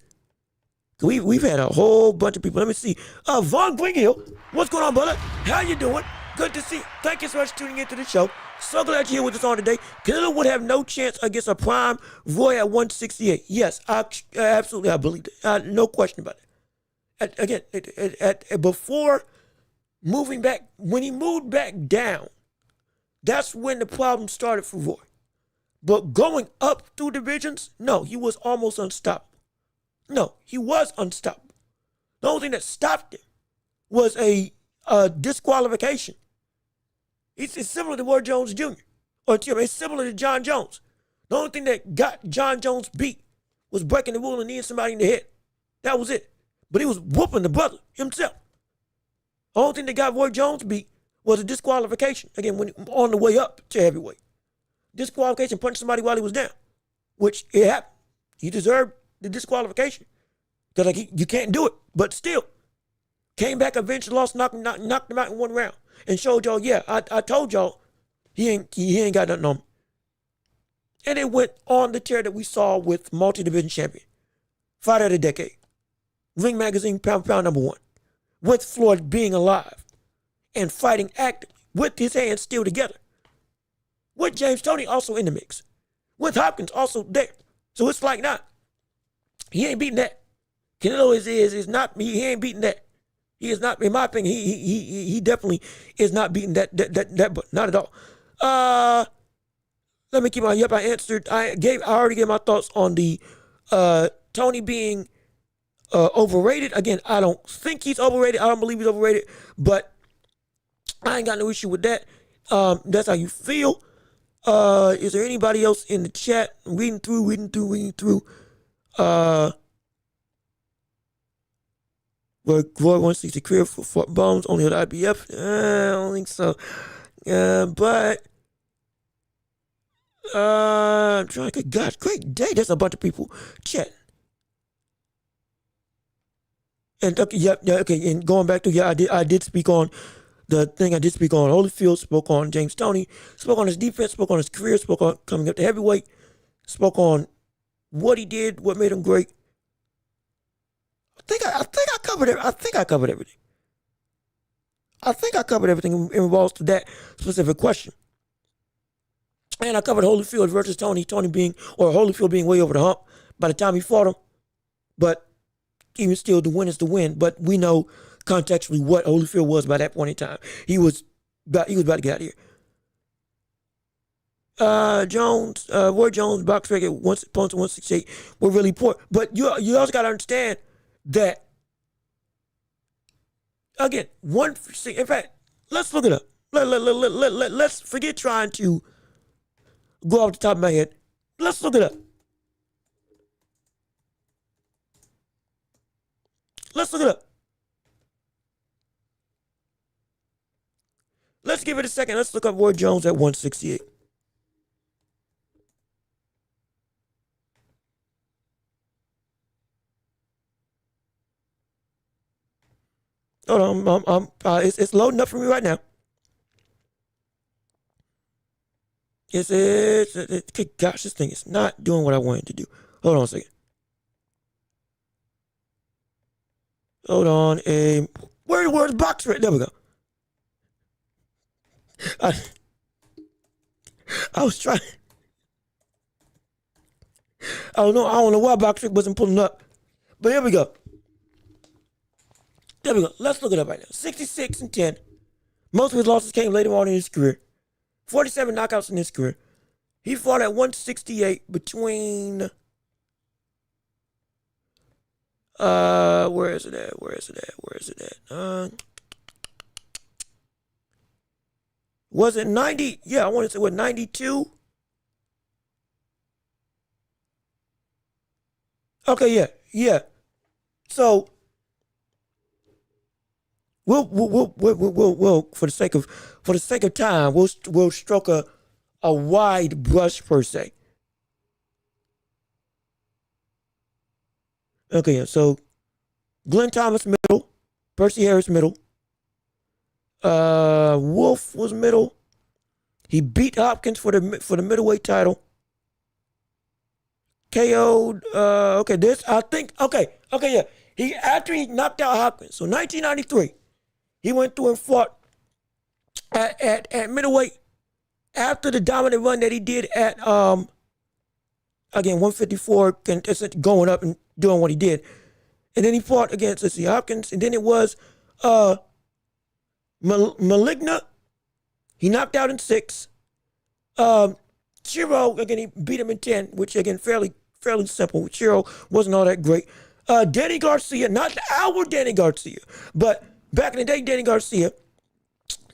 We've had a whole bunch of people. Let me see. Vaughn Greenhill, what's going on, brother? How you doing? Good to see you. Thank you so much for tuning into the show. So glad you're here with us on today. Canelo would have no chance against a prime Roy at 168. Yes, absolutely, I believe it. No question about it. Before moving back, when he moved back down, that's when the problem started for Roy. But going up through divisions, no, he was almost unstoppable. No, he was unstoppable. The only thing that stopped him was a disqualification. It's similar to Roy Jones Jr. Or it's similar to John Jones. The only thing that got John Jones beat was breaking the rule and kneeing somebody in the head. That was it. But he was whooping the brother himself. The only thing that got Roy Jones beat was a disqualification. Again, when on the way up to heavyweight. Disqualification, punched somebody while he was down. Which it happened. He deserved the disqualification. Because you can't do it. But still, came back eventually, lost, knocked him out in one round. And showed y'all, yeah, I told y'all he ain't got nothing on me. And it went on the tear that we saw with multi-division champion. Fighter of the decade. Ring Magazine pound for pound #1. With Floyd being alive and fighting actively with his hands still together. With James Toney also in the mix. With Hopkins also there. So it's like, nah, he ain't beating that. Canelo is not, he ain't beating that. He is not, in my opinion, he definitely is not beating that, but not at all. Let me keep on. Yep, I answered. I already gave my thoughts on the Tony being overrated. Again, I don't think he's overrated. I don't believe he's overrated, but I ain't got no issue with that. That's how you feel. Is there anybody else in the chat? Reading through. Where Roy 160 career for Fort Bones, only at IBF. I don't think so. But I'm trying to, gosh, great day. There's a bunch of people chatting. And okay, and going back to, I did speak on the thing. I did speak on Holyfield, spoke on James Toney, spoke on his defense, spoke on his career, spoke on coming up to heavyweight, spoke on what he did, what made him great. I think I covered it. I think I covered everything. I think I covered everything in regards to that specific question. And I covered Holyfield versus Tony. Holyfield being way over the hump by the time he fought him. But even still, the win is the win. But we know contextually what Holyfield was by that point in time. He was about to get out of here. Roy Jones, box record, opponents at 168 were really poor. But you also got to understand that, again, in fact, let's look it up. Let's forget trying to go off the top of my head. Let's look it up. Let's look it up. let's give it a second. Let's look up Roy Jones at 168. Hold on, it's loading up for me right now. Gosh, this thing is not doing what I wanted to do. Hold on a second. Hold on. Where's the box right? There we go. I was trying. I don't know why box trick wasn't pulling up. But here we go. There we go. Let's look it up right now. 66-10. Most of his losses came later on in his career. 47 knockouts in his career. He fought at 168 between where is it at? Was it 90? Yeah, I want to say what, 92? Okay, yeah. So we'll for the sake of time, we'll stroke a wide brush per se. Okay, yeah, so Glenn Thomas middle, Percy Harris middle, Wolf was middle. He beat Hopkins for the middleweight title. KO'd. Yeah. After he knocked out Hopkins, so 1993, he went through and fought at middleweight after the dominant run that he did at 154, going up and doing what he did, and then he fought against Hopkins, and then it was Maligna. He knocked out in 6. Chiro, again, he beat him in 10, which again fairly simple. Chiro wasn't all that great. Danny Garcia, not our Danny Garcia, but back in the day, Danny Garcia,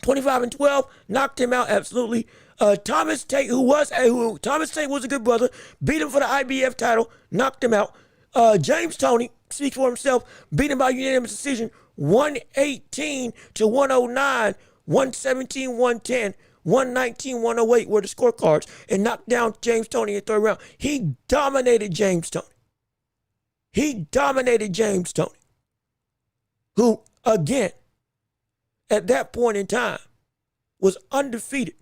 25-12, knocked him out absolutely. Thomas Tate, Thomas Tate was a good brother, beat him for the IBF title, knocked him out. James Toney, speaks for himself, beat him by unanimous decision, 118-109, 117-110. 119-108 were the scorecards, and knocked down James Toney in the third round. He dominated James Toney. Who, again, at that point in time, was undefeated.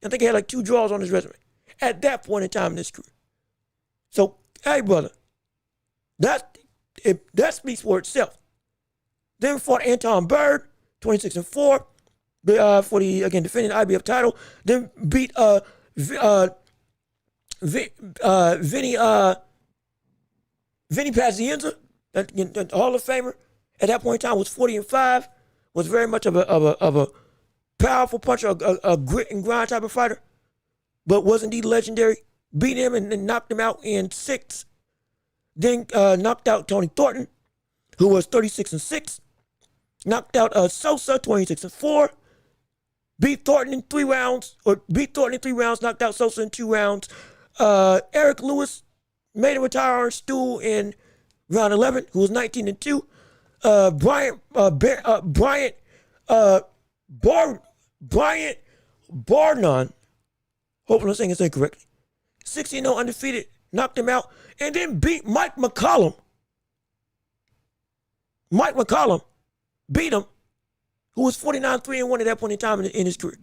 I think he had like 2 draws on his resume at that point in time in his career. So, hey, brother, that speaks for itself. Then fought Anton Bird, 26-4. For the, again, defending the IBF title, then beat Vinny Pazienza, the Hall of Famer. At that point in time, was 40-5, was very much of a powerful puncher, a grit and grind type of fighter, but was indeed legendary. Beat him and then knocked him out in 6. Then knocked out Tony Thornton, who was 36-6. Knocked out Sosa, 26-4. Beat Thornton in 3 rounds, knocked out Sosa in 2 rounds. Eric Lewis made him retire on a stool in round 11, who was 19-2. Bryant Barnon, hoping I'm saying his name correctly, 16-0 undefeated, knocked him out, and then beat Mike McCollum. Beat him, who was 49-3-1 at that point in time in his career.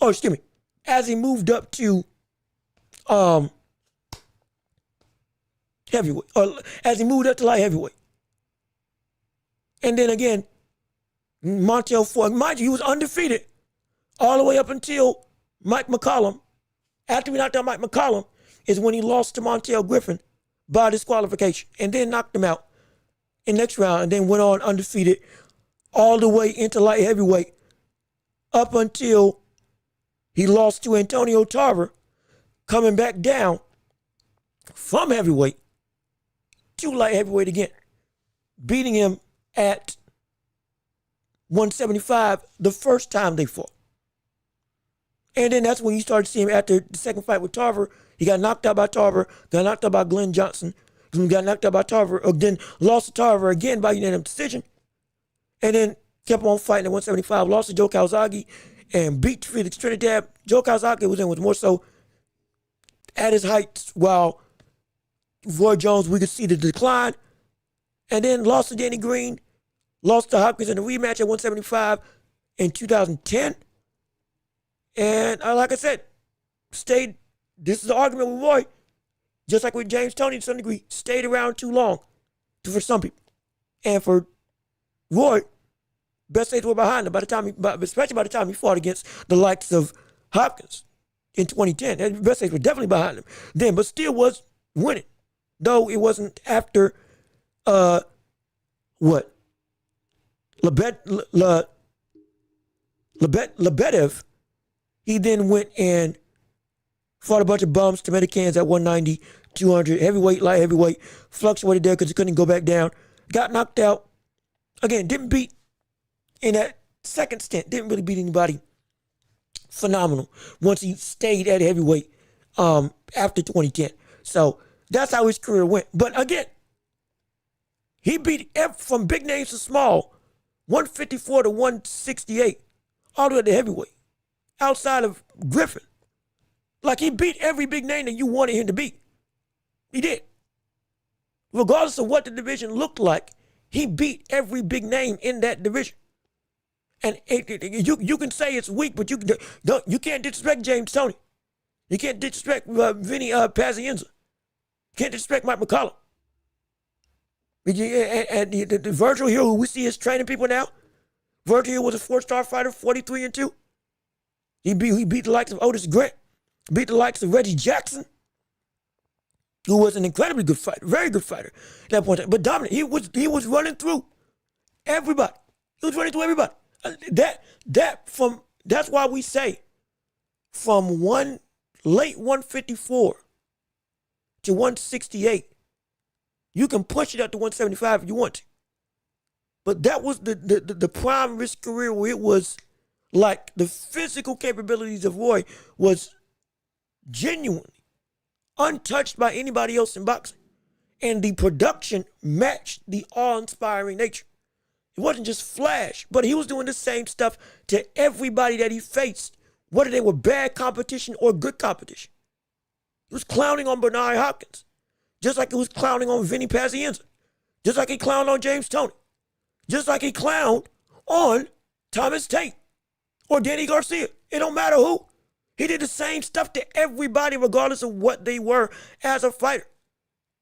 Oh, excuse me. As he moved up to heavyweight, or as he moved up to light heavyweight. And then again, Montel Ford, mind you, he was undefeated all the way up until Mike McCollum. After we knocked out Mike McCollum is when he lost to Montel Griffin by disqualification, and then knocked him out in the next round, and then went on undefeated all the way into light heavyweight up until he lost to Antonio Tarver, coming back down from heavyweight to light heavyweight again, beating him at 175 the first time they fought. And then that's when you started seeing him after the second fight with Tarver. He got knocked out by Tarver, got knocked out by Glenn Johnson, got knocked out by Tarver, then lost to Tarver again by unanimous decision. And then kept on fighting at 175, lost to Joe Calzaghe and beat Felix Trinidad. Joe Calzaghe was more so at his heights, while Roy Jones, we could see the decline. And then lost to Danny Green, lost to Hopkins in the rematch at 175 in 2010. And like I said, stayed, this is the argument with Roy, just like with James Toney to some degree, stayed around too long for some people. And for Roy, best days were behind him especially by the time he fought against the likes of Hopkins in 2010. And best days were definitely behind him then, but still was winning. Though it wasn't after Lebedev, he then went and fought a bunch of bums, tomato cans at 190, 200, heavyweight, light heavyweight, fluctuated there because he couldn't go back down. Got knocked out. Again, didn't beat in that second stint, didn't really beat anybody phenomenal once he stayed at heavyweight after 2010. So that's how his career went. But again, he beat from big names to small, 154 to 168, all the way to heavyweight, outside of Griffin. Like, he beat every big name that you wanted him to beat. He did. Regardless of what the division looked like, he beat every big name in that division. And you can say it's weak, but you can't disrespect James Toney. You can't disrespect Vinny Pazienza. You can't disrespect Mike McCollum. And the Virgil Hill, who we see is training people now, Virgil Hill was a 4-star fighter, 43-2. He beat the likes of Otis Grant, beat the likes of Reggie Jackson, who was an incredibly good fighter, very good fighter at that point. But dominant, he was running through everybody. He was running through everybody. That's why we say from late 154 to 168. You can push it up to 175 if you want to. But that was the prime of his career, where it was like the physical capabilities of Roy was genuinely untouched by anybody else in boxing. And the production matched the awe-inspiring nature. It wasn't just flash, but he was doing the same stuff to everybody that he faced, whether they were bad competition or good competition. He was clowning on Bernard Hopkins, just like he was clowning on Vinny Pazienza, just like he clowned on James Toney, just like he clowned on Thomas Tate or Danny Garcia. It don't matter who. He did the same stuff to everybody, regardless of what they were as a fighter.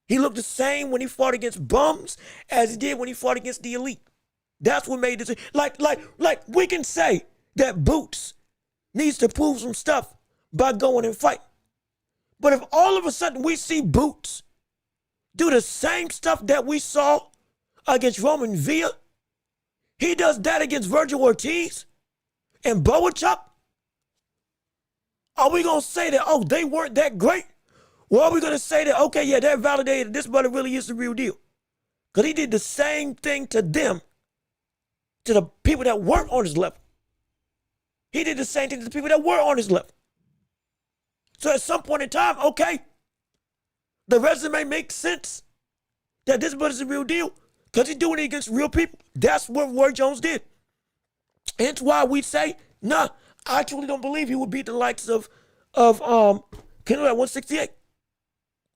He looked the same when he fought against bums as he did when he fought against the elite. That's what made this. Like we can say that Boots needs to prove some stuff by going and fighting. But if all of a sudden we see Boots do the same stuff that we saw against Roman Villa, he does that against Virgil Ortiz and Boachuk, are we going to say that, oh, they weren't that great? Or are we going to say that, okay, yeah, that validated this brother really is the real deal? Because he did the same thing to them, to the people that weren't on his level. He did the same thing to the people that were on his level. So at some point in time, okay, the resume makes sense that this brother's the real deal because he's doing it against real people. That's what Roy Jones did. Hence why we say, nah, I truly don't believe he would beat the likes of Canelo at 168.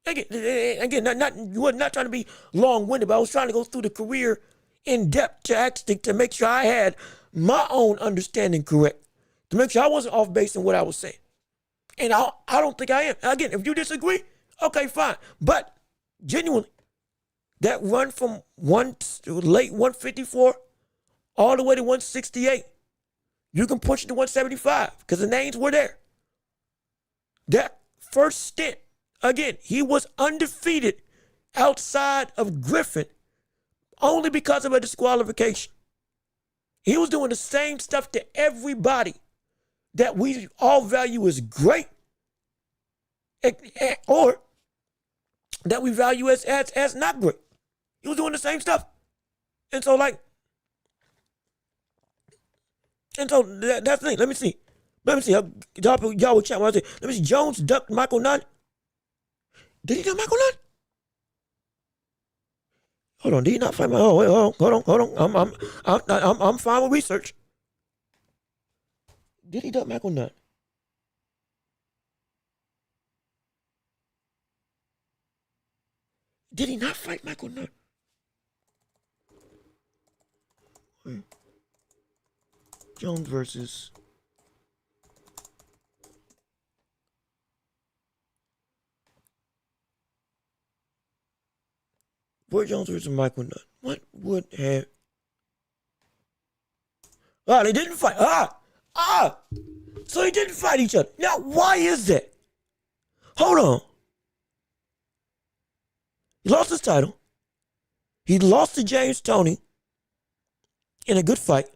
Again, not trying to be long-winded, but I was trying to go through the career in depth to make sure I had my own understanding correct, to make sure I wasn't off base in what I was saying. And I don't think I am. Again, if you disagree, okay, fine. But genuinely, that run from late 154 all the way to 168, you can push it to 175 because the names were there. That first stint, again, he was undefeated outside of Griffin only because of a disqualification. He was doing the same stuff to everybody that we all value as great or that we value as not great. He was doing the same stuff. And so that's the thing. Let me see. Y'all will chat. Let me see. Jones ducked Michael Nunn. Did he duck Michael Nunn? Hold on. Did he not fight my? Hold on. I'm fine with research. Did he duck Michael Nunn? Did he not fight Michael Nunn? Jones versus Roy Jones versus Michael Nunn. What would have? Ah, they didn't fight. So they didn't fight each other. Now, why is that? Hold on. He lost his title. He lost to James Toney in a good fight.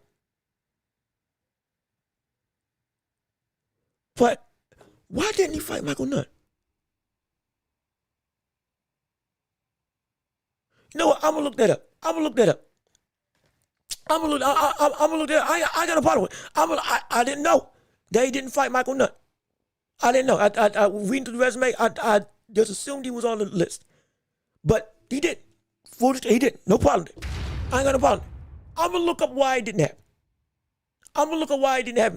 But why didn't he fight Michael Nunn? You know what? I'm gonna look that up. I'm gonna look that up. I got a problem with it. I didn't know they didn't fight Michael Nunn. I didn't know. I reading through the resume, I just assumed he was on the list. But he didn't. He didn't. No problem. I ain't got no problem. I'm gonna look up why it didn't happen.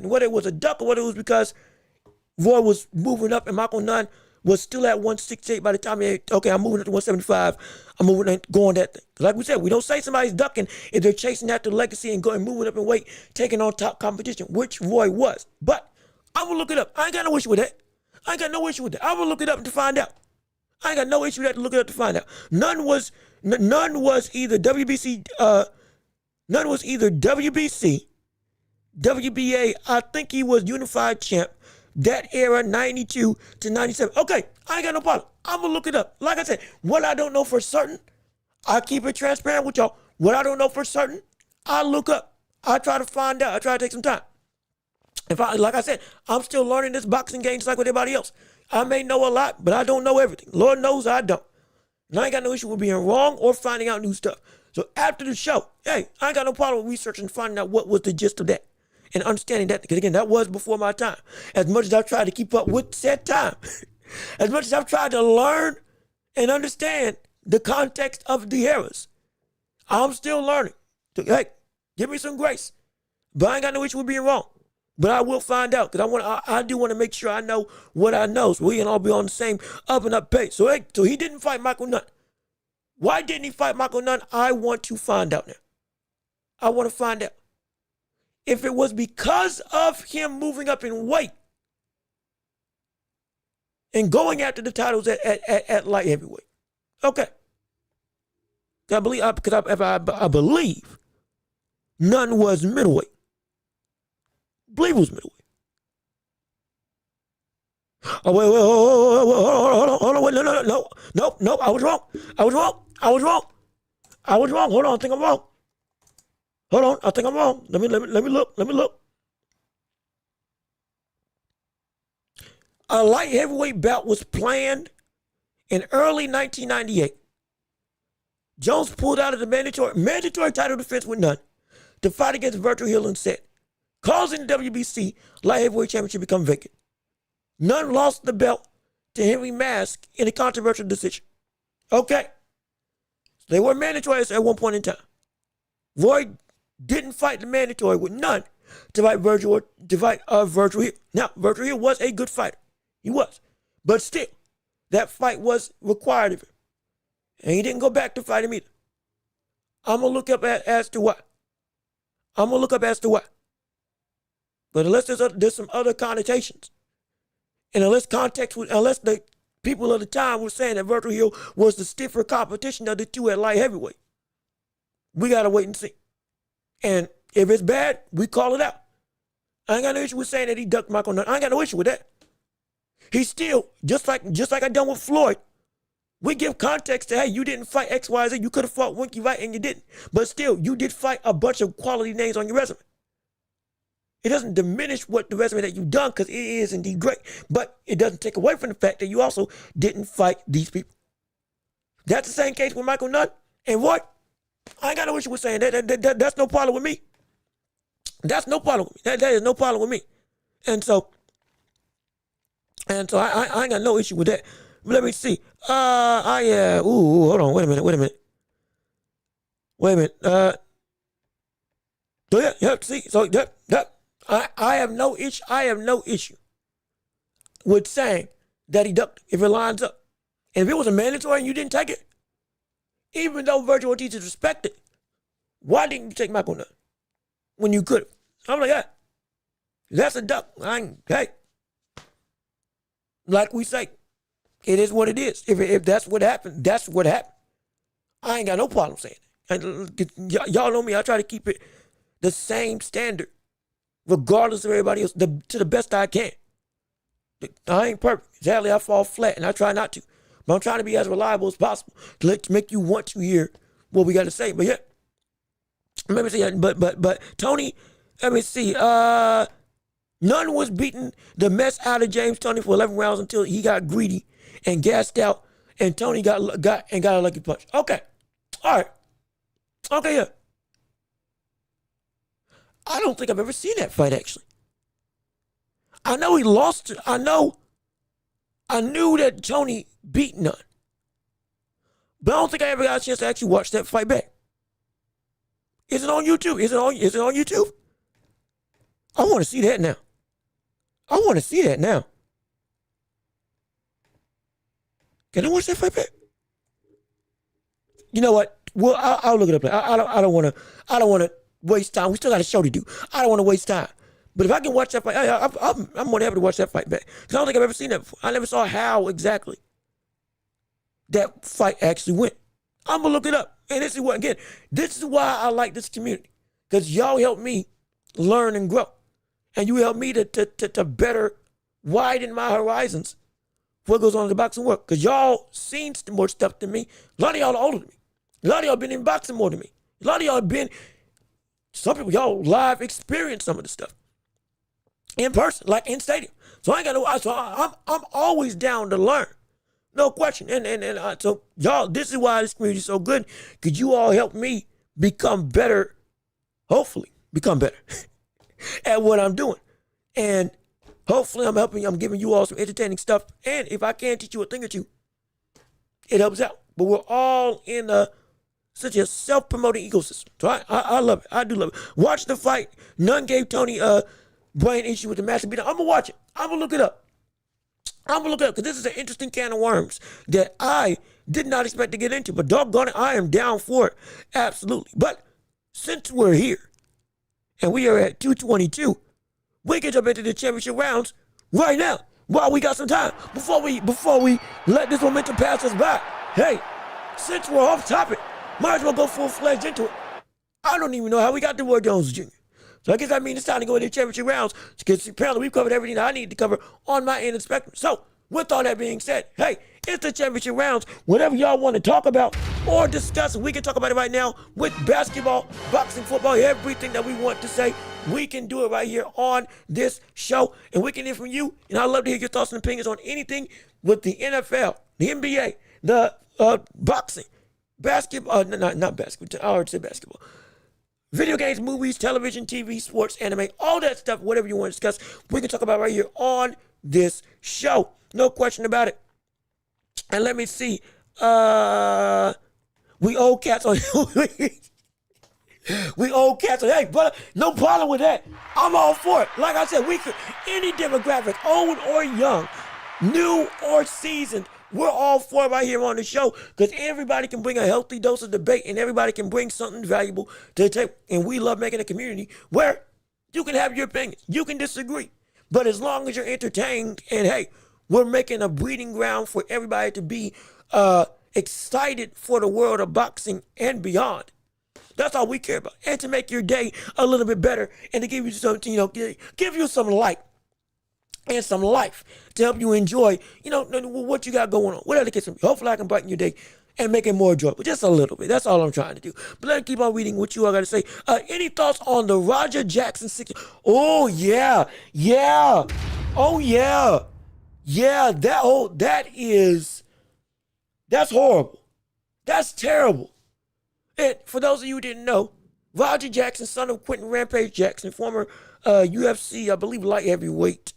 Whether it was a duck or whether it was because Roy was moving up and Michael Nunn was still at 168 by the time I'm moving up to 175. I'm moving and going that thing. Like we said, we don't say somebody's ducking if they're chasing after legacy and going moving up in weight, taking on top competition, which Roy was. But I'm gonna look it up. I ain't got no issue with that. I'm gonna look it up to find out. I ain't got no issue with that to look it up to find out. None was either WBC, WBA. I think he was unified champ. That era, 92 to 97. Okay, I ain't got no problem. I'm going to look it up. Like I said, what I don't know for certain, I keep it transparent with y'all. What I don't know for certain, I look up. I try to find out. I try to take some time. Like I said, I'm still learning this boxing game just like with everybody else. I may know a lot, but I don't know everything. Lord knows I don't. And I ain't got no issue with being wrong or finding out new stuff. So after the show, hey, I ain't got no problem with researching and finding out what was the gist of that. And understanding that, because again, that was before my time. As much as I've tried to keep up with said time, as much as I've tried to learn and understand the context of the eras, I'm still learning. So, hey, give me some grace. But I ain't got no issue with being wrong. But I will find out, because I do want to make sure I know what I know, so we can all be on the same up and up pace. So, hey, so he didn't fight Michael Nunn. Why didn't he fight Michael Nunn? I want to find out now. I want to find out. If it was because of him moving up in weight and going after the titles at light heavyweight. Okay. I believe Nunn was middleweight. I believe it was middleweight. Oh, wait, hold on, wait, no, I was wrong. Hold on, I think I'm wrong. Hold on, I think I'm wrong. Let me look. A light heavyweight bout was planned in early 1998. Jones pulled out of the mandatory title defense with Nunn to fight against Virgil Hill instead, causing the WBC light heavyweight championship to become vacant. Nunn lost the belt to Henry Mask in a controversial decision. Okay. They were mandatory at one point in time. Roy didn't fight the mandatory with Nunn to fight Virgil Hill. Now, Virgil Hill was a good fighter. He was. But still, that fight was required of him. And he didn't go back to fight him either. I'm going to look up as to why. But unless there's some other connotations, and unless the people of the time were saying that Virgil Hill was the stiffer competition of the two at light heavyweight, we got to wait and see. And if it's bad, we call it out. I ain't got no issue with saying that he ducked Michael Nunn. I ain't got no issue with that. He's still, just like I done with Floyd, we give context to, hey, you didn't fight X, Y, Z. You could have fought Winky Wright and you didn't. But still, you did fight a bunch of quality names on your resume. It doesn't diminish what the resume that you've done, because it is indeed great. But it doesn't take away from the fact that you also didn't fight these people. That's the same case with Michael Nunn and Roy. I ain't got no issue with saying that. That's no problem with me. That's no problem with me. That is no problem with me. And so I ain't got no issue with that. But let me see. Hold on. Wait a minute. So yeah, see. So yep. I have no issue. I have no issue with saying that he ducked if it lines up. And if it was a mandatory and you didn't take it, even though Virgil Ortiz is respected, why didn't you take Michael Nunn when you could have? I'm like, yeah, that's a duck. Hey, like we say, it is what it is. If that's what happened, that's what happened. I ain't got no problem saying it. Y'all know me. I try to keep it the same standard, regardless of everybody else, to the best I can. I ain't perfect. Sadly, I fall flat, and I try not to. But I'm trying to be as reliable as possible to make you want to hear what we got to say. But yeah, let me see. But Tony, let me see. Nunn was beating the mess out of James Toney for 11 rounds until he got greedy and gassed out, and Tony got a lucky punch. Okay, all right. Okay, yeah. I don't think I've ever seen that fight, actually. I know he lost. I knew that Tony beat Nunn. But I don't think I ever got a chance to actually watch that fight back. Is it on YouTube? Is it on YouTube? I want to see that now. Can I watch that fight back? You know what? Well, I'll look it up. I don't want to waste time. We still got a show to do. I don't want to waste time. But if I can watch that fight, I'm more than happy to watch that fight back. Because I don't think I've ever seen that before. I never saw how exactly that fight actually went. I'm going to look it up. And this is why I like this community. Because y'all help me learn and grow. And you help me to better widen my horizons for what goes on in the boxing world. Because y'all seen more stuff than me. A lot of y'all are older than me. A lot of y'all been in boxing more than me. A lot of y'all been, some people, y'all live experience some of the stuff. In person, like in stadium. So I ain't got no, so I'm always down to learn. No question. And so y'all, this is why this community is so good. Because you all help me become better, hopefully become better at what I'm doing. And hopefully I'm giving you all some entertaining stuff. And if I can teach you a thing or two, it helps out. But we're all in such a self-promoting ecosystem. So I love it. I do love it. Watch the fight. None gave Tony brain issue with the massive beat. I'm going to watch it. I'm going to look it up. Because this is an interesting can of worms that I did not expect to get into. But doggone it, I am down for it. Absolutely. But since we're here and we are at 222, we can jump into the championship rounds right now while we got some time. Before we let this momentum pass us by. Hey, since we're off topic, might as well go full-fledged into it. I don't even know how we got to Roy Jones Jr. So I guess that means it's time to go into the championship rounds because apparently we've covered everything that I need to cover on my end of the spectrum. So with all that being said, hey, it's the championship rounds. Whatever y'all want to talk about or discuss, we can talk about it right now with basketball, boxing, football, everything that we want to say. We can do it right here on this show, and we can hear from you. And I'd love to hear your thoughts and opinions on anything with the NFL, the NBA, the boxing, basketball, not basketball, I already said basketball. Video games, movies, television, TV, sports, anime, all that stuff, whatever you want to discuss, we can talk about right here on this show. No question about it. And let me see. We old cats on we old cats on, hey, brother, no problem with that. I'm all for it. Like I said, we could, any demographic, old or young, new or seasoned, we're all for it right here on the show because everybody can bring a healthy dose of debate and everybody can bring something valuable to the table. And we love making a community where you can have your opinions. You can disagree. But as long as you're entertained and, hey, we're making a breeding ground for everybody to be excited for the world of boxing and beyond. That's all we care about. And to make your day a little bit better and to give you something, give you some light and some life to help you enjoy, what you got going on. Whatever the case may be. Hopefully I can brighten your day and make it more enjoyable. Just a little bit. That's all I'm trying to do. But let's keep on reading what you all got to say. Any thoughts on the Roger Jackson 6? Oh, yeah. Yeah. Oh, yeah. Yeah, that's horrible. That's terrible. And for those of you who didn't know, Roger Jackson, son of Quentin Rampage Jackson, former UFC, I believe, light heavyweight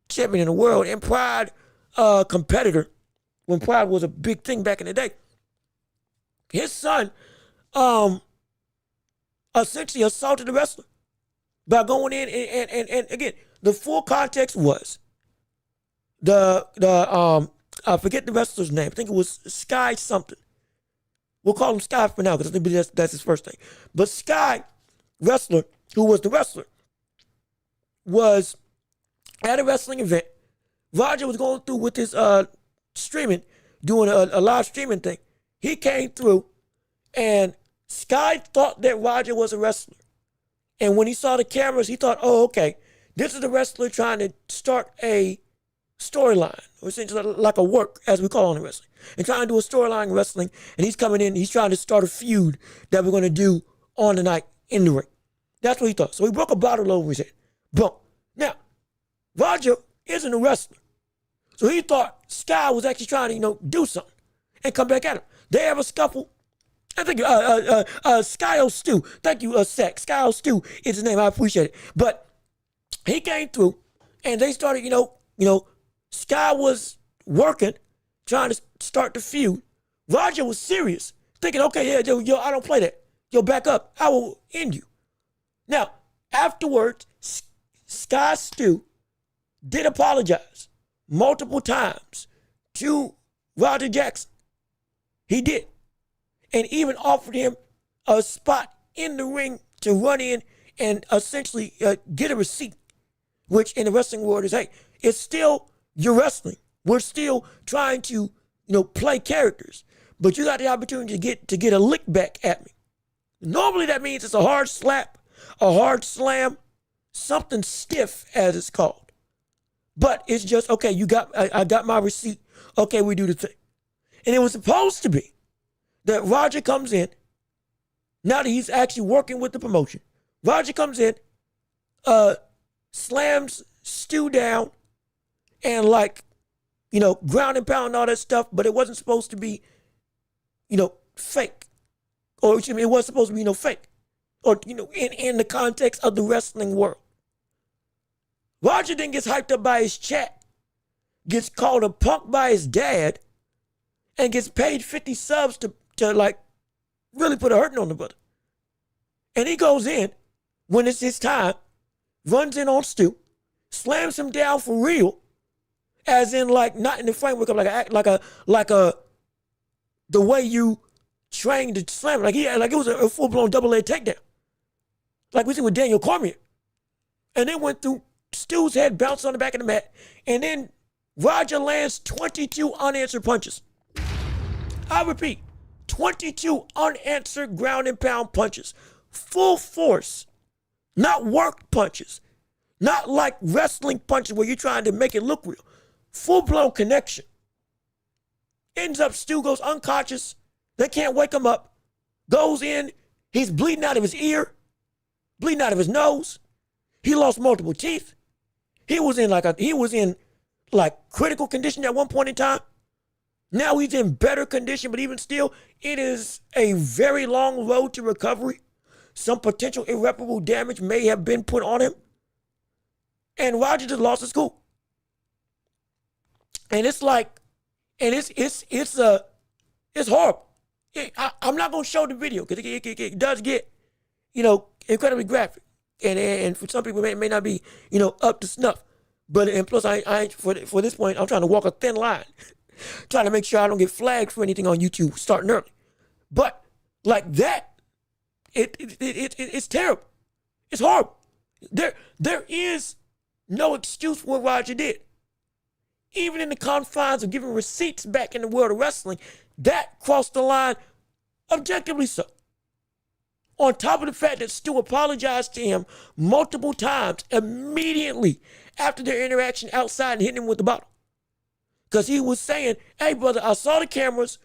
champion in the world and Pride competitor when Pride was a big thing back in the day. His son essentially assaulted the wrestler. by going in and again, the full context was I forget the wrestler's name. I think it was Sky something. We'll call him Sky for now because I think that's his first name. But Sky wrestler, who was the wrestler, was at a wrestling event. Roger was going through with his streaming, doing a live streaming thing. He came through, and Sky thought that Roger was a wrestler. And when he saw the cameras, he thought, oh, okay, this is a wrestler trying to start a storyline, or essentially like a work, as we call it in wrestling, and trying to do a storyline in wrestling. And he's coming in, he's trying to start a feud that we're going to do on the night in the ring. That's what he thought. So he broke a bottle over his head. Boom. Now, Roger isn't a wrestler. So he thought Sky was actually trying to, do something and come back at him. They have a scuffle. I think Skyo Stew. Thank you, Sack. Skyo Stew is his name. I appreciate it. But he came through, and they started, Sky was working, trying to start the feud. Roger was serious, thinking, okay, yeah, yo, I don't play that. Yo, back up. I will end you. Now, afterwards, Sky Stew did apologize multiple times to Roger Jackson. He did. And even offered him a spot in the ring to run in and essentially get a receipt, which in the wrestling world is, hey, it's still your wrestling. We're still trying to, play characters, but you got the opportunity to get a lick back at me. Normally that means it's a hard slap, a hard slam, something stiff as it's called. But it's just, okay, I got my receipt. Okay, we do the thing. And it was supposed to be that Roger comes in, now that he's actually working with the promotion. Roger comes in, slams Stu down, and ground and pound and all that stuff, but it wasn't supposed to be, fake. Or it wasn't supposed to be fake. Or, in the context of the wrestling world. Roger then gets hyped up by his chat, gets called a punk by his dad, and gets paid 50 subs to really put a hurting on the brother. And he goes in when it's his time, runs in on Stu, slams him down for real, as in not in the framework of the way you train to slam, like it was a full-blown double-leg takedown, like we see with Daniel Cormier. And then went through Stu's head, bounced on the back of the mat, and then Roger lands 22 unanswered punches. I repeat, 22 unanswered ground and pound punches. Full force. Not work punches. Not like wrestling punches where you're trying to make it look real. Full-blown connection. Ends up, Stu goes unconscious. They can't wake him up. Goes in. He's bleeding out of his ear. Bleeding out of his nose. He lost multiple teeth. He was in critical condition at one point in time. Now he's in better condition, but even still, it is a very long road to recovery. Some potential irreparable damage may have been put on him. And Roger just lost his cool. And it's horrible. I'm not going to show the video because it does get, incredibly graphic. And for some people, it may not be, up to snuff. But, and plus, I for this point, I'm trying to walk a thin line. Trying to make sure I don't get flagged for anything on YouTube starting early. But like that, it's terrible. It's horrible. There is no excuse for what Roger did. Even in the confines of giving receipts back in the world of wrestling, that crossed the line objectively so. On top of the fact that Stu apologized to him multiple times immediately after their interaction outside and hitting him with the bottle. Because he was saying, hey, brother, I saw the cameras.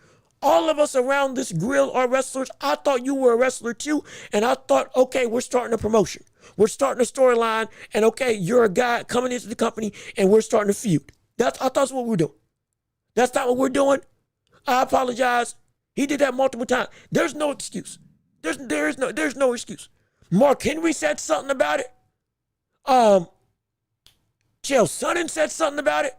All of us around this grill are wrestlers. I thought you were a wrestler too. And I thought, okay, we're starting a promotion. We're starting a storyline. And okay, you're a guy coming into the company and we're starting a feud. I thought that's what we're doing. That's not what we're doing. I apologize. He did that multiple times. There's no excuse. There's no excuse. Mark Henry said something about it. Chael Sonnen said something about it.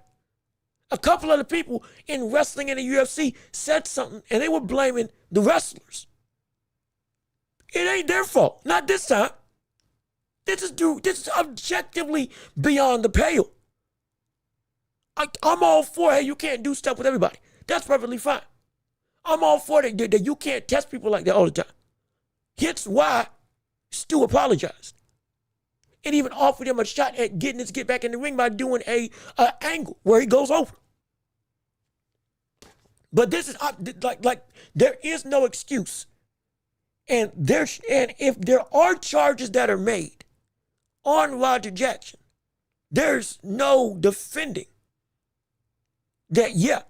A couple of the people in wrestling and the UFC said something, and they were blaming the wrestlers. It ain't their fault. Not this time. This is objectively beyond the pale. I'm all for, hey, you can't do stuff with everybody. That's perfectly fine. I'm all for that you can't test people like that all the time. Hence why Stu apologized. And even offered him a shot at getting his get back in the ring by doing a angle where he goes over. But this is like there is no excuse. And if there are charges that are made on Roger Jackson, there's no defending that, yeah,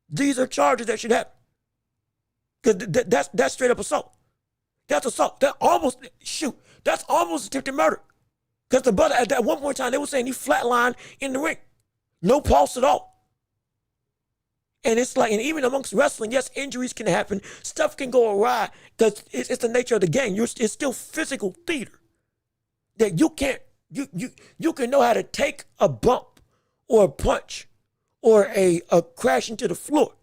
these are charges that should happen. Because that's straight up assault. That's assault. That's almost attempted murder. Because the brother, at that one point in time, they were saying he flatlined in the ring. No pulse at all. And it's like, and even amongst wrestling, yes, injuries can happen. Stuff can go awry because it's the nature of the game. It's still physical theater. That you can't, you can know how to take a bump or a punch or a crash into the floor,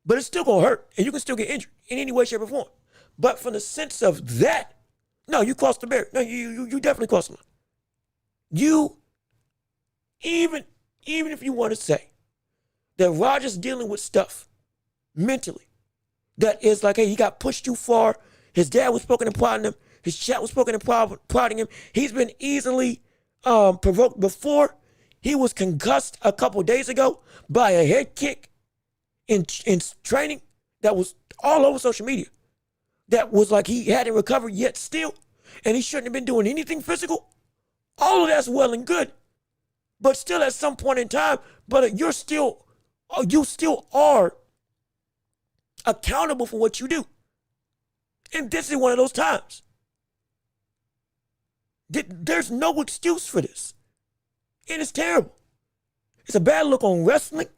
but it's still going to hurt and you can still get injured in any way, shape, or form. But from the sense of that, no, you crossed the barrier. No, you definitely crossed the line. Even if you want to say that Roger's dealing with stuff mentally that is like, hey, he got pushed too far. His dad was spoken and prodding him. His chat was spoken and prodding him. He's been easily provoked before. He was concussed a couple days ago by a head kick in training that was all over social media. That was like he hadn't recovered yet still, and he shouldn't have been doing anything physical. All of that's well and good. But still at some point in time, but you still are accountable for what you do. And this is one of those times. There's no excuse for this. And it's terrible. It's a bad look on wrestling.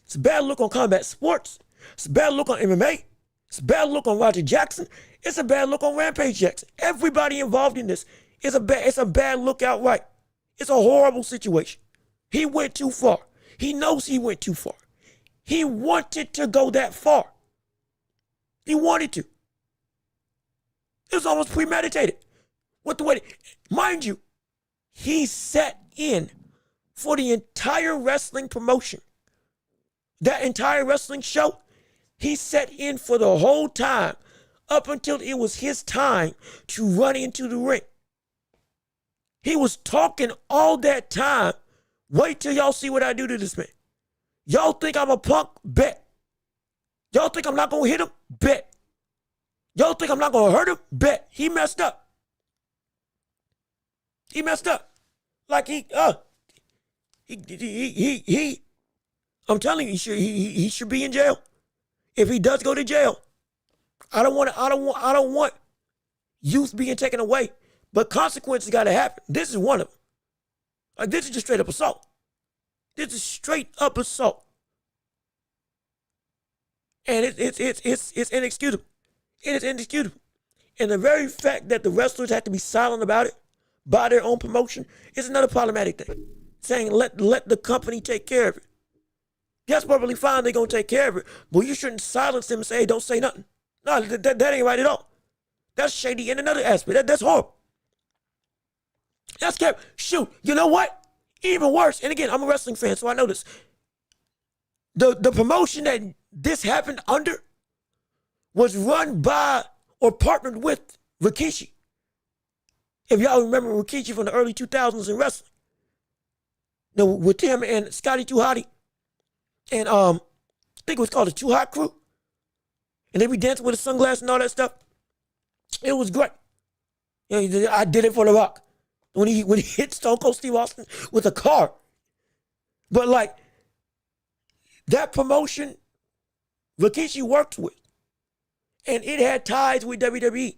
It's a bad look on combat sports. It's a bad look on MMA. It's a bad look on Roger Jackson. It's a bad look on Rampage Jackson. Everybody involved in this it's a bad look outright. It's a horrible situation. He went too far. He knows he went too far. He wanted to go that far. He wanted to. It was almost premeditated. Mind you, he sat in for the entire wrestling promotion. That entire wrestling show, he sat in for the whole time up until it was his time to run into the ring. He was talking all that time. Wait till y'all see what I do to this man. Y'all think I'm a punk? Bet. Y'all think I'm not going to hit him? Bet. Y'all think I'm not going to hurt him? Bet. He messed up. He messed up. Like I'm telling you, he should be in jail. If he does go to jail, I don't want youth being taken away, but consequences got to happen. This is one of them. Like, this is just straight up assault. This is straight up assault. And it's inexcusable. It is inexcusable. And the very fact that the wrestlers have to be silent about it by their own promotion is another problematic thing. Saying let the company take care of it. That's perfectly fine, they're going to take care of it, but you shouldn't silence them and say, hey, don't say nothing. No, that ain't right at all. That's shady in another aspect. That's horrible. That's kept. Shoot, you know what? Even worse, and again, I'm a wrestling fan, so I know this. The promotion that this happened under was run by or partnered with Rikishi. If y'all remember Rikishi from the early 2000s in wrestling. With him and Scotty Too Hotty. And I think it was called the Too Hot Crew. And they be dancing with the sunglasses and all that stuff. It was great. You know, I did it for The Rock. When he hit Stone Cold Steve Austin with a car. But like, that promotion Rikishi worked with. And it had ties with WWE.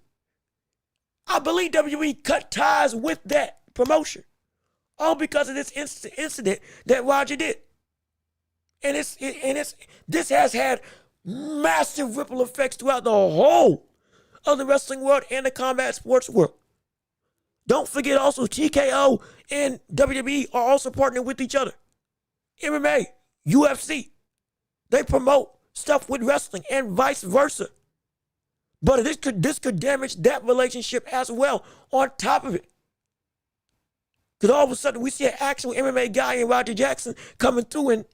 I believe WWE cut ties with that promotion. All because of this incident that Roger did. And this has had massive ripple effects throughout the whole of the wrestling world and the combat sports world. Don't forget also TKO and WWE are also partnering with each other. MMA, UFC, they promote stuff with wrestling and vice versa. But this could damage that relationship as well on top of it. Because all of a sudden we see an actual MMA guy in Roger Jackson coming through and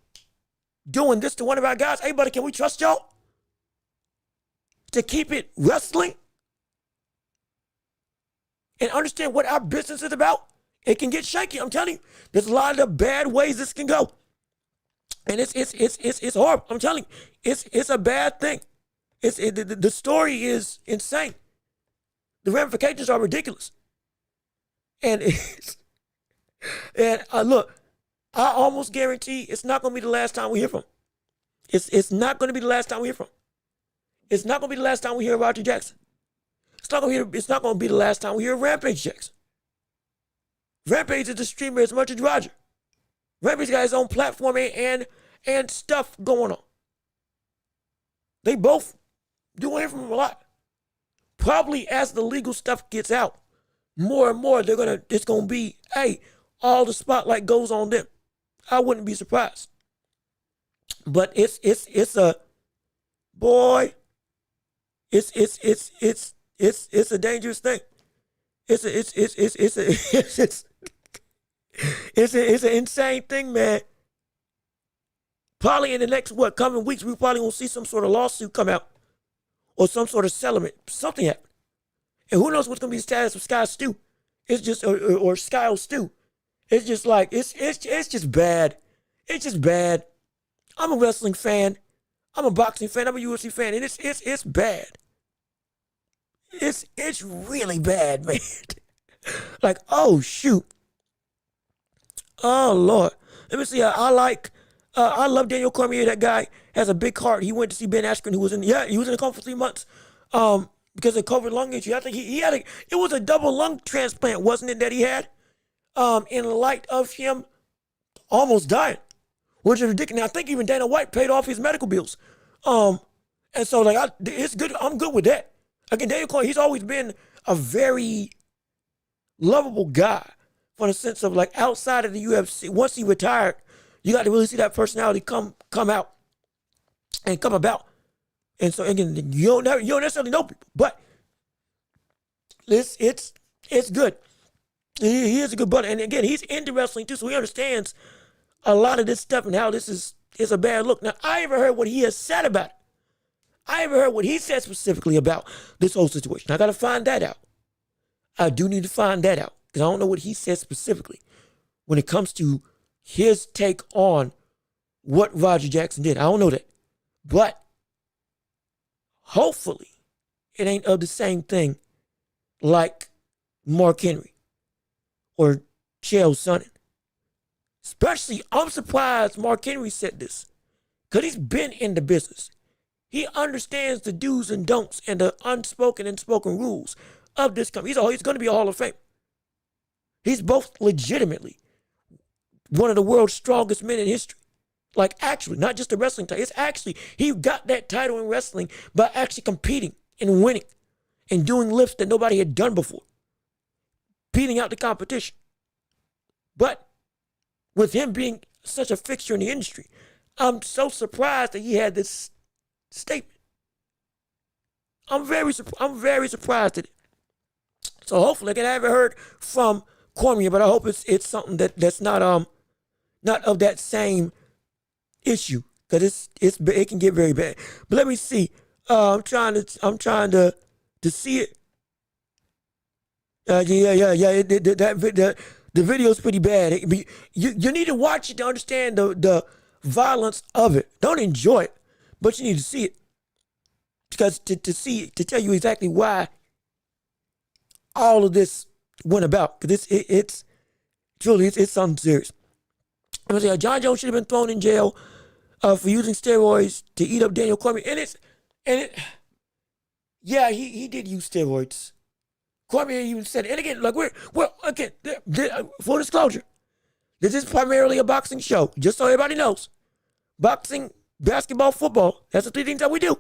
doing this to one of our guys. Hey, buddy, can we trust y'all to keep it wrestling and understand what our business is about? It can get shaky. I'm telling you, there's a lot of bad ways this can go, and it's horrible. I'm telling you, it's a bad thing. The story is insane. The ramifications are ridiculous, and look, I almost guarantee it's not going to be the last time we hear from him. It's not going to be the last time we hear from him. It's not going to be the last time we hear Roger Jackson. It's not going to be the last time we hear Rampage Jackson. Rampage is a streamer as much as Roger. Rampage got his own platform and stuff going on. They both do hear from him a lot. Probably as the legal stuff gets out, more and more it's gonna be, hey, all the spotlight goes on them. I wouldn't be surprised. But it's a boy. It's a dangerous thing. It's an insane thing, man. Probably in the next coming weeks, we probably gonna see some sort of lawsuit come out or some sort of settlement, something happen. And who knows what's gonna be the status of Sky Stew? It's just or Sky Stew. It's just like it's just bad. It's just bad. I'm a wrestling fan. I'm a boxing fan. I'm a UFC fan, and it's bad. It's really bad, man. Like, oh shoot. Oh Lord. Let me see. I love Daniel Cormier. That guy has a big heart. He went to see Ben Askren, who was in the coma for 3 months. Because of COVID lung issue. I think it was a double lung transplant, wasn't it, that he had? In light of him almost dying, which is ridiculous. Now, I think even Dana White paid off his medical bills. And so it's good. I'm good with that. Again, Daniel Cormier, he's always been a very lovable guy, for the sense of like outside of the UFC. Once he retired, you got to really see that personality come out and come about. And so again, you don't necessarily know people, but it's good. He is a good buddy, and again, he's into wrestling too, so he understands a lot of this stuff and how this is a bad look. Now, I haven't heard what he has said about it. I haven't heard what he said specifically about this whole situation. I got to find that out. I do need to find that out because I don't know what he said specifically when it comes to his take on what Roger Jackson did. I don't know that, but hopefully it ain't of the same thing like Mark Henry or Chael Sonnen. Especially, I'm surprised Mark Henry said this because he's been in the business. He understands the do's and don'ts and the unspoken and spoken rules of this company. He's going to be a Hall of Fame. He's both legitimately one of the world's strongest men in history. Like, actually, not just a wrestling title. It's actually, he got that title in wrestling by actually competing and winning and doing lifts that nobody had done before, beating out the competition. But with him being such a fixture in the industry, I'm so surprised that he had this statement. I'm very surprised at it. So hopefully, again, I haven't heard from Cormier, but I hope it's something that's not of that same issue, because it can get very bad. But let me see. I'm trying to see it. The video's pretty bad. You need to watch it to understand the violence of it. Don't enjoy it, but you need to see it, because to tell you exactly why all of this went about. Because it's truly something serious. I'm gonna say John Jones should have been thrown in jail for using steroids to eat up Daniel Cormier. Yeah, he did use steroids. Cormier even said it. And again, like we're again, full disclosure, this is primarily a boxing show, just so everybody knows. Boxing, basketball, football, that's the three things that we do.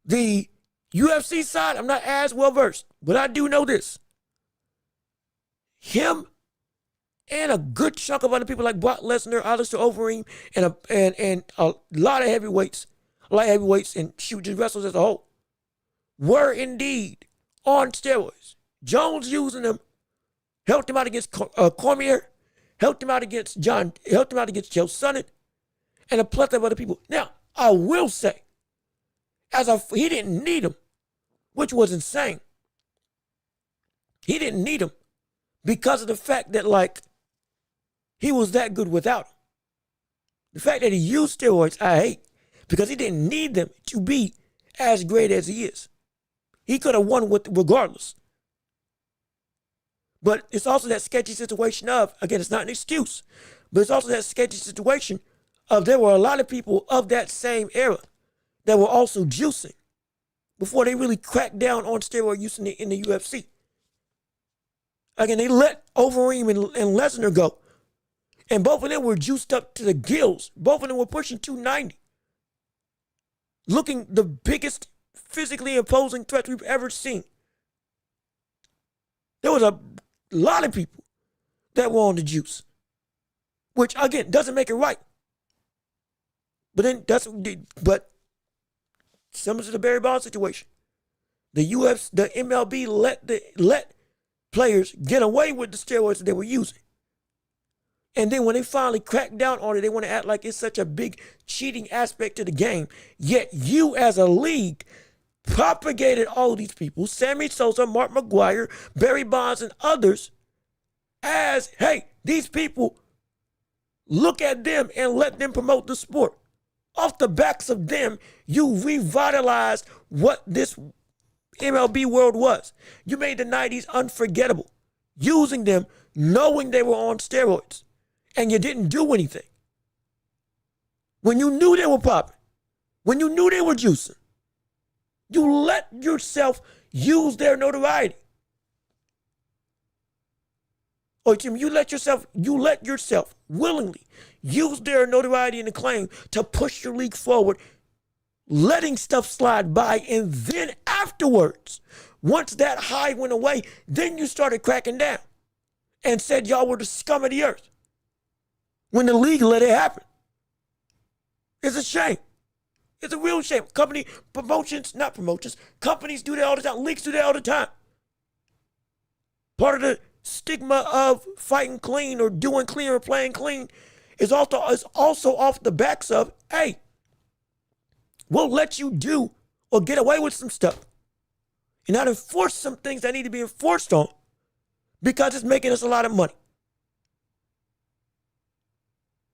The UFC side, I'm not as well versed, but I do know this. Him and a good chunk of other people like Brock Lesnar, Alistair Overeem, and a lot of heavyweights, and just wrestlers as a whole, were indeed on steroids. Jones using them helped him out against Cormier, helped him out against Joe Sonnen, and a plethora of other people. Now, I will say, he didn't need him, which was insane. He didn't need him because of the fact that, like, he was that good without him. The fact that he used steroids, I hate, because he didn't need them to be as great as he is. He could have won regardless. But it's also that sketchy situation of, again, it's not an excuse, but it's also that sketchy situation of there were a lot of people of that same era that were also juicing before they really cracked down on steroid use in the UFC. Again, they let Overeem and Lesnar go. And both of them were juiced up to the gills. Both of them were pushing 290. Looking the biggest physically imposing threats we've ever seen. There was a lot of people that were on the juice. Which, again, doesn't make it right. But similar to the Barry Bonds situation. The MLB let players get away with the steroids that they were using. And then when they finally crack down on it, they want to act like it's such a big cheating aspect to the game. Yet you as a league propagated all of these people, Sammy Sosa, Mark McGwire, Barry Bonds, and others, as, hey, these people, look at them and let them promote the sport. Off the backs of them, you revitalized what this MLB world was. You made the 90s unforgettable, using them, knowing they were on steroids. And you didn't do anything. When you knew they were popping, when you knew they were juicing, you let yourself use their notoriety. Or you let yourself willingly use their notoriety and acclaim to push your league forward, letting stuff slide by, and then afterwards, once that high went away, then you started cracking down and said y'all were the scum of the earth. When the league let it happen. It's a shame. It's a real shame. Companies do that all the time. Leagues do that all the time. Part of the stigma of fighting clean or doing clean or playing clean is also off the backs of, hey, we'll let you do or get away with some stuff and not enforce some things that need to be enforced on because it's making us a lot of money.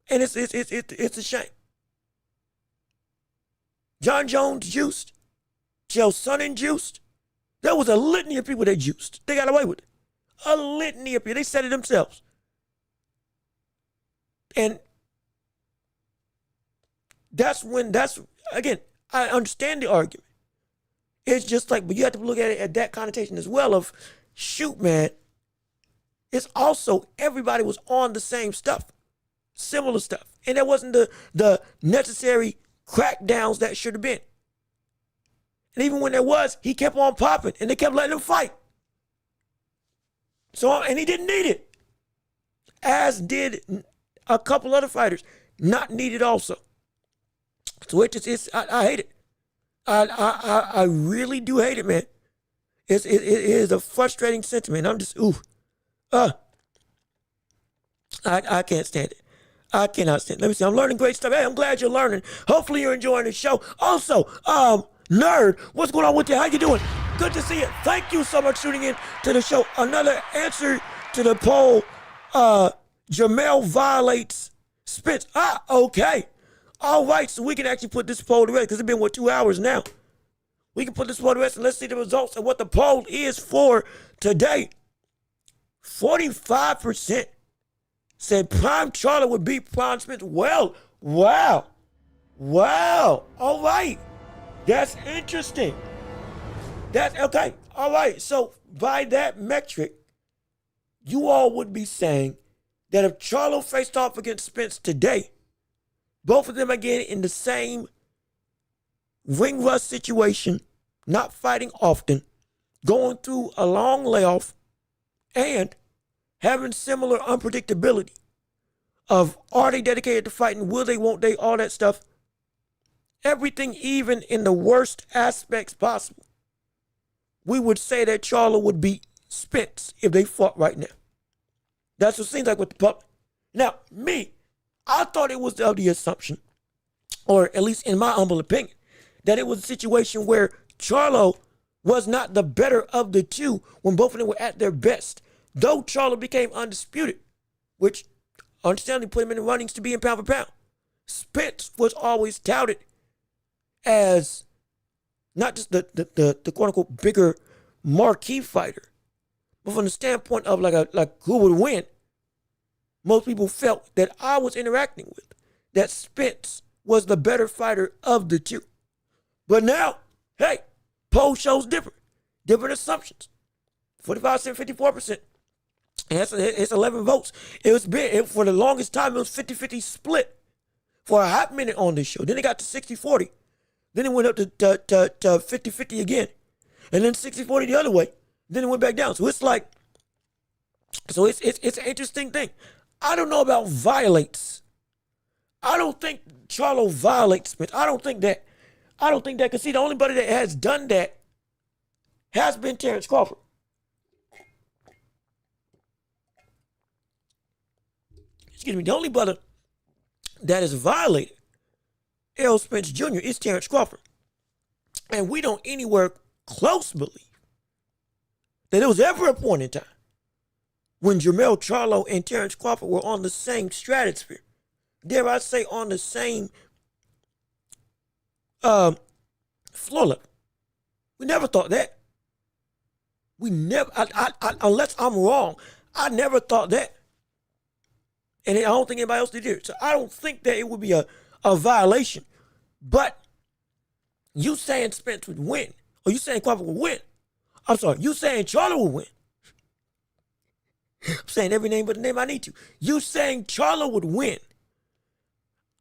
And it's a shame. John Jones juiced. Joe Sonnen juiced. There was a litany of people that juiced. They got away with it. A litany of people. They said it themselves. And again, I understand the argument. It's just like, but you have to look at it at that connotation as well of, shoot, man, it's also everybody was on the same stuff. Similar stuff. And there wasn't the necessary crackdowns that should have been. And even when there was, he kept on popping and they kept letting him fight. So, and he didn't need it. As did a couple other fighters. Not needed also. So I hate it. I really do hate it, man. It is a frustrating sentiment. I'm just, I can't stand it. I cannot stand it. Let me see. I'm learning great stuff. Hey, I'm glad you're learning. Hopefully you're enjoying the show. Also, Nerd, what's going on with you? How you doing? Good to see you. Thank you so much for tuning in to the show. Another answer to the poll. Jermell violates Spence. Okay. All right, so we can actually put this poll to rest because it's been, 2 hours now. We can put this poll to rest and let's see the results of what the poll is for today. 45% said Prime Charlo would beat Prime Spence. Well, wow. All right. That's interesting. That's okay. All right. So by that metric, you all would be saying that if Charlo faced off against Spence today, both of them again in the same ring rust situation, not fighting often, going through a long layoff, and having similar unpredictability of, are they dedicated to fighting, will they, won't they, all that stuff. Everything even in the worst aspects possible. We would say that Charlo would beat Spence if they fought right now. That's what it seems like with the public. Now, me, I thought it was of the assumption, or at least in my humble opinion, that it was a situation where Charlo was not the better of the two when both of them were at their best. Though Charlo became undisputed, which understandably put him in the runnings to be in pound for pound, Spence was always touted as not just the quote unquote bigger marquee fighter, but from the standpoint of like who would win, most people felt that I was interacting with, that Spence was the better fighter of the two. But now, hey, poll shows different assumptions. 45%, 54%. And it's 11 votes. For the longest time, it was 50-50 split for a hot minute on this show. Then it got to 60-40. Then it went up to 50-50 again. And then 60-40 the other way. Then it went back down. So it's like, it's an interesting thing. I don't know about violates. I don't think Charlo violates Spence. I don't think that. Because see, the only body that has done that has been Terrence Crawford. Excuse me. The only brother that is violated Errol Spence Jr. is Terrence Crawford. And we don't anywhere close believe that there was ever a point in time when Jermell, Charlo, and Terrence Crawford were on the same stratosphere. Dare I say on the same floor level. We never thought that. We never, unless I'm wrong, I never thought that. And I don't think anybody else did either. So I don't think that it would be a violation. But you saying Spence would win, or you saying Crawford would win. I'm sorry, you saying Charlo would win. I'm saying every name but the name I need to. You saying Charlo would win.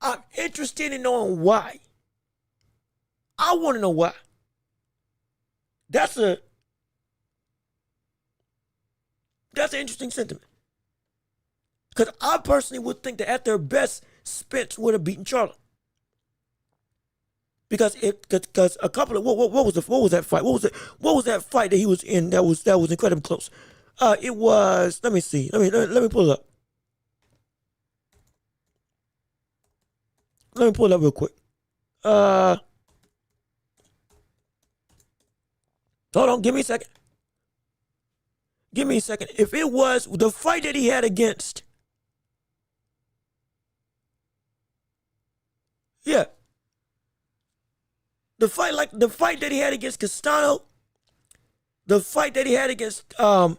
I'm interested in knowing why. I want to know why. That's an interesting sentiment. Because I personally would think that at their best, Spence would have beaten Charlo. Because a couple of what was that fight? What was that fight that he was in that was incredibly close? It was, let me see. Let me pull it up. Let me pull it up real quick. Hold on, give me a second. If it was the fight that he had against, yeah, the fight that he had against Castano, the fight that he had against who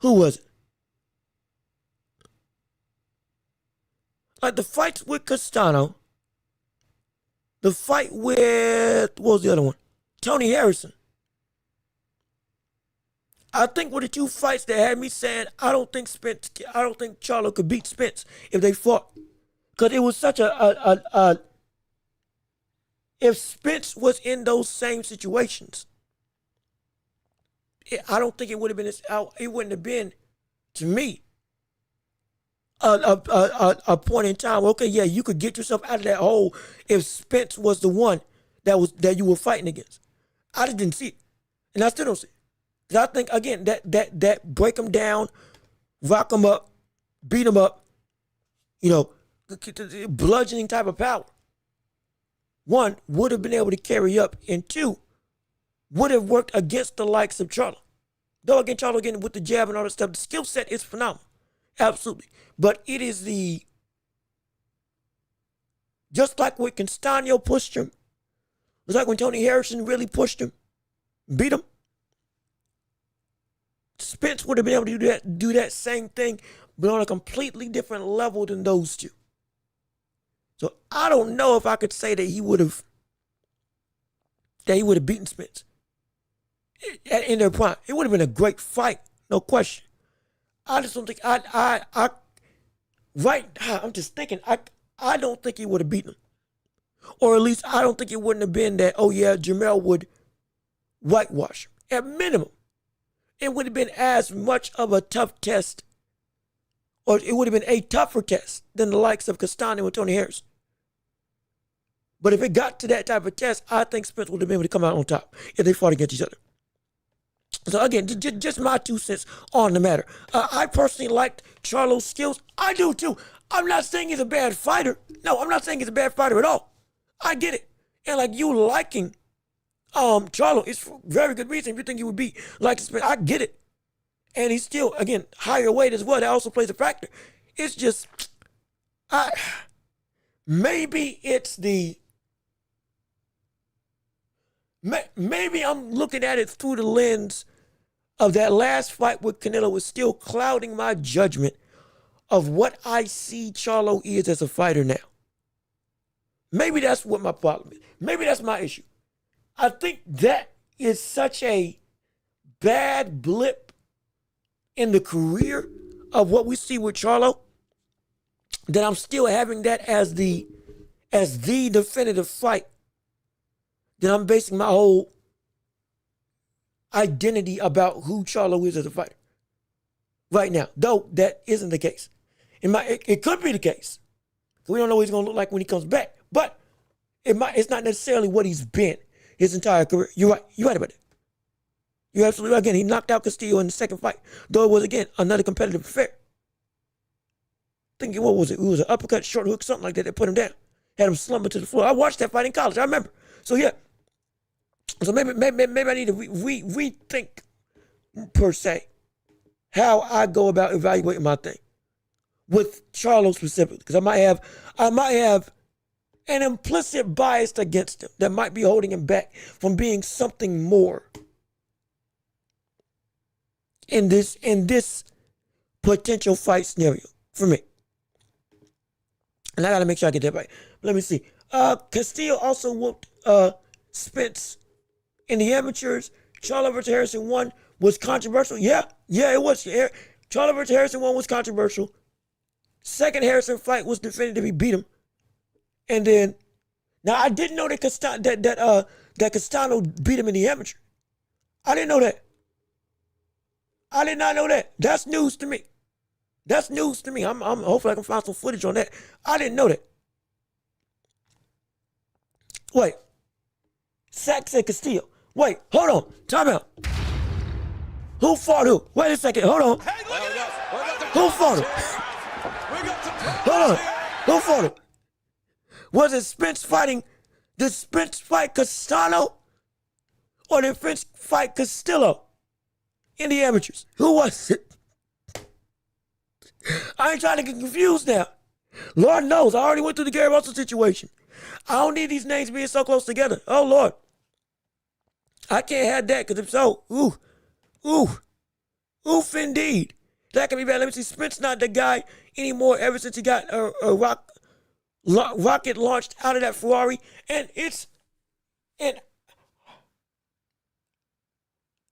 was it? Like the fights with Castano, the fight with, what was the other one? Tony Harrison. I think were the two fights that had me saying I don't think Charlo could beat Spence if they fought. Because it was such if Spence was in those same situations, I don't think it would have been, it wouldn't have been, to me, a point in time. Okay, yeah, you could get yourself out of that hole if Spence was the one that you were fighting against. I just didn't see it, and I still don't see it. Because I think again that break them down, rock them up, beat them up, bludgeoning type of power. One, would have been able to carry up, and two, would have worked against the likes of Charlo. Though again, Charlo getting with the jab and all that stuff, the skill set is phenomenal. Absolutely. But it is just like when Castano pushed him, it's like when Tony Harrison really pushed him, beat him. Spence would have been able to do that same thing, but on a completely different level than those two. So I don't know if I could say that he would have beaten Spence in their prime. It would have been a great fight, no question. I just don't think I'm just thinking I don't think he would have beaten him. Or at least I don't think it wouldn't have been that, oh yeah, Jermell would whitewash him. At minimum, it would have been as much of a tough test, or it would have been a tougher test than the likes of Castano and Tony Harrison. But if it got to that type of test, I think Spence would have been able to come out on top if they fought against each other. So again, just my 2 cents on the matter. I personally liked Charlo's skills. I do too. I'm not saying he's a bad fighter. No, I'm not saying he's a bad fighter at all. I get it. And like you liking Charlo is for very good reason. If you think he would be like Spence, I get it. And he's still, again, higher weight as well. That also plays a factor. It's just, maybe it's the, maybe I'm looking at it through the lens of that last fight with Canelo was still clouding my judgment of what I see Charlo is as a fighter now. Maybe that's what my problem is. Maybe that's my issue. I think that is such a bad blip in the career of what we see with Charlo that I'm still having that as the definitive fight. That I'm basing my whole identity about who Charlo is as a fighter right now. Though that isn't the case. It could be the case. We don't know what he's going to look like when he comes back. But it's not necessarily what he's been his entire career. You're right. You're right about it. You're absolutely right. Again, he knocked out Castillo in the second fight. Though it was, again, another competitive affair. I think, what was it? It was an uppercut, short hook, something like that. They put him down. Had him slumping to the floor. I watched that fight in college. I remember. So, yeah. So maybe I need to rethink, per se, how I go about evaluating my thing with Charlo specifically, because I might have an implicit bias against him that might be holding him back from being something more in this potential fight scenario for me. And I got to make sure I get that right. Let me see. Castillo also whooped Spence in the amateurs. Charlo versus Harrison 1 was controversial. Yeah, it was. Charlo versus Harrison 1 was controversial. Second Harrison fight was definitive. He beat him. And then, now I didn't know that Castano beat him in the amateur. I didn't know that. I did not know that. That's news to me. That's news to me. I'm hopefully I can find some footage on that. I didn't know that. Wait. Sachs and Castillo. Wait, hold on. Time out. Who fought who? Wait a second. Hold on. Hey, look at this. Who fought him? We got some Hold on. Who fought him? Was it Spence fighting? Did Spence fight Castano? Or did Spence fight Castillo in the amateurs? Who was it? I ain't trying to get confused now. Lord knows, I already went through the Gary Russell situation. I don't need these names being so close together. Oh, Lord. I can't have that, because if so, oof indeed. That can be bad. Let me see. Spence not the guy anymore ever since he got a rocket launched out of that Ferrari. And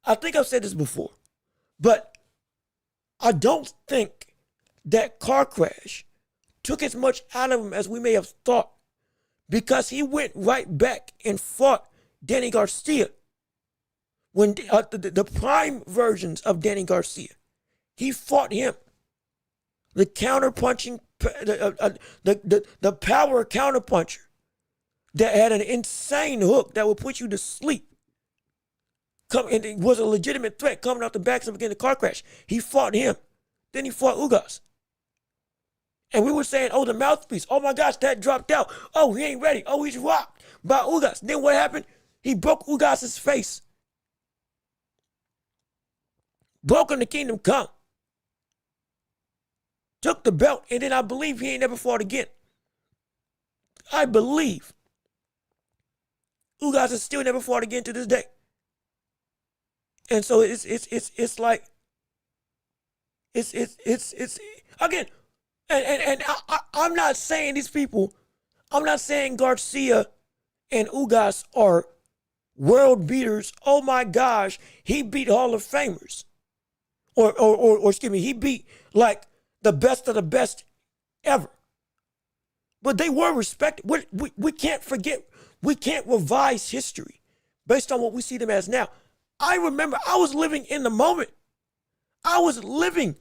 I think I've said this before, but I don't think that car crash took as much out of him as we may have thought, because he went right back and fought Danny Garcia. When the prime versions of Danny Garcia, he fought him. The counter-punching, the power counter-puncher that had an insane hook that would put you to sleep. And it was a legitimate threat coming out the backs of again the car crash. He fought him. Then he fought Ugas. And we were saying, oh, the mouthpiece. Oh my gosh, that dropped out. Oh, he ain't ready. Oh, he's rocked by Ugas. Then what happened? He broke Ugas' face. Broke him the kingdom come. Took the belt, and then I believe he ain't never fought again. I believe Ugas has still never fought again to this day. And so it's like again, and I'm not saying these people, I'm not saying Garcia and Ugas are world beaters. Oh my gosh, he beat Hall of Famers. Or excuse me, he beat like the best of the best ever. But they were respected. We can't forget, we can't revise history based on what we see them as now. I remember I was living in the moment. I was living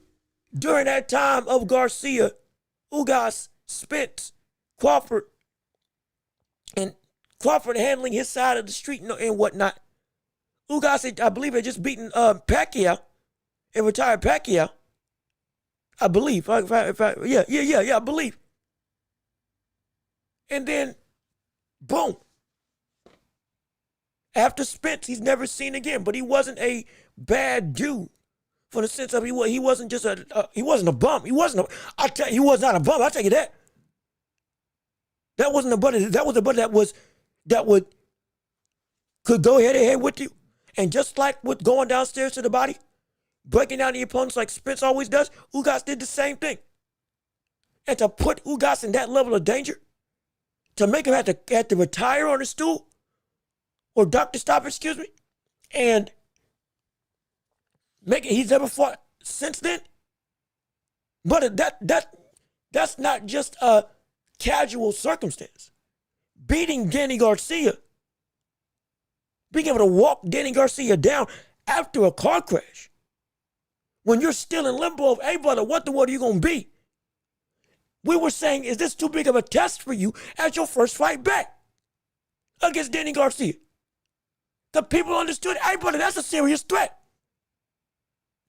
during that time of Garcia, Ugas, Spence, Crawford, and Crawford handling his side of the street and whatnot. Ugas, I believe, had just beaten Pacquiao and retired Pacquiao. I believe. I believe. And then, boom. After Spence, he's never seen again. But he wasn't a bad dude, for the sense of he wasn't just he wasn't a bum. He was not a bum. I'll tell you that. That wasn't a buddy. That was a buddy that could go head to head with you. And just like with going downstairs to the body, breaking down the opponents like Spence always does, Ugas did the same thing. And to put Ugas in that level of danger, to make him have to retire on a stool, or doctor stop, excuse me, and make it, he's never fought since then. But that's not just a casual circumstance. Beating Danny Garcia, being able to walk Danny Garcia down after a car crash, when you're still in limbo of, hey, brother, what the world are you going to be? We were saying, is this too big of a test for you as your first fight back against Danny Garcia? The people understood, hey, brother, that's a serious threat.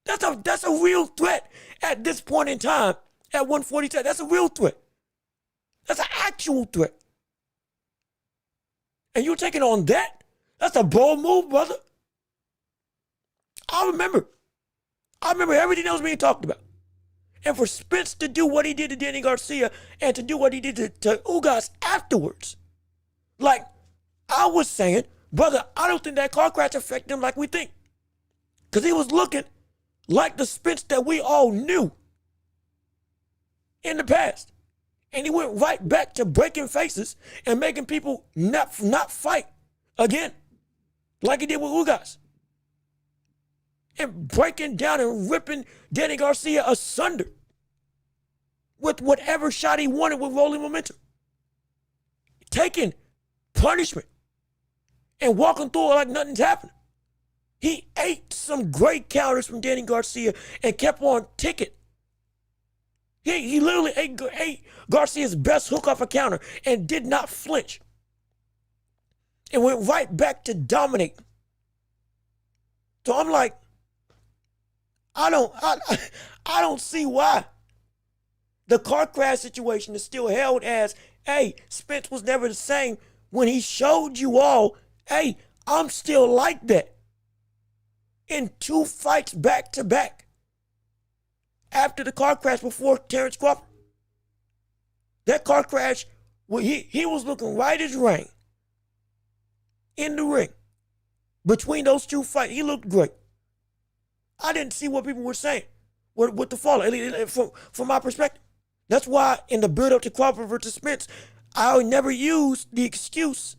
That's a real threat at this point in time at 147. That's a real threat. That's an actual threat. And you're taking on that? That's a bold move, brother. I remember everything that was being talked about. And for Spence to do what he did to Danny Garcia and to do what he did to Ugas afterwards. Like I was saying, brother, I don't think that car crash affected him like we think. Because he was looking like the Spence that we all knew in the past. And he went right back to breaking faces and making people not fight again, like he did with Ugas. And breaking down and ripping Danny Garcia asunder with whatever shot he wanted with rolling momentum. Taking punishment and walking through it like nothing's happening. He ate some great counters from Danny Garcia and kept on ticking. He literally ate Garcia's best hook off a counter and did not flinch. And went right back to dominate. So I'm like, I don't see why the car crash situation is still held as, hey, Spence was never the same, when he showed you all, hey, I'm still like that. In 2 fights back to back. After the car crash before Terrence Crawford. That car crash, well, he was looking right as rain. In the ring. Between those 2 fights, he looked great. I didn't see what people were saying with the fall, from my perspective. That's why in the build-up to Crawford versus Spence, I never used the excuse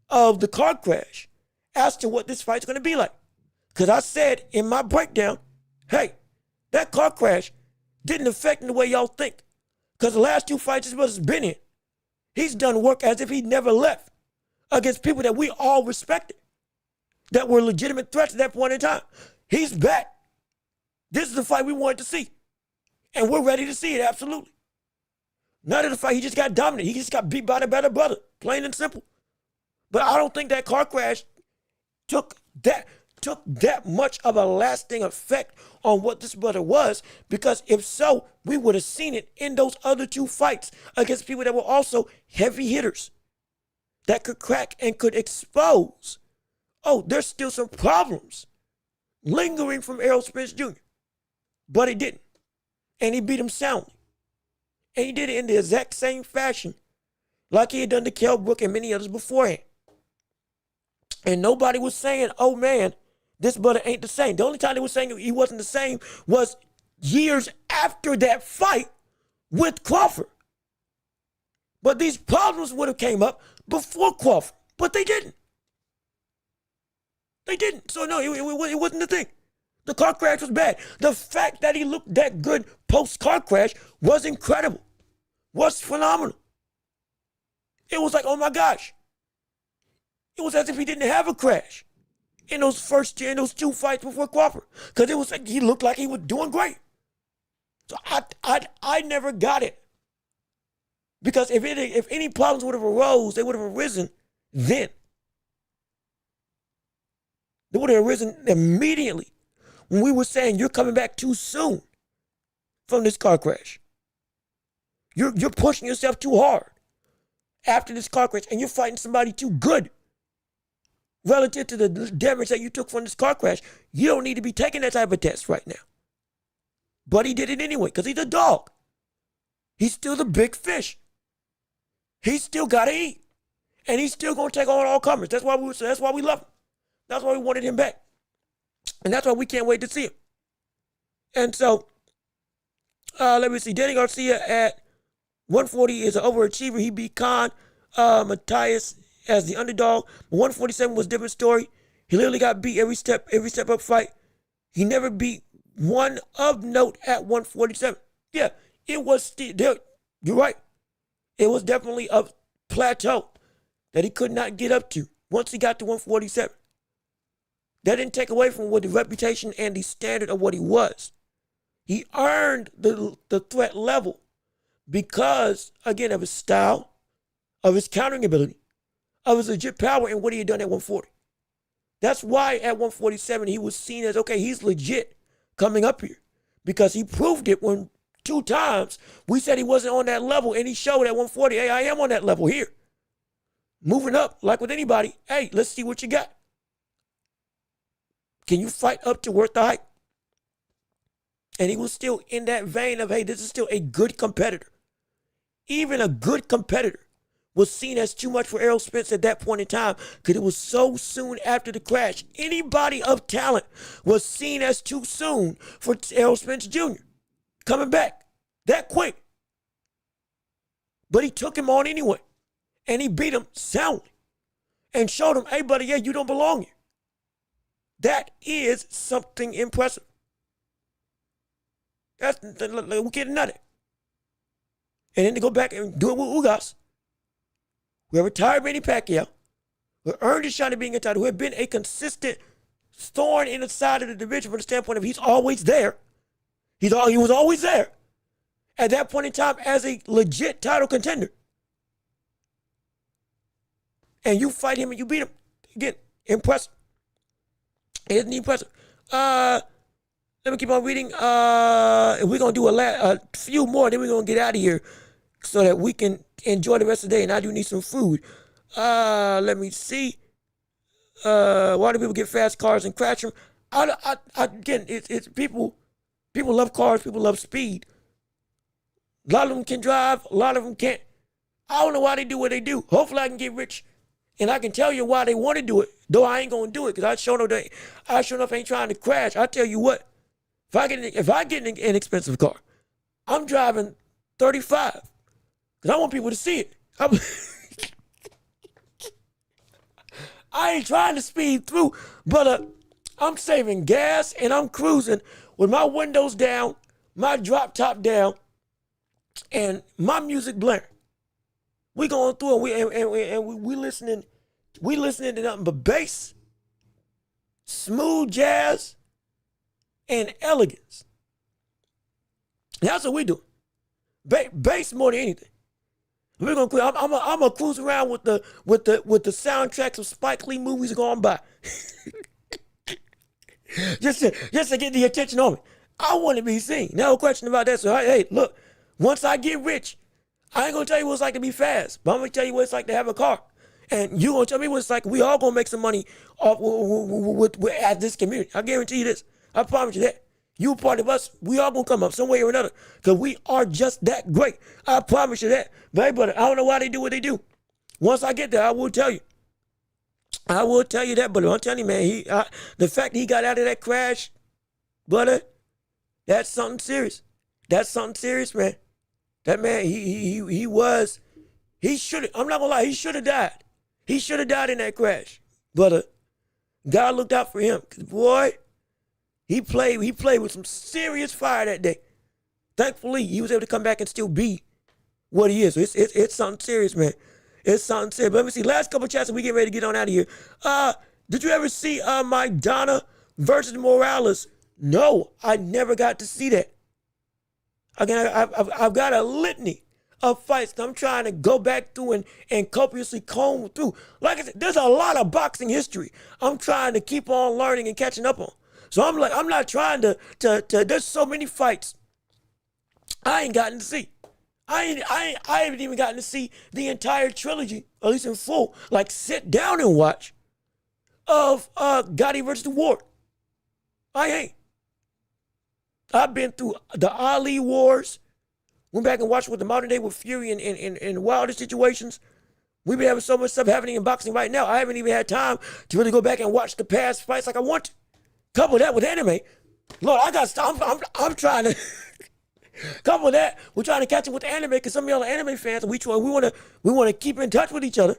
of the car crash as to what this fight's going to be like. Because I said in my breakdown, hey, that car crash didn't affect in the way y'all think. Because the last 2 fights this brother's been in, he's done work as if he never left against people that we all respected, that were legitimate threats at that point in time. He's back. This is the fight we wanted to see. And we're ready to see it, absolutely. None of the fight, he just got dominated. He just got beat by the better brother, plain and simple. But I don't think that car crash took that much of a lasting effect on what this brother was, because if so, we would have seen it in those other 2 fights against people that were also heavy hitters that could crack and could expose. Oh, there's still some problems lingering from Errol Spence Jr. But he didn't. And he beat him soundly. And he did it in the exact same fashion like he had done to Kell Brook and many others beforehand. And nobody was saying, oh man, this brother ain't the same. The only time they were saying he wasn't the same was years after that fight with Crawford. But these problems would have came up before Crawford. But they didn't. They didn't. So no, it wasn't the thing. The car crash was bad. The fact that he looked that good post-car crash was incredible. Was phenomenal. It was like, oh my gosh. It was as if he didn't have a crash in those 2 fights before Crawford. Because it was like he looked like he was doing great. So I never got it. Because if any problems would have arose, they would have arisen then. It would have arisen immediately when we were saying you're coming back too soon from this car crash. You're pushing yourself too hard after this car crash, and you're fighting somebody too good relative to the damage that you took from this car crash. You don't need to be taking that type of test right now. But he did it anyway because he's a dog. He's still the big fish. He's still got to eat. And he's still going to take on all comers. That's why we love him. That's why we wanted him back. And that's why we can't wait to see him. And so, let me see. Danny Garcia at 140 is an overachiever. He beat Khan Matthias as the underdog. But 147 was a different story. He literally got beat every step up fight. He never beat one of note at 147. Yeah, it was still, you're right. It was definitely a plateau that he could not get up to once he got to 147. That didn't take away from what the reputation and the standard of what he was. He earned the threat level because, again, of his style, of his countering ability, of his legit power and what he had done at 140. That's why at 147 he was seen as, okay, he's legit coming up here because he proved it when 2 times we said he wasn't on that level, and he showed at 140, hey, I am on that level here. Moving up, like with anybody, hey, let's see what you got. Can you fight up to worth the hype? And he was still in that vein of, hey, this is still a good competitor. Even a good competitor was seen as too much for Errol Spence at that point in time because it was so soon after the crash. Anybody of talent was seen as too soon for Errol Spence Jr. coming back that quick. But he took him on anyway. And he beat him soundly and showed him, hey, buddy, yeah, you don't belong here. That is something impressive. We're getting nutty. And then to go back and do it with Ugas, who retired Manny Pacquiao, who earned his shot at being a title, who had been a consistent thorn in the side of the division from the standpoint of he's always there. He was always there at that point in time as a legit title contender. And you fight him and you beat him. Again, impressive. Isn't he impressive? Let me keep on reading. We're going to do a few more, then we're going to get out of here so that we can enjoy the rest of the day. And I do need some food. Let me see. Why do people get fast cars and crash them? Again, it's people love cars. People love speed. A lot of them can drive. A lot of them can't. I don't know why they do what they do. Hopefully I can get rich. And I can tell you why they want to do it, though I ain't going to do it because I sure enough ain't trying to crash. I tell you what, if I get an inexpensive car, I'm driving 35 because I want people to see it. I ain't trying to speed through, but I'm saving gas and I'm cruising with my windows down, my drop top down, and my music blaring. We going through and we listening to nothing but bass, smooth jazz, and elegance. That's what we do. Bass more than anything. We're gonna. I'm gonna cruise around with the soundtracks of Spike Lee movies going by, just to get the attention on me. I want to be seen. No question about that. So hey, look, once I get rich, I ain't gonna tell you what it's like to be fast, but I'm gonna tell you what it's like to have a car. And you gonna tell me what it's like. We all gonna make some money off at this community. I guarantee you this. I promise you that. You a part of us. We all gonna come up some way or another because we are just that great. I promise you that. But hey, brother, I don't know why they do what they do. Once I get there, I will tell you. I will tell you that, brother. I'm telling you, man. The fact that he got out of that crash, brother, that's something serious. That's something serious, man. That man, he should have, I'm not gonna lie, he should have died. He should have died in that crash. But God looked out for him. Cause boy, he played with some serious fire that day. Thankfully, he was able to come back and still be what he is. So it's something serious, man. It's something serious. But let me see, last couple of chats and we get ready to get on out of here. Did you ever see Maidana versus Morales? No, I never got to see that. Again, I've got a litany of fights that I'm trying to go back through and copiously comb through. Like I said, there's a lot of boxing history I'm trying to keep on learning and catching up on. So I'm not trying to there's so many fights I ain't gotten to see. I haven't even gotten to see the entire trilogy, at least in full, like sit down and watch, of Gotti versus Ward. I ain't. I've been through the Ali Wars. Went back and watched with the modern day with Fury and Wilder situations. We've been having so much stuff happening in boxing right now. I haven't even had time to really go back and watch the past fights like I want to. Couple that with anime. Lord, I'm trying to couple that. We're trying to catch up with anime because some of y'all are anime fans. And we want to keep in touch with each other,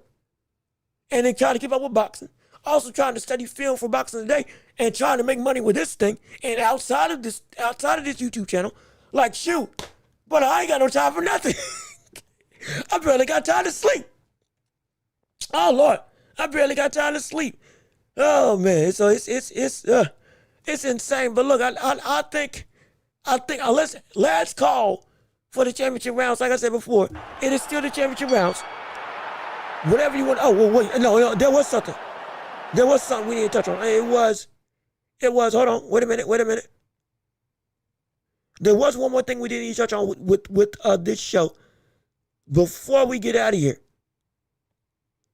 and then try to keep up with boxing. Also trying to study film for boxing today and trying to make money with this thing. And outside of this YouTube channel, like shoot, but I ain't got no time for nothing. I barely got time to sleep. Oh Lord, I barely got time to sleep. Oh man, so it's insane. But look, I think last call for the championship rounds. Like I said before, it is still the championship rounds. Whatever you want. Oh well, wait, no, there was something. There was something we need to touch on. It was. Hold on. Wait a minute. There was one more thing we didn't touch on with this show before we get out of here.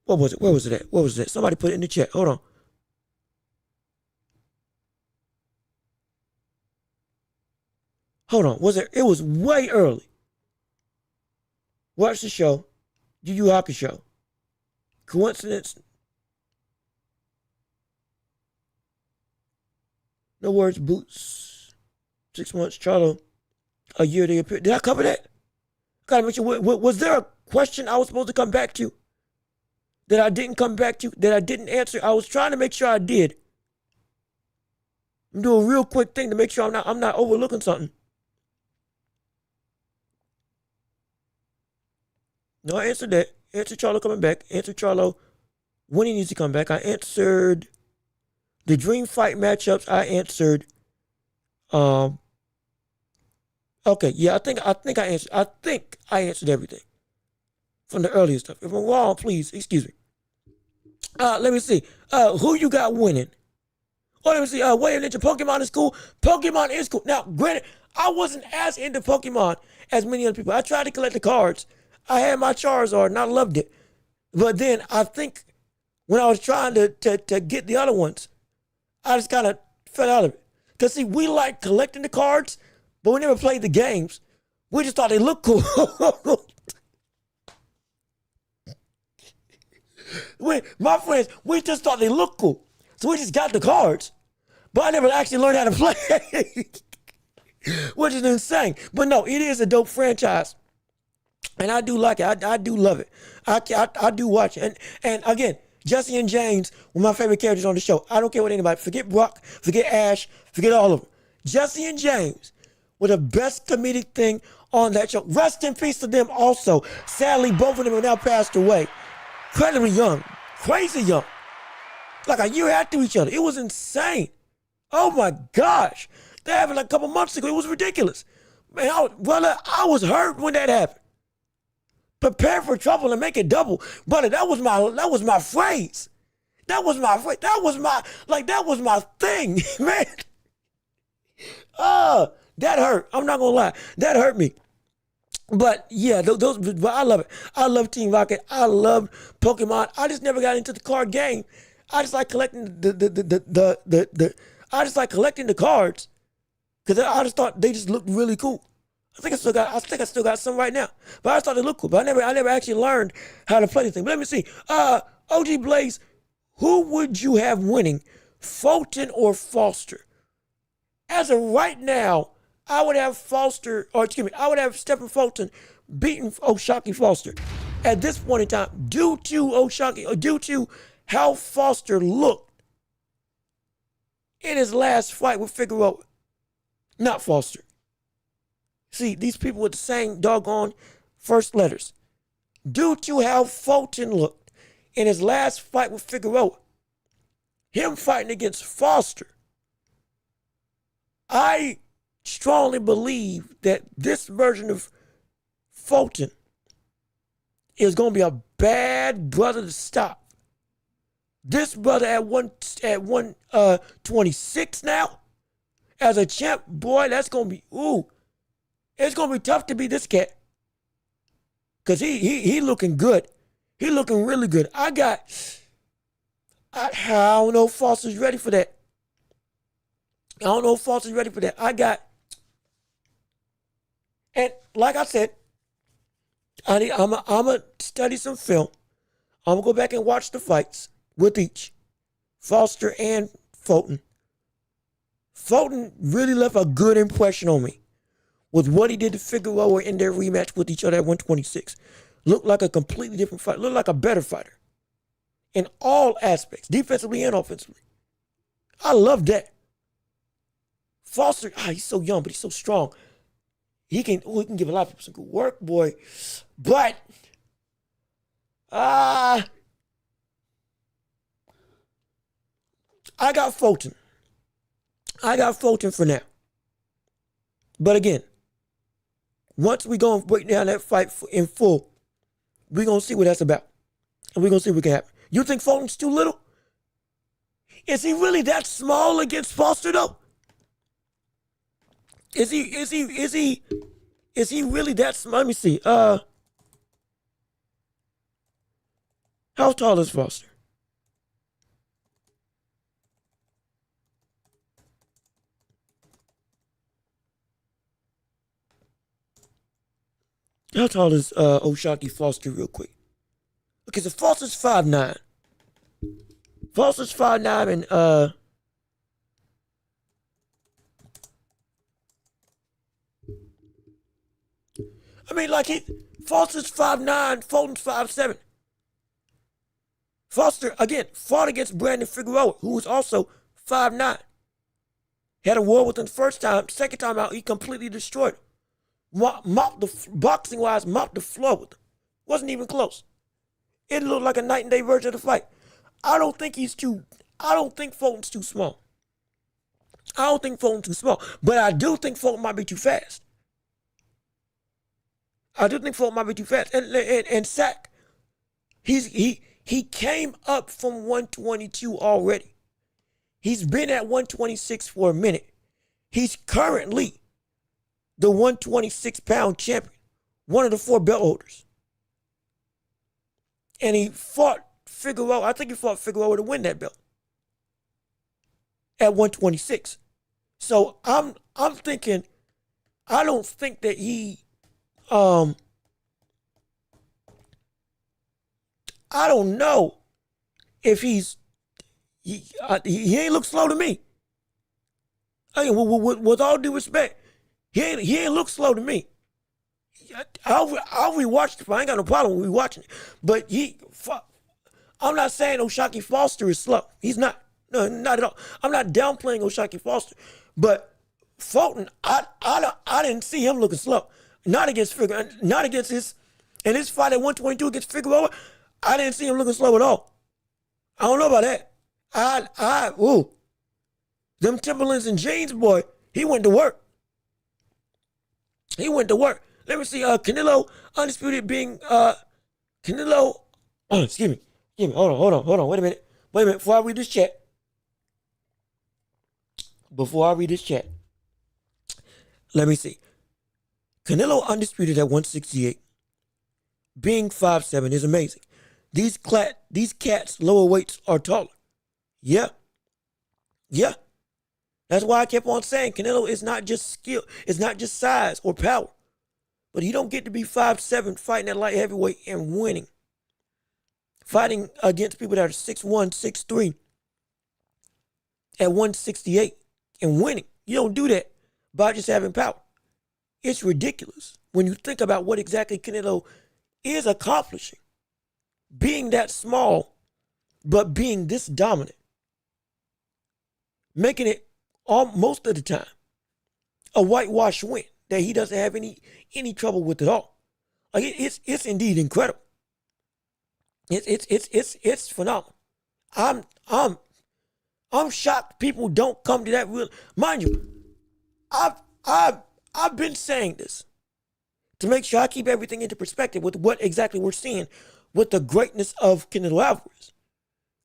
What was it? Where was it at? Somebody put it in the chat. Hold on. It was way early. Watch the show. Yu Yu Hakusho. Coincidence? No words, boots. 6 months, Charlo. A year they appeared. Did I cover that? Gotta make sure. Was there a question I was supposed to come back to that I didn't come back to, that I didn't answer? I was trying to make sure I did. I'm doing a real quick thing to make sure I'm not overlooking something. No, I answered that. Answered Charlo coming back. Answered Charlo when he needs to come back. I answered the dream fight matchups. I answered. Okay, yeah, I think I answered everything from the earlier stuff. If I'm wrong, please excuse me. Let me see. Who you got winning? Oh, let me see. Wait a minute. Pokemon is cool. Pokemon is cool. Now, granted, I wasn't as into Pokemon as many other people. I tried to collect the cards. I had my Charizard and I loved it. But then I think when I was trying to get the other ones, I just kind of fell out of it. Because, see, we like collecting the cards, but we never played the games. We just thought they looked cool. My friends, we just thought they looked cool. So we just got the cards. But I never actually learned how to play. Which is insane. But no, it is a dope franchise. And I do like it. I do love it. I do watch it. And again, Jesse and James were my favorite characters on the show. I don't care what anybody. Forget Brock, forget Ash, forget all of them. Jesse and James were the best comedic thing on that show. Rest in peace to them also. Sadly, both of them are now passed away. Incredibly young. Crazy young. Like a year after each other. It was insane. Oh my gosh. That happened like a couple months ago. It was ridiculous. Man, I was hurt when that happened. Prepare for trouble and make it double. Brother, that was my phrase. That was my thing, man. That hurt. I'm not gonna lie. That hurt me. But yeah, but I love it. I love Team Rocket. I love Pokemon. I just never got into the card game. I just like collecting I just like collecting the cards. Cause I just thought they just looked really cool. I think I still got some right now. But I just thought they looked cool. But I never actually learned how to play this thing. But let me see. OG Blaze, who would you have winning? Fulton or Foster? As of right now, I would have I would have Stephen Fulton beating O'Shaquie Foster. At this point in time, due to how Foster looked in his last fight with Figueroa. Not Foster. See, these people with the same doggone first letters. Due to how Fulton looked in his last fight with Figueroa, him fighting against Foster, I strongly believe that this version of Fulton is going to be a bad brother to stop. This brother at 126 now, as a champ, boy, that's going to be, it's going to be tough to beat this cat. Because he looking good. He looking really good. I don't know if Foster's ready for that. And like I said, I'm going to study some film. I'm going to go back and watch the fights with each, Foster and Fulton. Fulton really left a good impression on me with what he did to Figueroa in their rematch with each other at 126. Looked like a completely different fighter. Looked like a better fighter in all aspects, defensively and offensively. I love that. Foster, he's so young, but he's so strong. He can give a lot of people some good work, boy. But, I got Fulton. For now. But again, once we go and break down that fight in full, we're going to see what that's about. And we're going to see what can happen. You think Fulton's too little? Is he really that small against Foster, though? Is he really that small? Let me see. How tall is Foster? How tall is O'Shaquie Foster real quick? Okay, so Foster's 5'9". Foster's 5'9" and Foster's 5'9", Fulton's 5'7". Foster, again, fought against Brandon Figueroa, who was also 5'9". Had a war with him the first time. Second time out, he completely destroyed him. Boxing-wise, mopped the floor with him. Wasn't even close. It looked like a night and day version of the fight. I don't think Fulton's too small. But I do think Fulton might be too fast. And Sack, he came up from 122 already. He's been at 126 for a minute. He's currently the 126-pound champion, one of the 4 belt holders. And he fought Figueroa. I think he fought Figueroa to win that belt at 126. So I'm thinking, I don't think that he, I don't know if he ain't look slow to me. I mean, with all due respect, he ain't look slow to me. I'll rewatch it. I ain't got no problem with rewatching it. But I'm not saying O'Shaquie Foster is slow. He's not. No, not at all. I'm not downplaying O'Shaquie Foster. But Fulton, I didn't see him looking slow. Not against Figueroa. Not against his fight at 122 against Figueroa. I didn't see him looking slow at all. I don't know about that. Them Timberlands and jeans, boy, he went to work. Let me see, Canelo, undisputed being, Canelo, excuse me, hold on, wait a minute, before I read this chat, let me see. Canelo undisputed at 168, being 5'7" is amazing. These cats, lower weights, are taller. Yeah. That's why I kept on saying Canelo is not just skill, it's not just size or power. But he don't get to be 5'7" fighting at light heavyweight and winning. Fighting against people that are 6'1", 6'3", at 168 and winning. You don't do that by just having power. It's ridiculous when you think about what exactly Canelo is accomplishing. Being that small, but being this dominant. Making it most of the time a whitewash win that he doesn't have any trouble with at all. Like it's indeed incredible. It's phenomenal. I'm shocked people don't come to that real. Mind you, I've been saying this to make sure I keep everything into perspective with what exactly we're seeing with the greatness of Canelo Alvarez.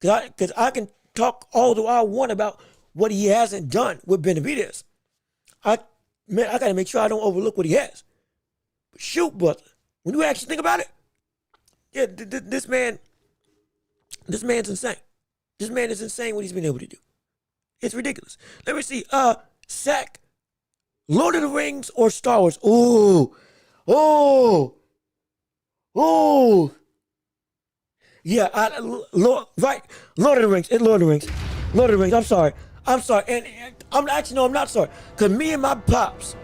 Because I can talk all the while I want about what he hasn't done with Benavidez. I got to make sure I don't overlook what he has. But shoot, brother, when you actually think about it, yeah, this man's insane. This man is insane what he's been able to do. It's ridiculous. Let me see. Sack, Lord of the Rings or Star Wars? Ooh. Yeah, Lord of the Rings. It's Lord of the Rings. Lord of the Rings. I'm sorry. And I'm actually, no, I'm not sorry. Because me and my pops,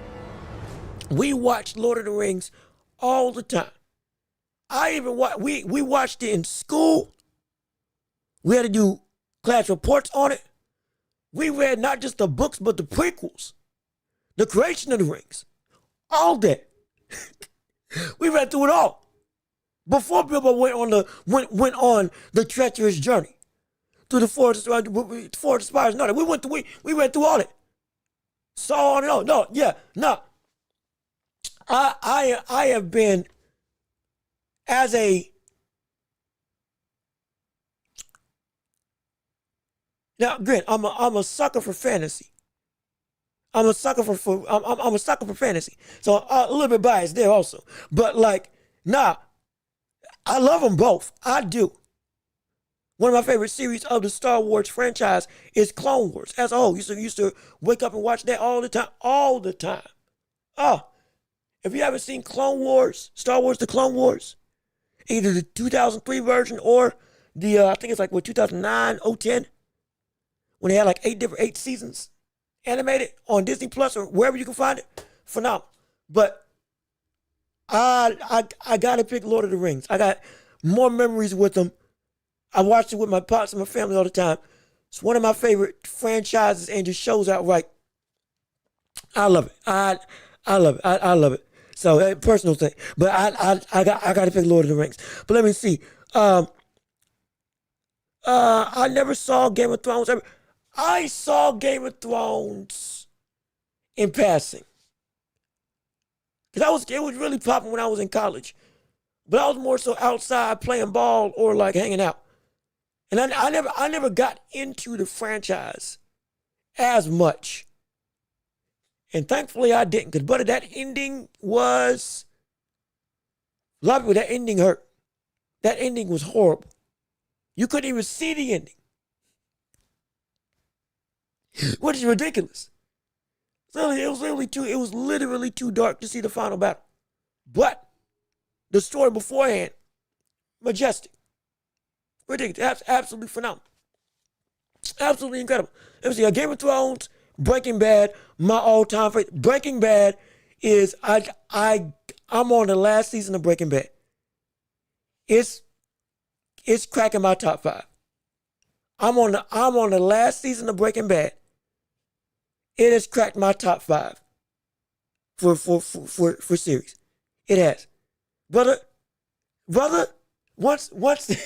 we watched Lord of the Rings all the time. We watched it in school. We had to do class reports on it. We read not just the books, but the prequels. The creation of the rings. All that. We read through it all. Before Bilbo went on the treacherous journey through the forest of spires. No, we read through all it. Saw on and on. No. I have been as a now. Granted, I'm a sucker for fantasy. I'm a sucker for fantasy. So a little bit biased there also. But I love them both. I do. One of my favorite series of the Star Wars franchise is Clone Wars. As a whole, used to wake up and watch that all the time. Oh, if you haven't seen Clone Wars, Star Wars: The Clone Wars, either the 2003 version or the I think it's 2009, 010, when they had 8 seasons animated on Disney Plus or wherever you can find it, phenomenal. But I gotta pick Lord of the Rings. I got more memories with them. I watched it with my pops and my family all the time. It's one of my favorite franchises and just shows outright. I love it. I love it. I love it. So personal thing, but I got to pick Lord of the Rings. But let me see. I never saw Game of Thrones. I saw Game of Thrones in passing. Because it was really popping when I was in college. But I was more so outside playing ball or hanging out. And I never got into the franchise as much. And thankfully I didn't. Because, brother, that ending was, a lot of people, that ending hurt. That ending was horrible. You couldn't even see the ending. Which is ridiculous. It was literally too dark to see the final battle. But the story beforehand, majestic. Ridiculous. Absolutely phenomenal. Absolutely incredible. Let me see. Game of Thrones, Breaking Bad, my all-time favorite. Breaking Bad is I'm on the last season of Breaking Bad. It's cracking my top 5. I'm on the last season of Breaking Bad. It has cracked my top 5 for series. It has. Brother, once the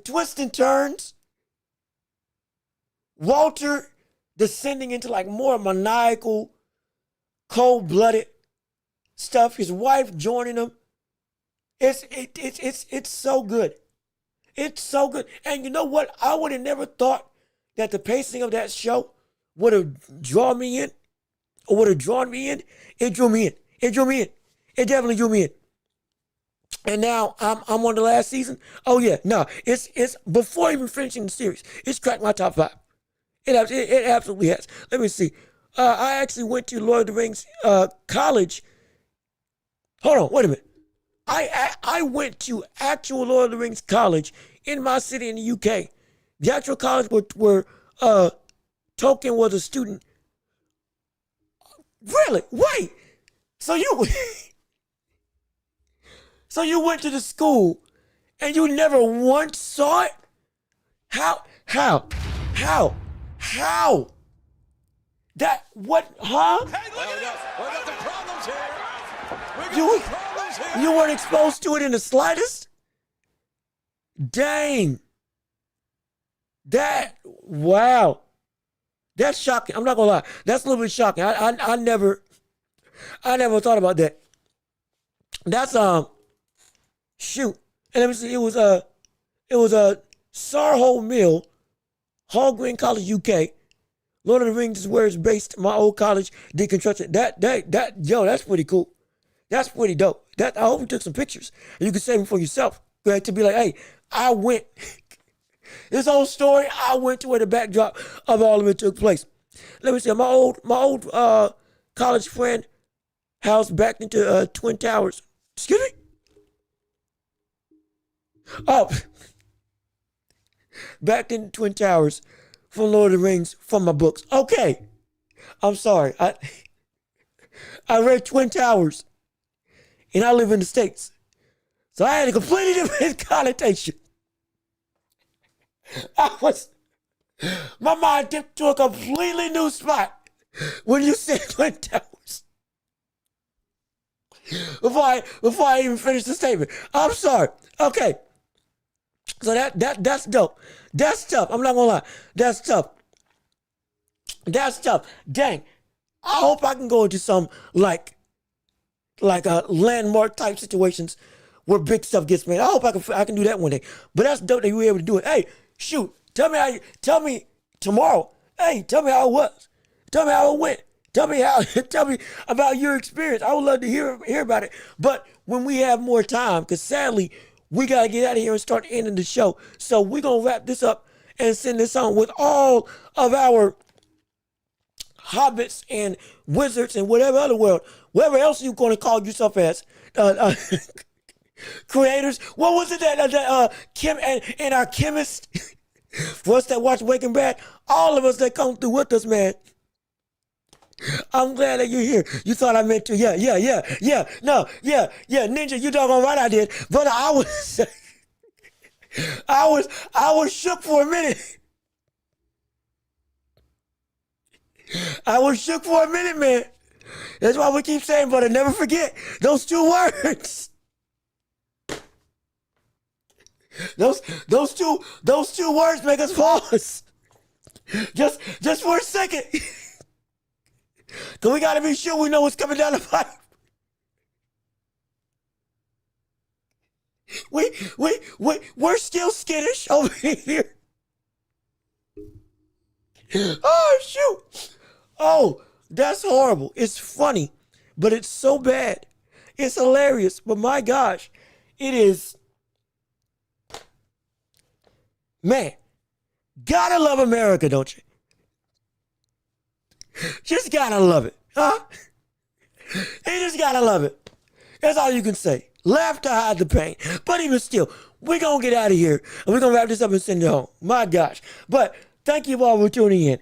twists and turns, Walter descending into more maniacal, cold-blooded stuff, his wife joining him. It's so good. It's so good. And you know what? I would have never thought that the pacing of that show would have drawn me in. It drew me in. It definitely drew me in. And now I'm on the last season. Oh yeah, no, it's before even finishing the series, it's cracked my top 5. It absolutely has. Let me see. I actually went to Lord of the Rings college. Hold on, wait a minute. I went to actual Lord of the Rings college in my city in the UK. The actual college where Tolkien was a student. Really? Wait. So you went to the school and you never once saw it? How? That what? Huh? Hey, look at this. We got some problems here. You weren't exposed to it in the slightest? Dang. Wow. That's shocking. I'm not gonna lie. That's a little bit shocking. I never I never thought about that. That's shoot. And let me see. It was Sarho Mill, Hall Green College, UK. Lord of the Rings is where it's based. My old college did construction. That's pretty cool. That's pretty dope. I hope you took some pictures. And you can save them for yourself. Right? To be like, hey, I went. This whole story, I went to where the backdrop of all of it took place. Let me see. My old college friend house back into Twin Towers. Excuse me? Oh. Back in Twin Towers from Lord of the Rings from my books. Okay. I'm sorry. I read Twin Towers and I live in the States. So I had a completely different connotation. My mind dipped to a completely new spot when you said Twin Towers. Before I even finished the statement. I'm sorry. Okay. So that's dope. That's tough. I'm not gonna lie. That's tough. That's tough. Dang. I hope I can go into some like landmark type situations where big stuff gets made. I hope I can do that one day. But that's dope that you were able to do it. Hey, shoot. Tell me tomorrow. Hey, tell me how it was. Tell me how it went. Tell me about your experience. I would love to hear about it. But when we have more time, because sadly, we got to get out of here and start ending the show. So we're going to wrap this up and send this on with all of our hobbits and wizards and whatever else you're going to call yourself as. Creators. What was it that Kim and our chemist, for us that watch Breaking Bad, all of us that come through with us, man. I'm glad that you're here. You thought I meant to. Yeah. No, yeah. Ninja, you doggone right I did. But I was shook for a minute. I was shook for a minute, man. That's why we keep saying, brother, never forget those two words. Those two words make us pause. Just for a second. Cause we gotta be sure we know what's coming down the pipe. We're still skittish over here. Oh shoot. Oh, that's horrible. It's funny, but it's so bad. It's hilarious, but my gosh, it is. Man, gotta love America, don't you? Just gotta love it, huh? You just gotta love it. That's all you can say. Laugh to hide the pain. But even still, we're gonna get out of here and we're gonna wrap this up and send it home. My gosh. But thank you all for tuning in.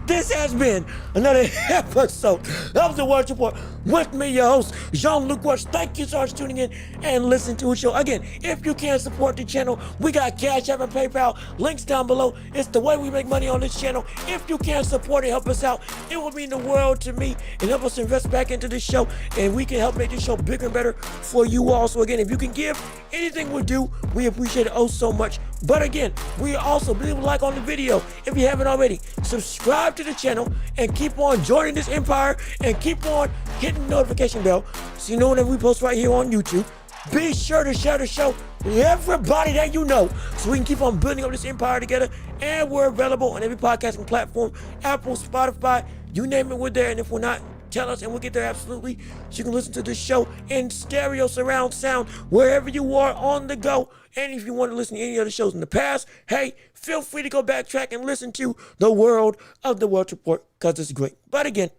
This has been another episode of The Welch Report with me, your host, Jean-Luc Welch. Thank you so much for tuning in and listening to the show. Again, if you can support the channel, we got Cash App and PayPal, links down below. It's the way we make money on this channel. If you can support it, help us out. It would mean the world to me and help us invest back into this show, and we can help make this show bigger and better for you all. So again, if you can give anything we do, we appreciate it oh so much. But again, we also leave a like on the video if you haven't already. Subscribe to the channel and keep on joining this empire and keep on hitting the notification bell so you know whenever we post right here on YouTube. Be sure to share the show with everybody that you know so we can keep on building up this empire together. And we're available on every podcasting platform, Apple, Spotify, you name it, we're there. And if we're not, tell us and we'll get there absolutely. So you can listen to this show in stereo surround sound wherever you are on the go. And if you want to listen to any other shows in the past, hey, feel free to go backtrack and listen to The World of the Welch Report because it's great. But again,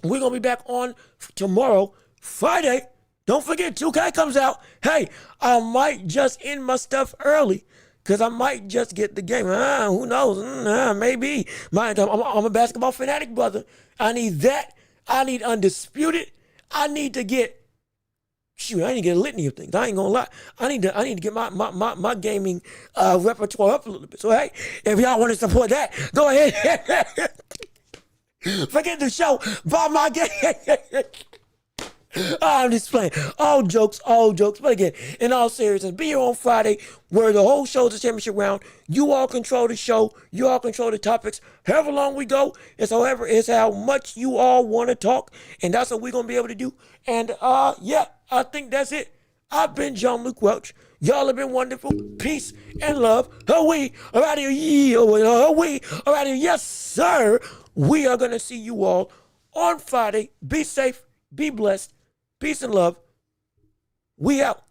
we're going to be back on tomorrow, Friday. Don't forget, 2K comes out. Hey, I might just end my stuff early because I might just get the game. Who knows? Maybe. I'm a basketball fanatic, brother. I need that. I need Undisputed. I need to get shoot, I need to get a litany of things. I ain't gonna lie. I need to get my gaming repertoire up a little bit. So hey, if y'all want to support that, go ahead. Forget the show. Buy my game. I'm just playing. All jokes, all jokes. But again, in all seriousness, be here on Friday where the whole show is a championship round. You all control the show. You all control the topics. However long we go, it's how much you all want to talk. And that's what we're going to be able to do. And yeah, I think that's it. I've been Jean-Luc Welch. Y'all have been wonderful. Peace and love. We are out of here. We are out of here. Yes, sir. We are going to see you all on Friday. Be safe. Be blessed. Peace and love. We out.